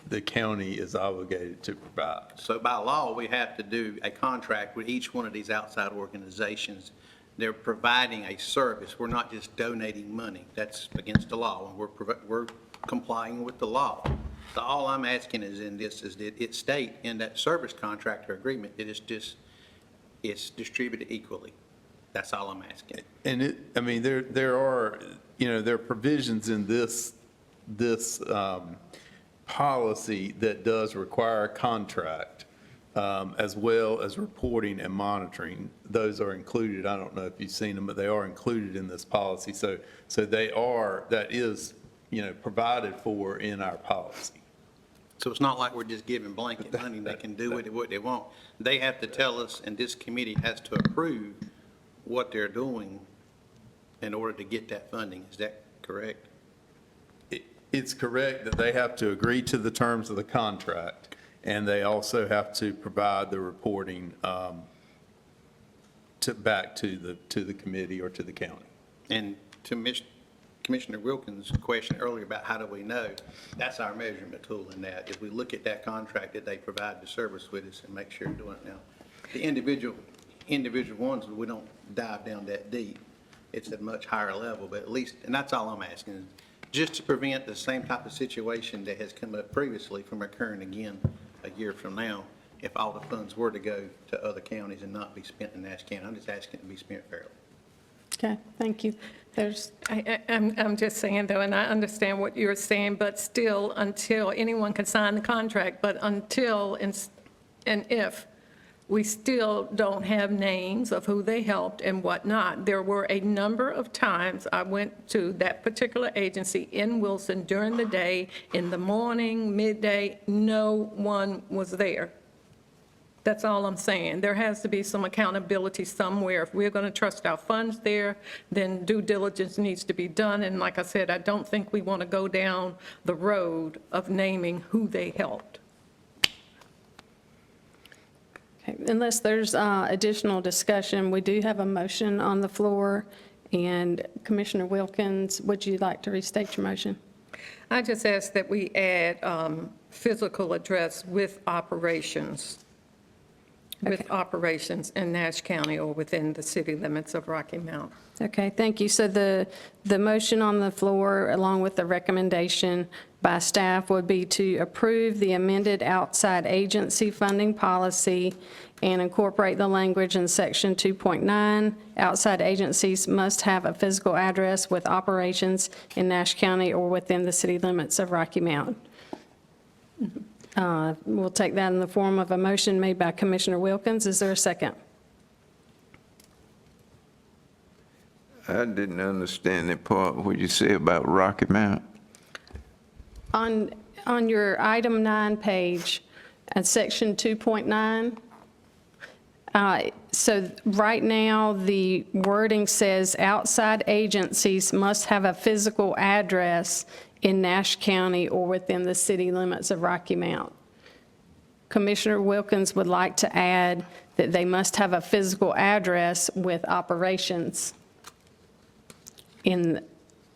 Speaker 12: the county is obligated to provide.
Speaker 7: So by law, we have to do a contract with each one of these outside organizations. They're providing a service. We're not just donating money. That's against the law, and we're complying with the law. So all I'm asking is that it state in that service contract or agreement that it's distributed equally. That's all I'm asking.
Speaker 12: And there are provisions in this policy that does require a contract, as well as reporting and monitoring. Those are included. I don't know if you've seen them, but they are included in this policy. So that is, provided for in our policy.
Speaker 7: So it's not like we're just giving blanket money. They can do with it what they want. They have to tell us, and this committee has to approve what they're doing in order to get that funding. Is that correct?
Speaker 12: It's correct that they have to agree to the terms of the contract, and they also have to provide the reporting back to the committee or to the county.
Speaker 7: And to Commissioner Wilkins' question earlier about how do we know, that's our measurement tool in that. If we look at that contract that they provide the service with us and make sure we're doing it now. The individual ones, we don't dive down that deep. It's at a much higher level, but at least, and that's all I'm asking, just to prevent the same type of situation that has come up previously from occurring again a year from now, if all the funds were to go to other counties and not be spent in Nash County. I'm just asking to be spent fairly.
Speaker 1: Okay, thank you. There's,
Speaker 2: I'm just saying, though, and I understand what you're saying, but still, until anyone can sign the contract, but until and if we still don't have names of who they helped and whatnot. There were a number of times I went to that particular agency in Wilson during the day, in the morning, midday, no one was there. That's all I'm saying. There has to be some accountability somewhere. If we're going to trust our funds there, then due diligence needs to be done. And like I said, I don't think we want to go down the road of naming who they helped.
Speaker 1: okay, unless there's additional discussion, we do have a motion on the floor. And Commissioner Wilkins, would you like to restate your motion?
Speaker 2: I just ask that we add physical address with operations. With operations in Nash County or within the city limits of Rocky Mount.
Speaker 1: Okay, thank you. So the motion on the floor, along with the recommendation by staff, would be to approve the amended outside agency funding policy and incorporate the language in Section 2.9. Outside agencies must have a physical address with operations in Nash County or within the city limits of Rocky Mount. We'll take that in the form of a motion made by Commissioner Wilkins. Is there a second?
Speaker 6: I didn't understand that part, what you say about Rocky Mount.
Speaker 1: On your item 9 page, at section 2.9, so right now, the wording says outside agencies must have a physical address in Nash County or within the city limits of Rocky Mount. Commissioner Wilkins would like to add that they must have a physical address with operations in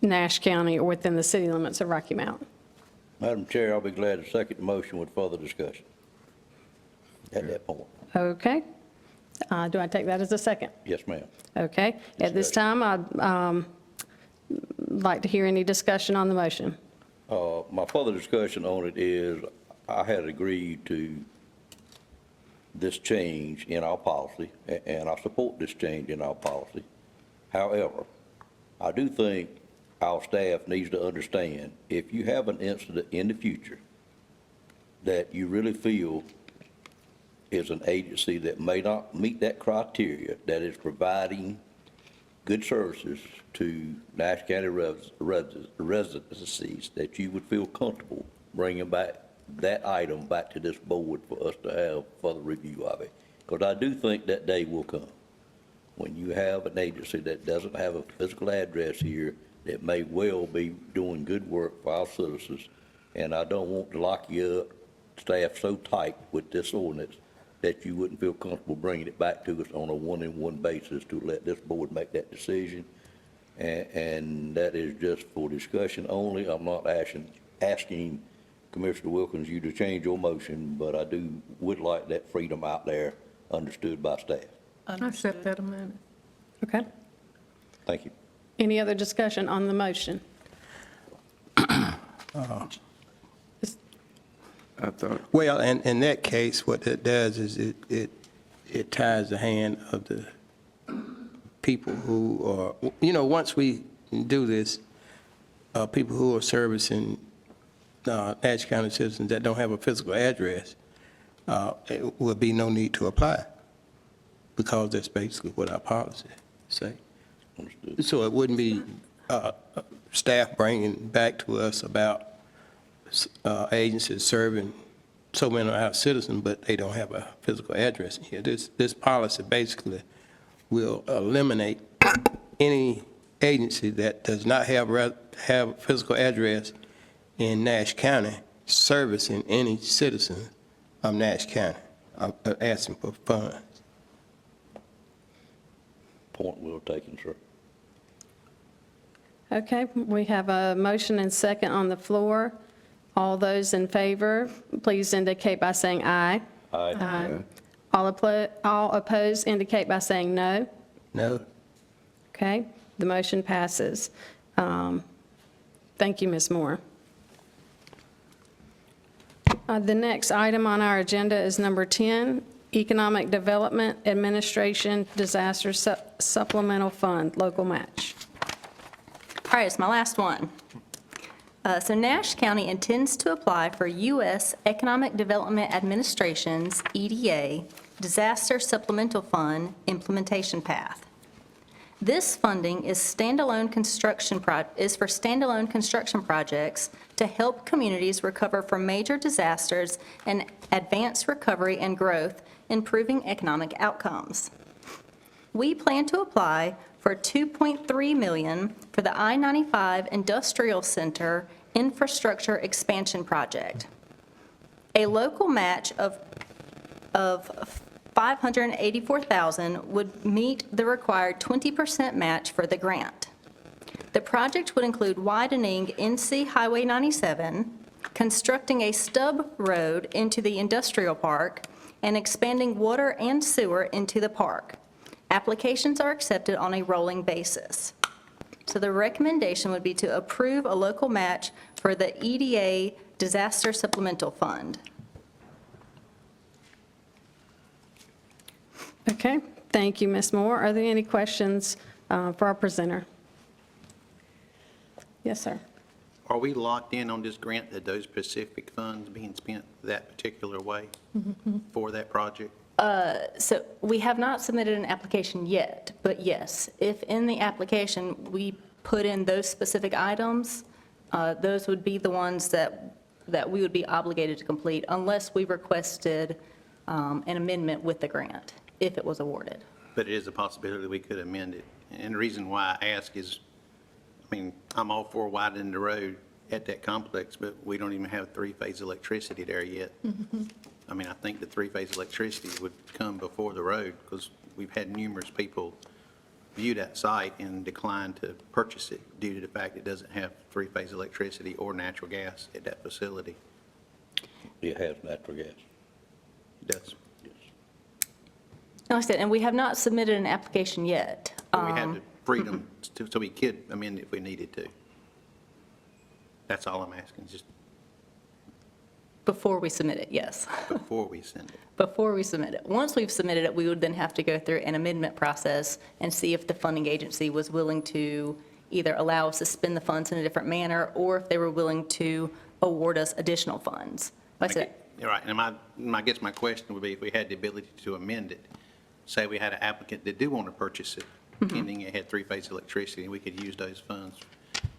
Speaker 1: Nash County or within the city limits of Rocky Mount.
Speaker 3: Madam Chair, I'll be glad to second the motion with further discussion at that point.
Speaker 1: Okay. Do I take that as a second?
Speaker 3: Yes, ma'am.
Speaker 1: Okay. At this time, I'd like to hear any discussion on the motion.
Speaker 3: My further discussion on it is, I had agreed to this change in our policy, and I support this change in our policy. However, I do think our staff needs to understand, if you have an incident in the future that you really feel is an agency that may not meet that criteria, that is providing good services to Nash County residencies, that you would feel comfortable bringing back that item back to this board for us to have further review of it. Because I do think that day will come when you have an agency that doesn't have a physical address here that may well be doing good work for our citizens. And I don't want to lock you up, staff so tight with this ordinance that you wouldn't feel comfortable bringing it back to us on a one-on-one basis to let this board make that decision. And that is just for discussion only. I'm not asking Commissioner Wilkins you to change your motion, but I would like that freedom out there understood by staff.
Speaker 2: I accept that amendment.
Speaker 1: Okay.
Speaker 3: Thank you.
Speaker 1: Any other discussion on the motion?
Speaker 6: I thought,
Speaker 10: Well, in that case, what it does is it ties the hand of the people who are, once we do this, people who are servicing Nash County citizens that don't have a physical address, it will be no need to apply, because that's basically what our policy say.
Speaker 3: Understood.
Speaker 10: So it wouldn't be staff bringing back to us about agencies serving so many of our citizens, but they don't have a physical address in here. This policy basically will eliminate any agency that does not have a physical address in Nash County servicing any citizen of Nash County, asking for funds.
Speaker 3: Point well taken, sir.
Speaker 1: Okay, we have a motion and second on the floor. All those in favor, please indicate by saying aye.
Speaker 3: Aye.
Speaker 1: All opposed indicate by saying no.
Speaker 10: No?
Speaker 1: Okay, the motion passes. Thank you, Ms. Moore. The next item on our agenda is number 10, Economic Development Administration Disaster Supplemental Fund, local match.
Speaker 11: All right, it's my last one. So Nash County intends to apply for U.S. Economic Development Administration's EDA Disaster Supplemental Fund Implementation Path. This funding is for standalone construction projects to help communities recover from major disasters and advance recovery and growth, improving economic outcomes. We plan to apply for $2.3 million for the I-95 Industrial Center Infrastructure Expansion Project. A local match of $584,000 would meet the required 20% match for the grant. The project would include widening NC Highway 97, constructing a stub road into the industrial park, and expanding water and sewer into the park. Applications are accepted on a rolling basis. So the recommendation would be to approve a local match for the EDA Disaster Supplemental Fund.
Speaker 1: Okay, thank you, Ms. Moore. Are there any questions for our presenter? Yes, sir.
Speaker 7: Are we locked in on this grant that those specific funds being spent that particular way for that project?
Speaker 11: So we have not submitted an application yet, but yes, if in the application we put in those specific items, those would be the ones that we would be obligated to complete unless we requested an amendment with the grant, if it was awarded.
Speaker 7: But it is a possibility we could amend it. And the reason why I ask is, I mean, I'm all for widening the road at that complex, but we don't even have three-phase electricity there yet. I mean, I think the three-phase electricity would come before the road, because we've had numerous people view that site and decline to purchase it due to the fact it doesn't have three-phase electricity or natural gas at that facility.
Speaker 3: It has natural gas.
Speaker 7: It does.
Speaker 11: Like I said, and we have not submitted an application yet.
Speaker 7: But we have the freedom so we could amend it if we needed to. That's all I'm asking, just
Speaker 11: Before we submit it, yes.
Speaker 7: before we send it.
Speaker 11: Before we submit it. Once we've submitted it, we would then have to go through an amendment process and see if the funding agency was willing to either allow us to spend the funds in a different manner, or if they were willing to award us additional funds. Like I said,
Speaker 7: You're right, and I guess my question would be, if we had the ability to amend it, say we had an applicant that did want to purchase it, pending it had three-phase electricity, and we could use those funds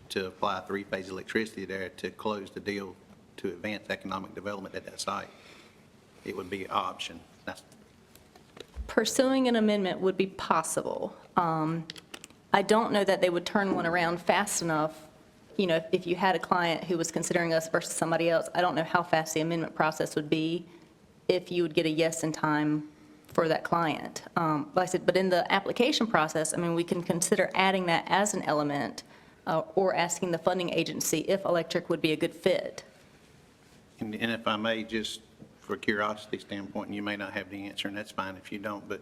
Speaker 7: to apply three-phase electricity there to close the deal to advance economic development at that site. It would be an option. That's,
Speaker 11: pursuing an amendment would be possible. I don't know that they would turn one around fast enough. You know, if you had a client who was considering us versus somebody else, I don't know how fast the amendment process would be if you would get a yes in time for that client. Like I said, but in the application process, I mean, we can consider adding that as an element or asking the funding agency if electric would be a good fit.
Speaker 7: and if I may, just for curiosity standpoint, and you may not have the answer, and that's fine if you don't, but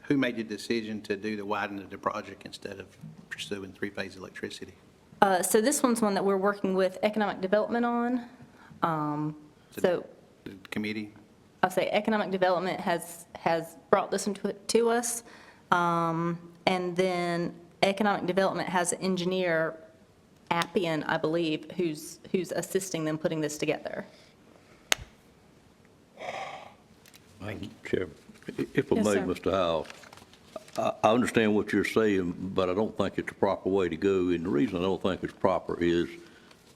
Speaker 7: who made the decision to do the widening of the project instead of pursuing three-phase electricity?
Speaker 11: So this one's one that we're working with economic development on. So
Speaker 7: The committee?
Speaker 11: I'll say economic development has brought this to us. And then economic development has an engineer, Appian, I believe, who's assisting them putting this together.
Speaker 3: Chairman, if I
Speaker 1: Yes,
Speaker 3: may,
Speaker 1: sir.
Speaker 3: Mr. Howes, I understand what you're saying, but I don't think it's the proper way to go. And the reason I don't think it's proper is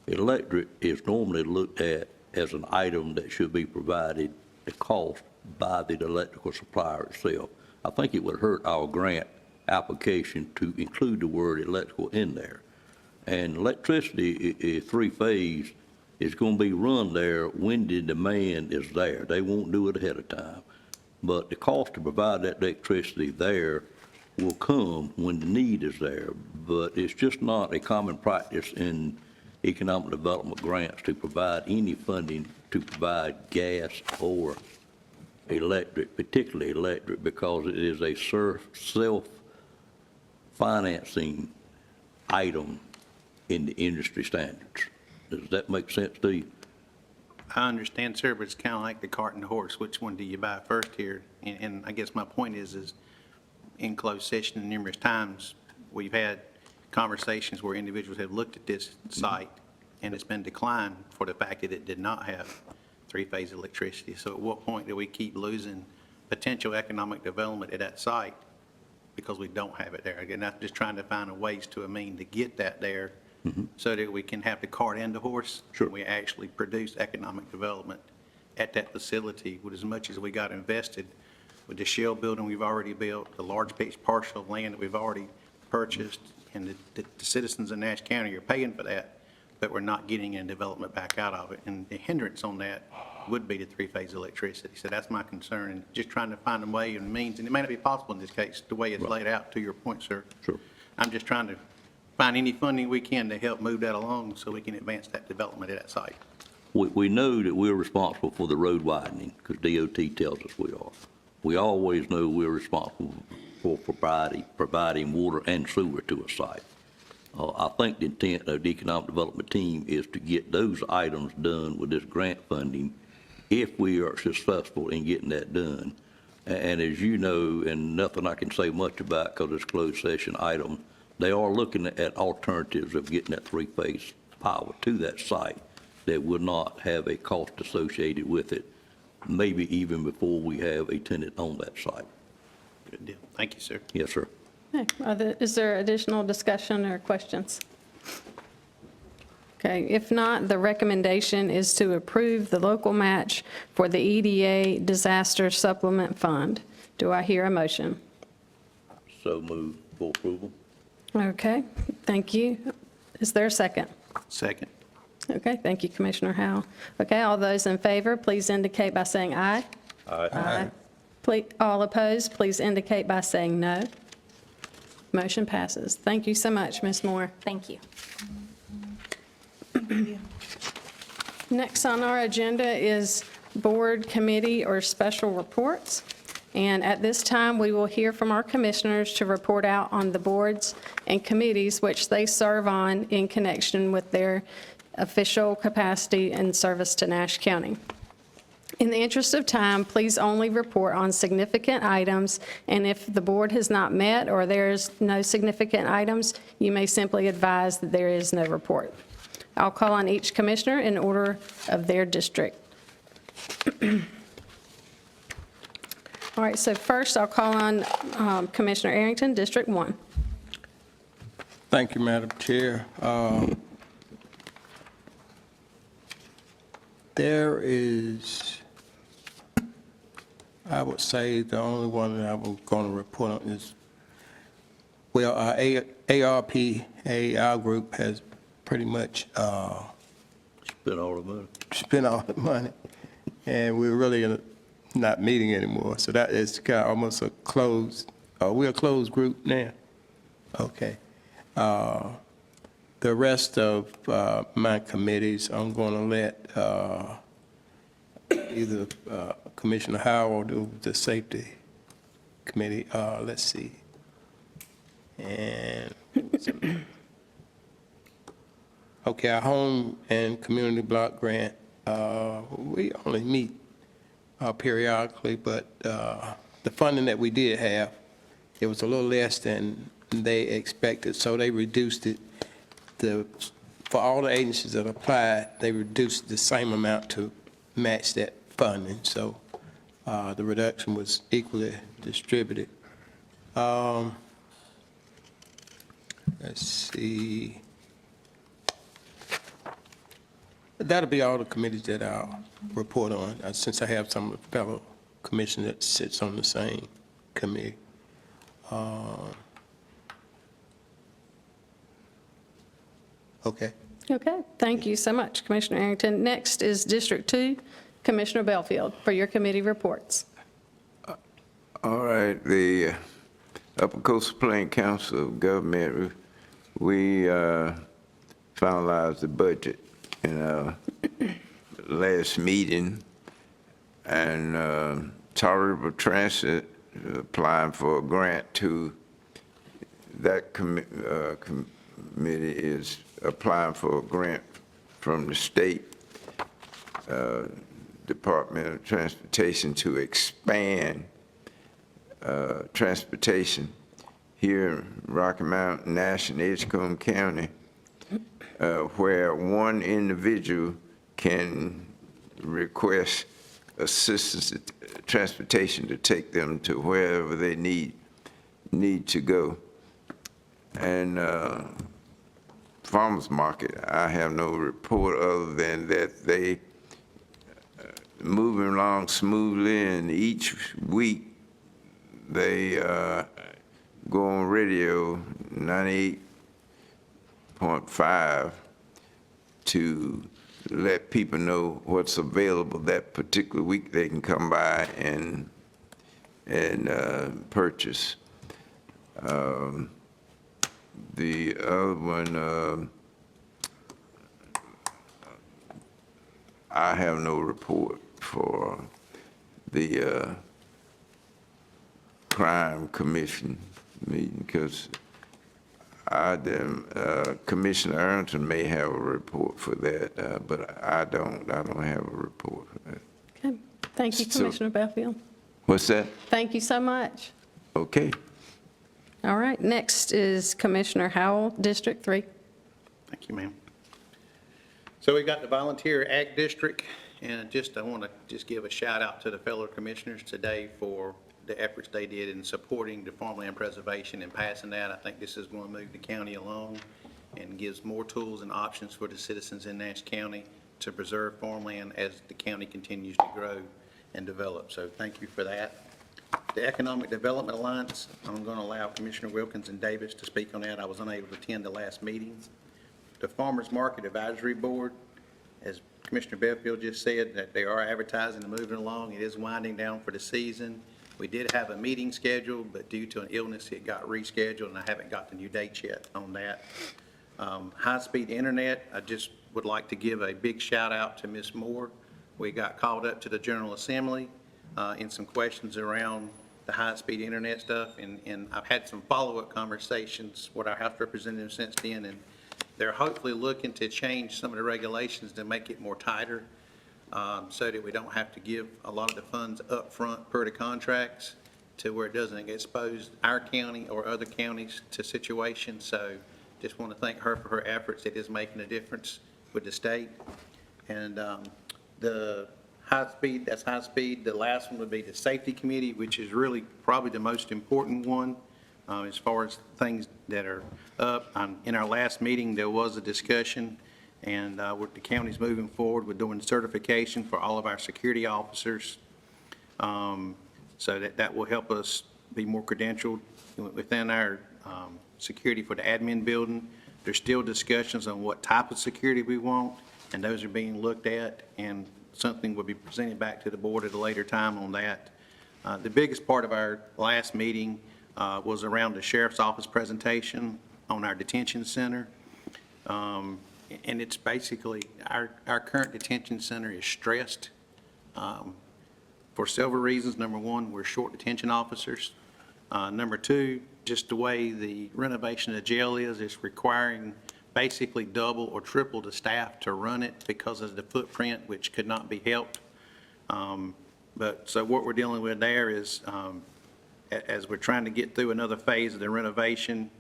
Speaker 3: electric is normally looked at as an item that should be provided, the cost, by the electrical supplier itself. I think it would hurt our grant application to include the word electrical in there. And electricity is three-phase It's gonna be run there when the demand is there. They won't do it ahead of time. But the cost to provide that electricity there will come when the need is there. But it's just not a common practice in economic development grants to provide any funding to provide gas or electric, particularly electric, because it is a self-financing item in the industry standards. Does that make sense to you?
Speaker 7: I understand, sir, but it's kind of like the cart and the horse. Which one do you buy first here? And I guess my point is in closed session numerous times, we've had conversations where individuals have looked at this site and it's been declined for the fact that it did not have three-phase electricity. So at what point do we keep losing potential economic development at that site because we don't have it there? Again, I'm just trying to find a ways to get that there so that we can have the cart and the horse.
Speaker 3: Sure.
Speaker 7: We actually produce economic development at that facility with as much as we got invested with the shell building we've already built, the large piece parcel of land that we've already purchased, and the citizens of Nash County are paying for that, but we're not getting any development back out of it. And the hindrance on that would be the three-phase electricity. So that's my concern, and just trying to find a way and means, and it may not be possible in this case, the way it's laid out, to your point, sir.
Speaker 3: Sure.
Speaker 7: I'm just trying to find any funding we can to help move that along so we can advance that development at that site.
Speaker 3: We know that we're responsible for the road widening, because DOT tells us we are. We always know we're responsible for providing water and sewer to a site. I think the intent of the economic development team is to get those items done with this grant funding if we are successful in getting that done. And as you know, and nothing I can say much about because it's a closed session item, they are looking at alternatives of getting that three-phase power to that site that would not have a cost associated with it, maybe even before we have a tenant on that site.
Speaker 7: Good deal. Thank you, sir.
Speaker 3: Yes, sir.
Speaker 1: Okay. Is there additional discussion or questions? Okay, if not, the recommendation is to approve the local match for the EDA Disaster Supplement Fund. Do I hear a motion?
Speaker 3: So move for approval.
Speaker 1: Okay, thank you. Is there a second?
Speaker 7: Second.
Speaker 1: Okay, thank you, Commissioner Howell. Okay, all those in favor, please indicate by saying aye.
Speaker 3: Aye.
Speaker 1: All opposed, please indicate by saying no. Motion passes. Thank you so much, Ms. Moore.
Speaker 11: Thank you.
Speaker 1: Next on our agenda is board, committee, or special reports. And at this time, we will hear from our commissioners to report out on the boards and committees which they serve on in connection with their official capacity and service to Nash County. In the interest of time, please only report on significant items, and if the board has not met or there's no significant items, you may simply advise that there is no report. I'll call on each commissioner in order of their district. All right, so first I'll call on Commissioner Arrington, District 1.
Speaker 10: Thank you, Madam Chair. There is, I would say, the only one that I was going to report on is, well, our ARPA group has pretty much
Speaker 3: Spent all the money.
Speaker 10: spent all the money, and we're really not meeting anymore. So that is kind of almost a closed, we're a closed group now. Okay. The rest of my committees, I'm going to let either Commissioner Howard or the Safety Committee, let's see. And, okay, our Home and Community Block Grant, we only meet periodically, but the funding that we did have, it was a little less than they expected, so they reduced it. For all the agencies that applied, they reduced the same amount to match that funding, so the reduction was equally distributed. Let's see. That'll be all the committees that I'll report on, since I have some fellow commissioner that sits on the same committee. Okay,
Speaker 1: Okay, thank you so much, Commissioner Arrington. Next is District 2, Commissioner Belfield, for your committee reports.
Speaker 6: All right, the Upper Coastal Plain Council of Government, we finalized the budget in our last meeting, and Tolerable Transit applying for a grant to, that committee is applying for a grant from the state Department of Transportation to expand transportation here in Rocky Mountain, Nash, and Edgecombe County, where one individual can request assistance transportation to take them to wherever they need to go. And farmers market, I have no report other than that they moving along smoothly, and each week they go on radio 98.5 to let people know what's available that particular week. They can come by and purchase. The other one, I have no report for the Crime Commission meeting, because Commissioner Arrington may have a report for that, but I don't have a report for that.
Speaker 1: Okay, thank you,
Speaker 6: So-
Speaker 1: Commissioner Belfield.
Speaker 6: What's that?
Speaker 1: Thank you so much.
Speaker 6: Okay.
Speaker 1: All right, next is Commissioner Howell, District 3.
Speaker 7: Thank you, ma'am. So we've got the Volunteer Ag District, and I want to just give a shout out to the fellow commissioners today for the efforts they did in supporting the farmland preservation and passing that. I think this is going to move the county along and gives more tools and options for the citizens in Nash County to preserve farmland as the county continues to grow and develop. So thank you for that. The Economic Development Alliance, I'm going to allow Commissioner Wilkins and Davis to speak on that. I was unable to attend the last meeting. The Farmers Market Advisory Board, as Commissioner Belfield just said, that they are advertising and moving along. It is winding down for the season. We did have a meeting scheduled, but due to an illness, it got rescheduled, and I haven't got the new dates yet on that. High-speed internet, I just would like to give a big shout-out to Ms. Moore. We got called up to the General Assembly in some questions around the high-speed internet stuff, and I've had some follow-up conversations with our House representative since then, and they're hopefully looking to change some of the regulations to make it more tighter, so that we don't have to give a lot of the funds up front per the contracts, to where it doesn't expose our county or other counties to situations. So just want to thank her for her efforts. It is making a difference with the state. And the high speed, that's high speed. The last one would be the Safety Committee, which is really probably the most important one as far as things that are up. In our last meeting, there was a discussion, and the county's moving forward with doing certification for all of our security officers, so that will help us be more credentialed within our security for the admin building. There's still discussions on what type of security we want, and those are being looked at, and something will be presented back to the board at a later time on that. The biggest part of our last meeting was around the sheriff's office presentation on our detention center. And it's basically, our current detention center is stressed for several reasons. Number one, we're short detention officers. Number two, just the way the renovation of the jail is, it's requiring basically double or triple the staff to run it because of the footprint, which could not be helped. So what we're dealing with there is, as we're trying to get through another phase of the renovation,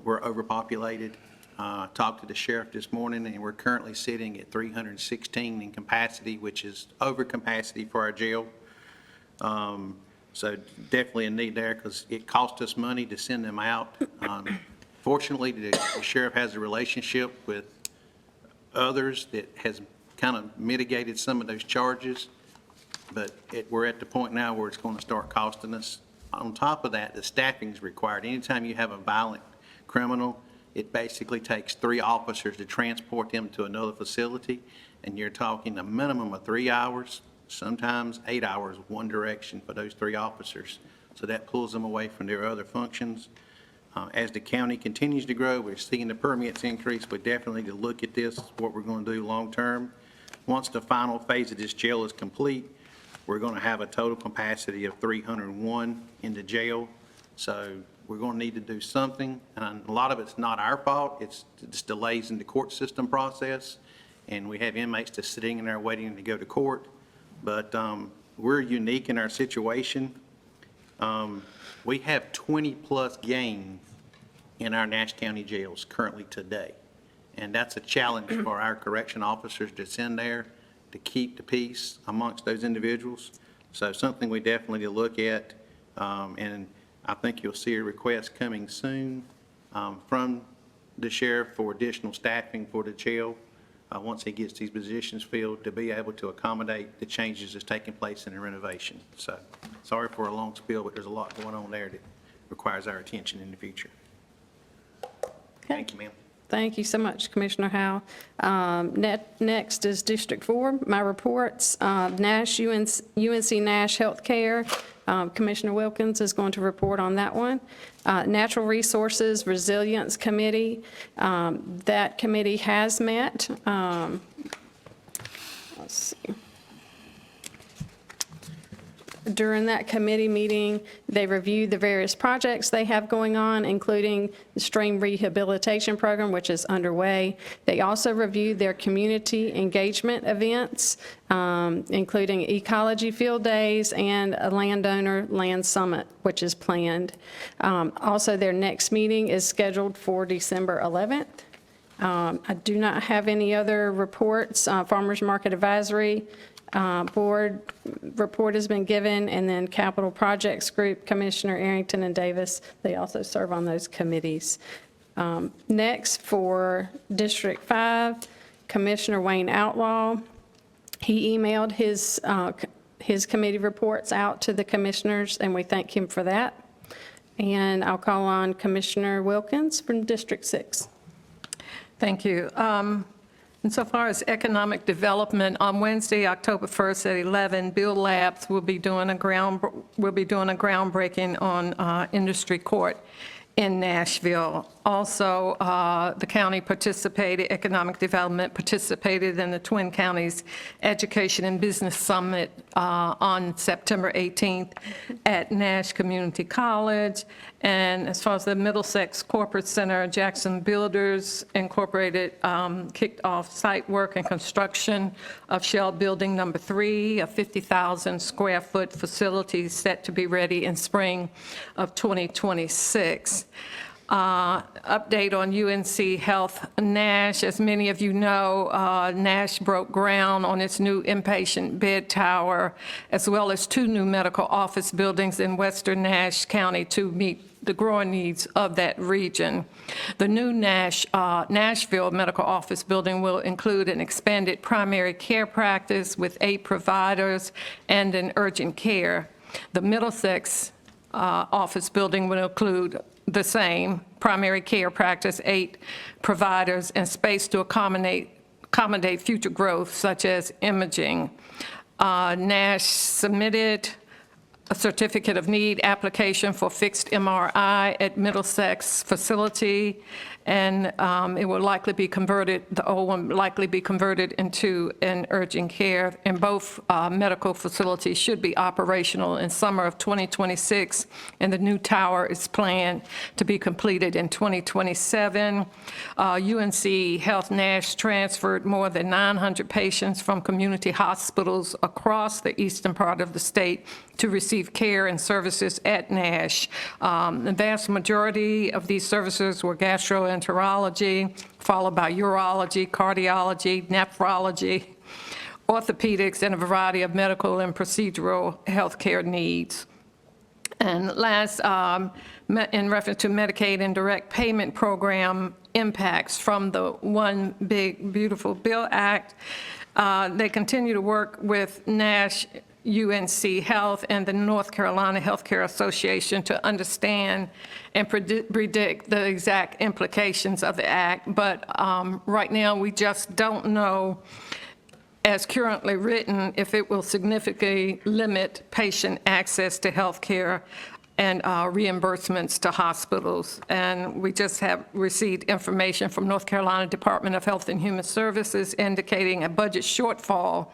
Speaker 7: we're overpopulated. Talked to the sheriff this morning, and we're currently sitting at 316 in capacity, which is over capacity for our jail. So definitely a need there, because it costs us money to send them out. Fortunately, the sheriff has a relationship with others that has kind of mitigated some of those charges, but we're at the point now where it's going to start costing us. On top of that, the staffing is required. Anytime you have a violent criminal, It basically takes 3 officers to transport them to another facility, and you're talking a minimum of 3 hours, sometimes 8 hours, one direction for those 3 officers. So that pulls them away from their other functions. As the county continues to grow, we're seeing the permits increase. We definitely need to look at this, what we're going to do long-term. Once the final phase of this jail is complete, we're going to have a total capacity of 301 in the jail. So we're going to need to do something, and a lot of it's not our fault. It's just delays in the court system process, and we have inmates just sitting in there waiting to go to court. But we're unique in our situation. We have 20-plus gangs in our Nash County jails currently today. And that's a challenge for our correction officers that's in there to keep the peace amongst those individuals. So something we definitely need to look at. And I think you'll see a request coming soon from the sheriff for additional staffing for the jail once he gets these positions filled, to be able to accommodate the changes that's taking place in the renovation. So sorry for a long spiel, but there's a lot going on there that requires our attention in the future. Thank you, ma'am.
Speaker 1: Thank you so much, Commissioner Howell. Next is District 4, my reports. Nash, UNC Nash Healthcare, Commissioner Wilkins is going to report on that one. Natural Resources Resilience Committee, that committee has met. Let's see. During that committee meeting, they reviewed the various projects they have going on, including the stream rehabilitation program, which is underway. They also reviewed their community engagement events, including ecology field days and a landowner land summit, which is planned. Also, their next meeting is scheduled for December 11th. I do not have any other reports. Farmers Market Advisory Board report has been given, and then Capital Projects Group, Commissioner Arrington and Davis, they also serve on those committees. Next, for District 5, Commissioner Wayne Outlaw. He emailed his committee reports out to the commissioners, and we thank him for that. And I'll call on Commissioner Wilkins from District 6.
Speaker 2: Thank you. Insofar as economic development, on Wednesday, October 1st at 11, Bill Labs will be doing a groundbreaking on Industry Court in Nashville. Also, the county participated, economic development participated in the Twin Counties Education and Business Summit on September 18th at Nash Community College. And as far as the Middlesex Corporate Center, Jackson Builders Incorporated kicked off site work and construction of Shell Building Number 3, a 50,000 square foot facility set to be ready in spring of 2026. Update on UNC Health Nash. As many of you know, Nash broke ground on its new inpatient bed tower, as well as 2 new medical office buildings in western Nash County to meet the growing needs of that region. The new Nashville medical office building will include an expanded primary care practice with 8 providers and an urgent care. The Middlesex office building will include the same primary care practice, 8 providers, and space to accommodate future growth, such as imaging. Nash submitted a certificate of need application for fixed MRI at Middlesex facility, and it will likely be converted, the old one likely be converted into an urgent care, and both medical facilities should be operational in summer of 2026, and the new tower is planned to be completed in 2027. UNC Health Nash transferred more than 900 patients from community hospitals across the eastern part of the state to receive care and services at Nash. The vast majority of these services were gastroenterology, followed by urology, cardiology, nephrology, orthopedics, and a variety of medical and procedural healthcare needs. And last, in reference to Medicaid and direct payment program impacts from the One Big Beautiful Bill Act, they continue to work with Nash UNC Health and the North Carolina Healthcare Association to understand and predict the exact implications of the act. But right now, we just don't know, as currently written, if it will significantly limit patient access to health care and reimbursements to hospitals. And we just have received information from North Carolina Department of Health and Human Services indicating a budget shortfall,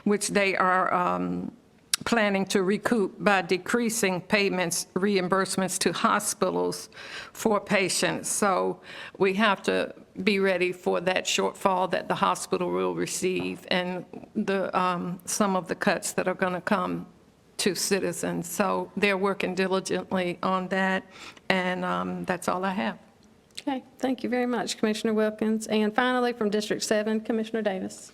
Speaker 2: which they are planning to recoup by decreasing payments, reimbursements to hospitals for patients. So we have to be ready for that shortfall that the hospital will receive and the some of the cuts that are going to come to citizens. So they're working diligently on that, and that's all I have.
Speaker 1: Okay, thank you very much, Commissioner Wilkins. And finally, from District 7, Commissioner Davis.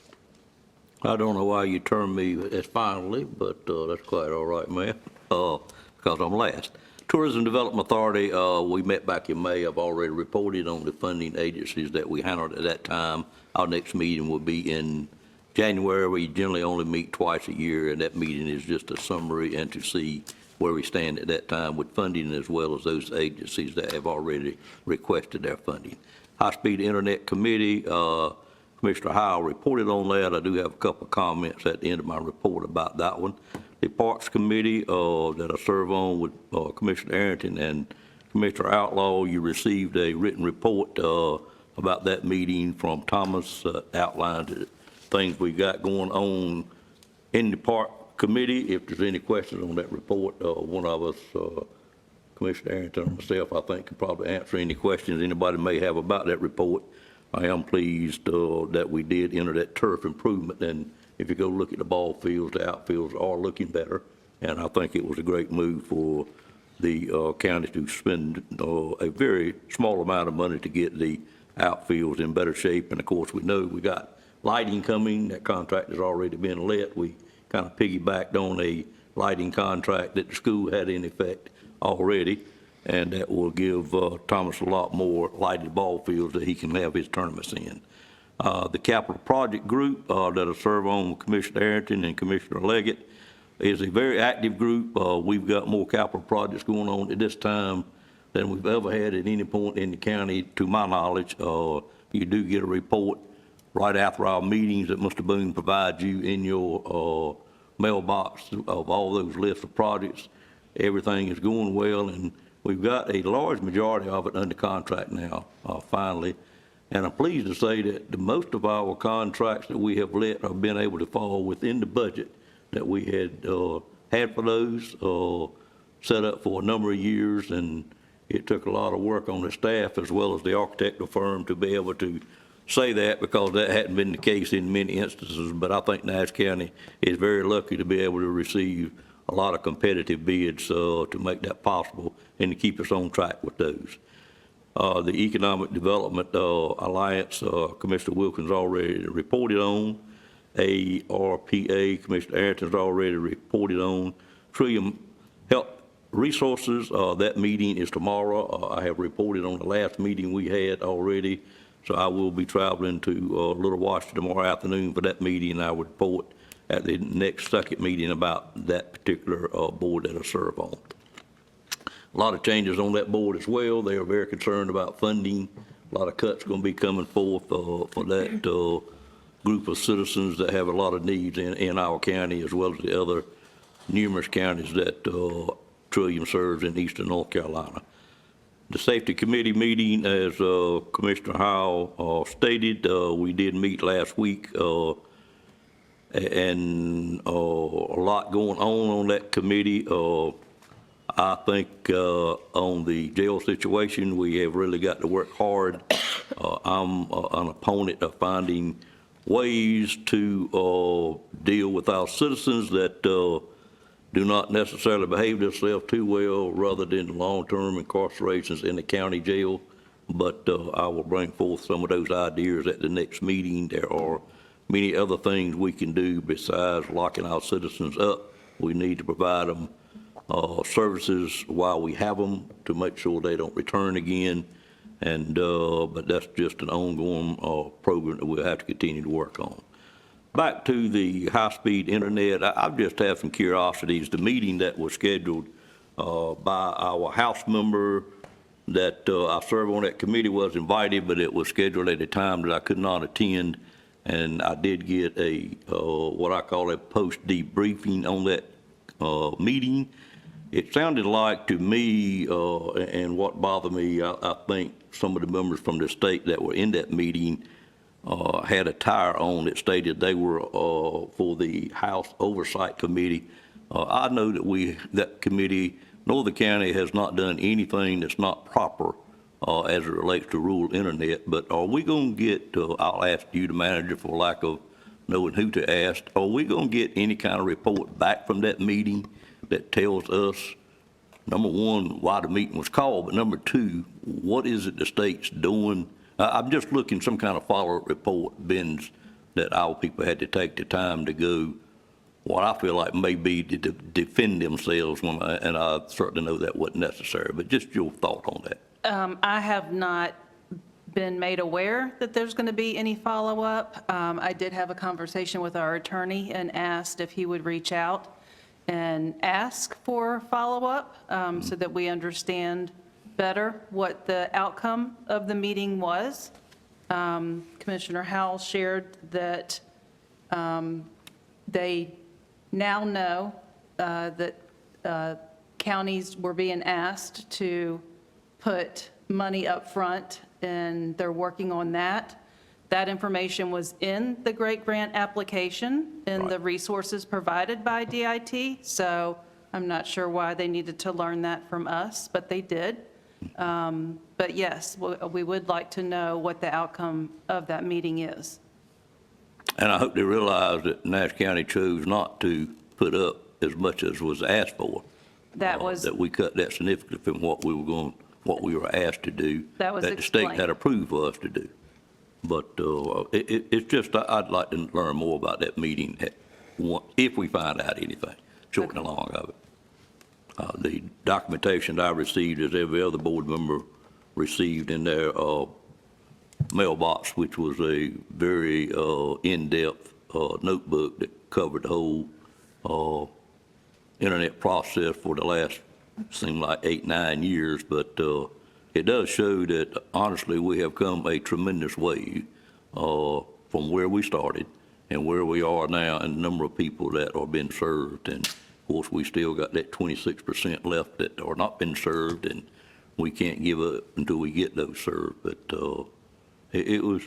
Speaker 3: I don't know why you term me as finally, but that's quite all right, Mayor, because I'm last. Tourism Development Authority, we met back in May. I've already reported on the funding agencies that we handled at that time. Our next meeting will be in January. We generally only meet twice a year, and that meeting is just a summary and to see where we stand at that time with funding, as well as those agencies that have already requested their funding. High-Speed Internet Committee, Commissioner Howell reported on that. I do have a couple of comments at the end of my report about that one. The Parks Committee that I serve on with Commissioner Arrington and Commissioner Outlaw, you received a written report about that meeting from Thomas, outlined things we got going on in the Park Committee. If there's any questions on that report, one of us, Commissioner Arrington or myself, I think can probably answer any questions anybody may have about that report. I am pleased that we did enter that turf improvement, and if you go look at the ball fields, the outfields are looking better, and I think it was a great move for the county to spend a very small amount of money to get the outfields in better shape. And of course, we know we got lighting coming. That contract has already been let. We kind of piggybacked on a lighting contract that the school had in effect already, and that will give Thomas a lot more lighted ball fields that he can have his tournaments in. The Capital Project Group that I serve on with Commissioner Arrington and Commissioner Leggett is a very active group. We've got more capital projects going on at this time than we've ever had at any point in the county, to my knowledge. You do get a report right after our meetings that Mr. Boone provides you in your mailbox of all those lists of projects. Everything is going well, and we've got a large majority of it under contract now, finally. And I'm pleased to say that most of our contracts that we have let have been able to fall within the budget that we had had for those, set up for a number of years. And it took a lot of work on the staff as well as the architectural firm to be able to say that, because that hadn't been the case in many instances. But I think Nash County is very lucky to be able to receive a lot of competitive bids to make that possible and to keep us on track with those. The Economic Development Alliance, Commissioner Wilkins already reported on. ARPA, Commissioner Arrington's already reported on. Trillium Health Resources, that meeting is tomorrow. I have reported on the last meeting we had already, so I will be traveling to Little Washington tomorrow afternoon for that meeting, and I will report at the next second meeting about that particular board that I serve on. A lot of changes on that board as well. They are very concerned about funding. A lot of cuts going to be coming forth for that group of citizens that have a lot of needs in our county, as well as the other numerous counties that Trillium serves in eastern North Carolina. The Safety Committee meeting, as Commissioner Howell stated, we did meet last week, and a lot going on that committee. I think on the jail situation, we have really got to work hard. I'm an opponent of finding ways to deal with our citizens that do not necessarily behave themselves too well, rather than long-term incarcerations in the county jail. But I will bring forth some of those ideas at the next meeting. There are many other things we can do besides locking our citizens up. We need to provide them services while we have them to make sure they don't return again. And but that's just an ongoing program that we'll have to continue to work on. Back to the high-speed internet, I just have some curiosities. The meeting that was scheduled by our House member that I serve on that committee was invited, but it was scheduled at a time that I could not attend. And I did get a, what I call a post-debriefing on that meeting. It sounded like to me, and what bothered me, I think some of the members from the state that were in that meeting had a tire on that stated they were for the House Oversight Committee. I know that that committee, Northern County has not done anything that's not proper as it relates to rural internet, but are we going to get, I'll ask you, the manager, for lack of knowing who to ask, are we going to get any kind of report back from that meeting that tells us, number one, why the meeting was called, but number two, what is it the state's doing? I'm just looking some kind of follow-up report, bins, that our people had to take the time to go, what I feel like may be to defend themselves, and I certainly know that wasn't necessary, but just your thought on that.
Speaker 5: I have not been made aware that there's going to be any follow-up. I did have a conversation with our attorney and asked if he would reach out and ask for follow-up so that we understand better what the outcome of the meeting was. Commissioner Howell shared that they now know that counties were being asked to put money up front, and they're working on that. That information was in the Great Grant application and the resources provided by DIT, so I'm not sure why they needed to learn that from us, but they did. But yes, we would like to know what the outcome of that meeting is.
Speaker 3: And I hope they realize that Nash County chose not to put up as much as was asked for. That we cut that significantly from what we were asked to do.
Speaker 5: That was
Speaker 3: the state
Speaker 5: explained.
Speaker 3: had approved for us to do. But it's just, I'd like to learn more about that meeting, if we find out anything, short and long of it. The documentation I received, as every other board member received in their mailbox, which was a very in-depth notebook that covered the whole internet process for the last, seemed like 8, 9 years, but it does show that honestly we have come a tremendous way from where we started and where we are now, and the number of people that are being served. And of course, we still got that 26% left that are not been served, and we can't give up until we get those served. But it was,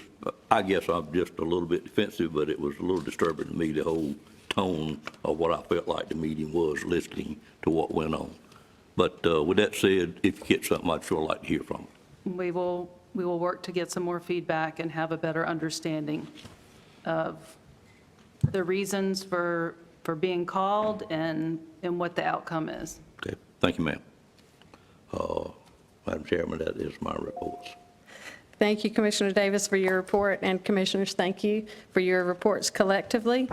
Speaker 3: I guess I'm just a little bit defensive, but it was a little disturbing to me, the whole tone of what I felt like the meeting was, listening to what went on. But with that said, if you get something, I'd sure like to hear from you.
Speaker 5: We will work to get some more feedback and have a better understanding of the reasons for being called and what the outcome is.
Speaker 3: Okay, thank you, ma'am. Madam Chairman, that is my reports.
Speaker 1: Thank you, Commissioner Davis, for your report, and Commissioners, thank you for your reports collectively.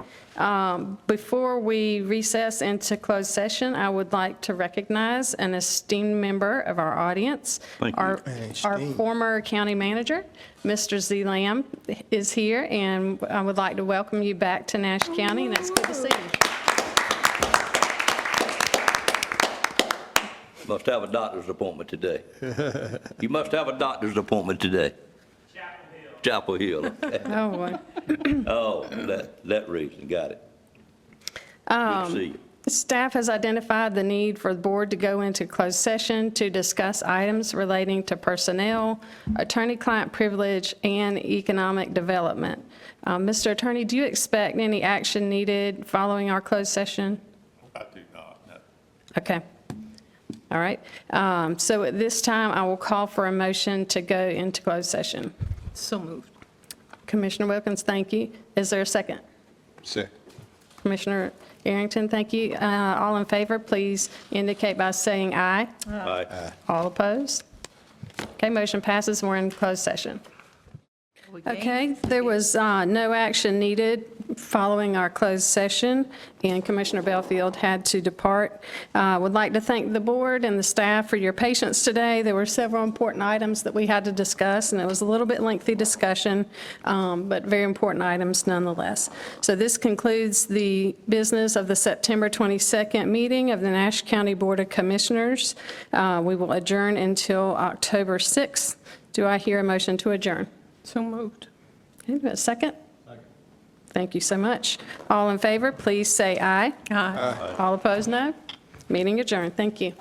Speaker 1: Before we recess into closed session, I would like to recognize an esteemed member of our audience.
Speaker 3: Thank you.
Speaker 1: Our former county manager, Mr. Z. Lamb, is here, and I would like to welcome you back to Nash County, and it's good to see you.
Speaker 3: Must have a doctor's appointment today. You must have a doctor's appointment today. Chapel Hill. Okay.
Speaker 1: Oh, boy.
Speaker 3: Oh, that reason, got it. Good to see you.
Speaker 1: Staff has identified the need for the board to go into closed session to discuss items relating to personnel, attorney-client privilege, and economic development. Mr. Attorney, do you expect any action needed following our closed session?
Speaker 12: I do not, no.
Speaker 1: Okay. All right. So at this time, I will call for a motion to go into closed session.
Speaker 2: So moved.
Speaker 1: Commissioner Wilkins, thank you. Is there a second?
Speaker 10: Second.
Speaker 1: Commissioner Arrington, thank you. All in favor, please indicate by saying aye.
Speaker 3: Aye.
Speaker 1: All opposed? Okay, motion passes. We're in closed session. Okay, there was no action needed following our closed session, and Commissioner Belfield had to depart. Would like to thank the board and the staff for your patience today. There were several important items that we had to discuss, and it was a little bit lengthy discussion, but very important items nonetheless. So this concludes the business of the September 22nd meeting of the Nash County Board of Commissioners. We will adjourn until October 6th. Do I hear a motion to adjourn?
Speaker 2: So moved.
Speaker 1: Okay, do I have a second? Thank you so much. All in favor, please say aye.
Speaker 2: Aye.
Speaker 1: All opposed, no. Meeting adjourned. Thank you.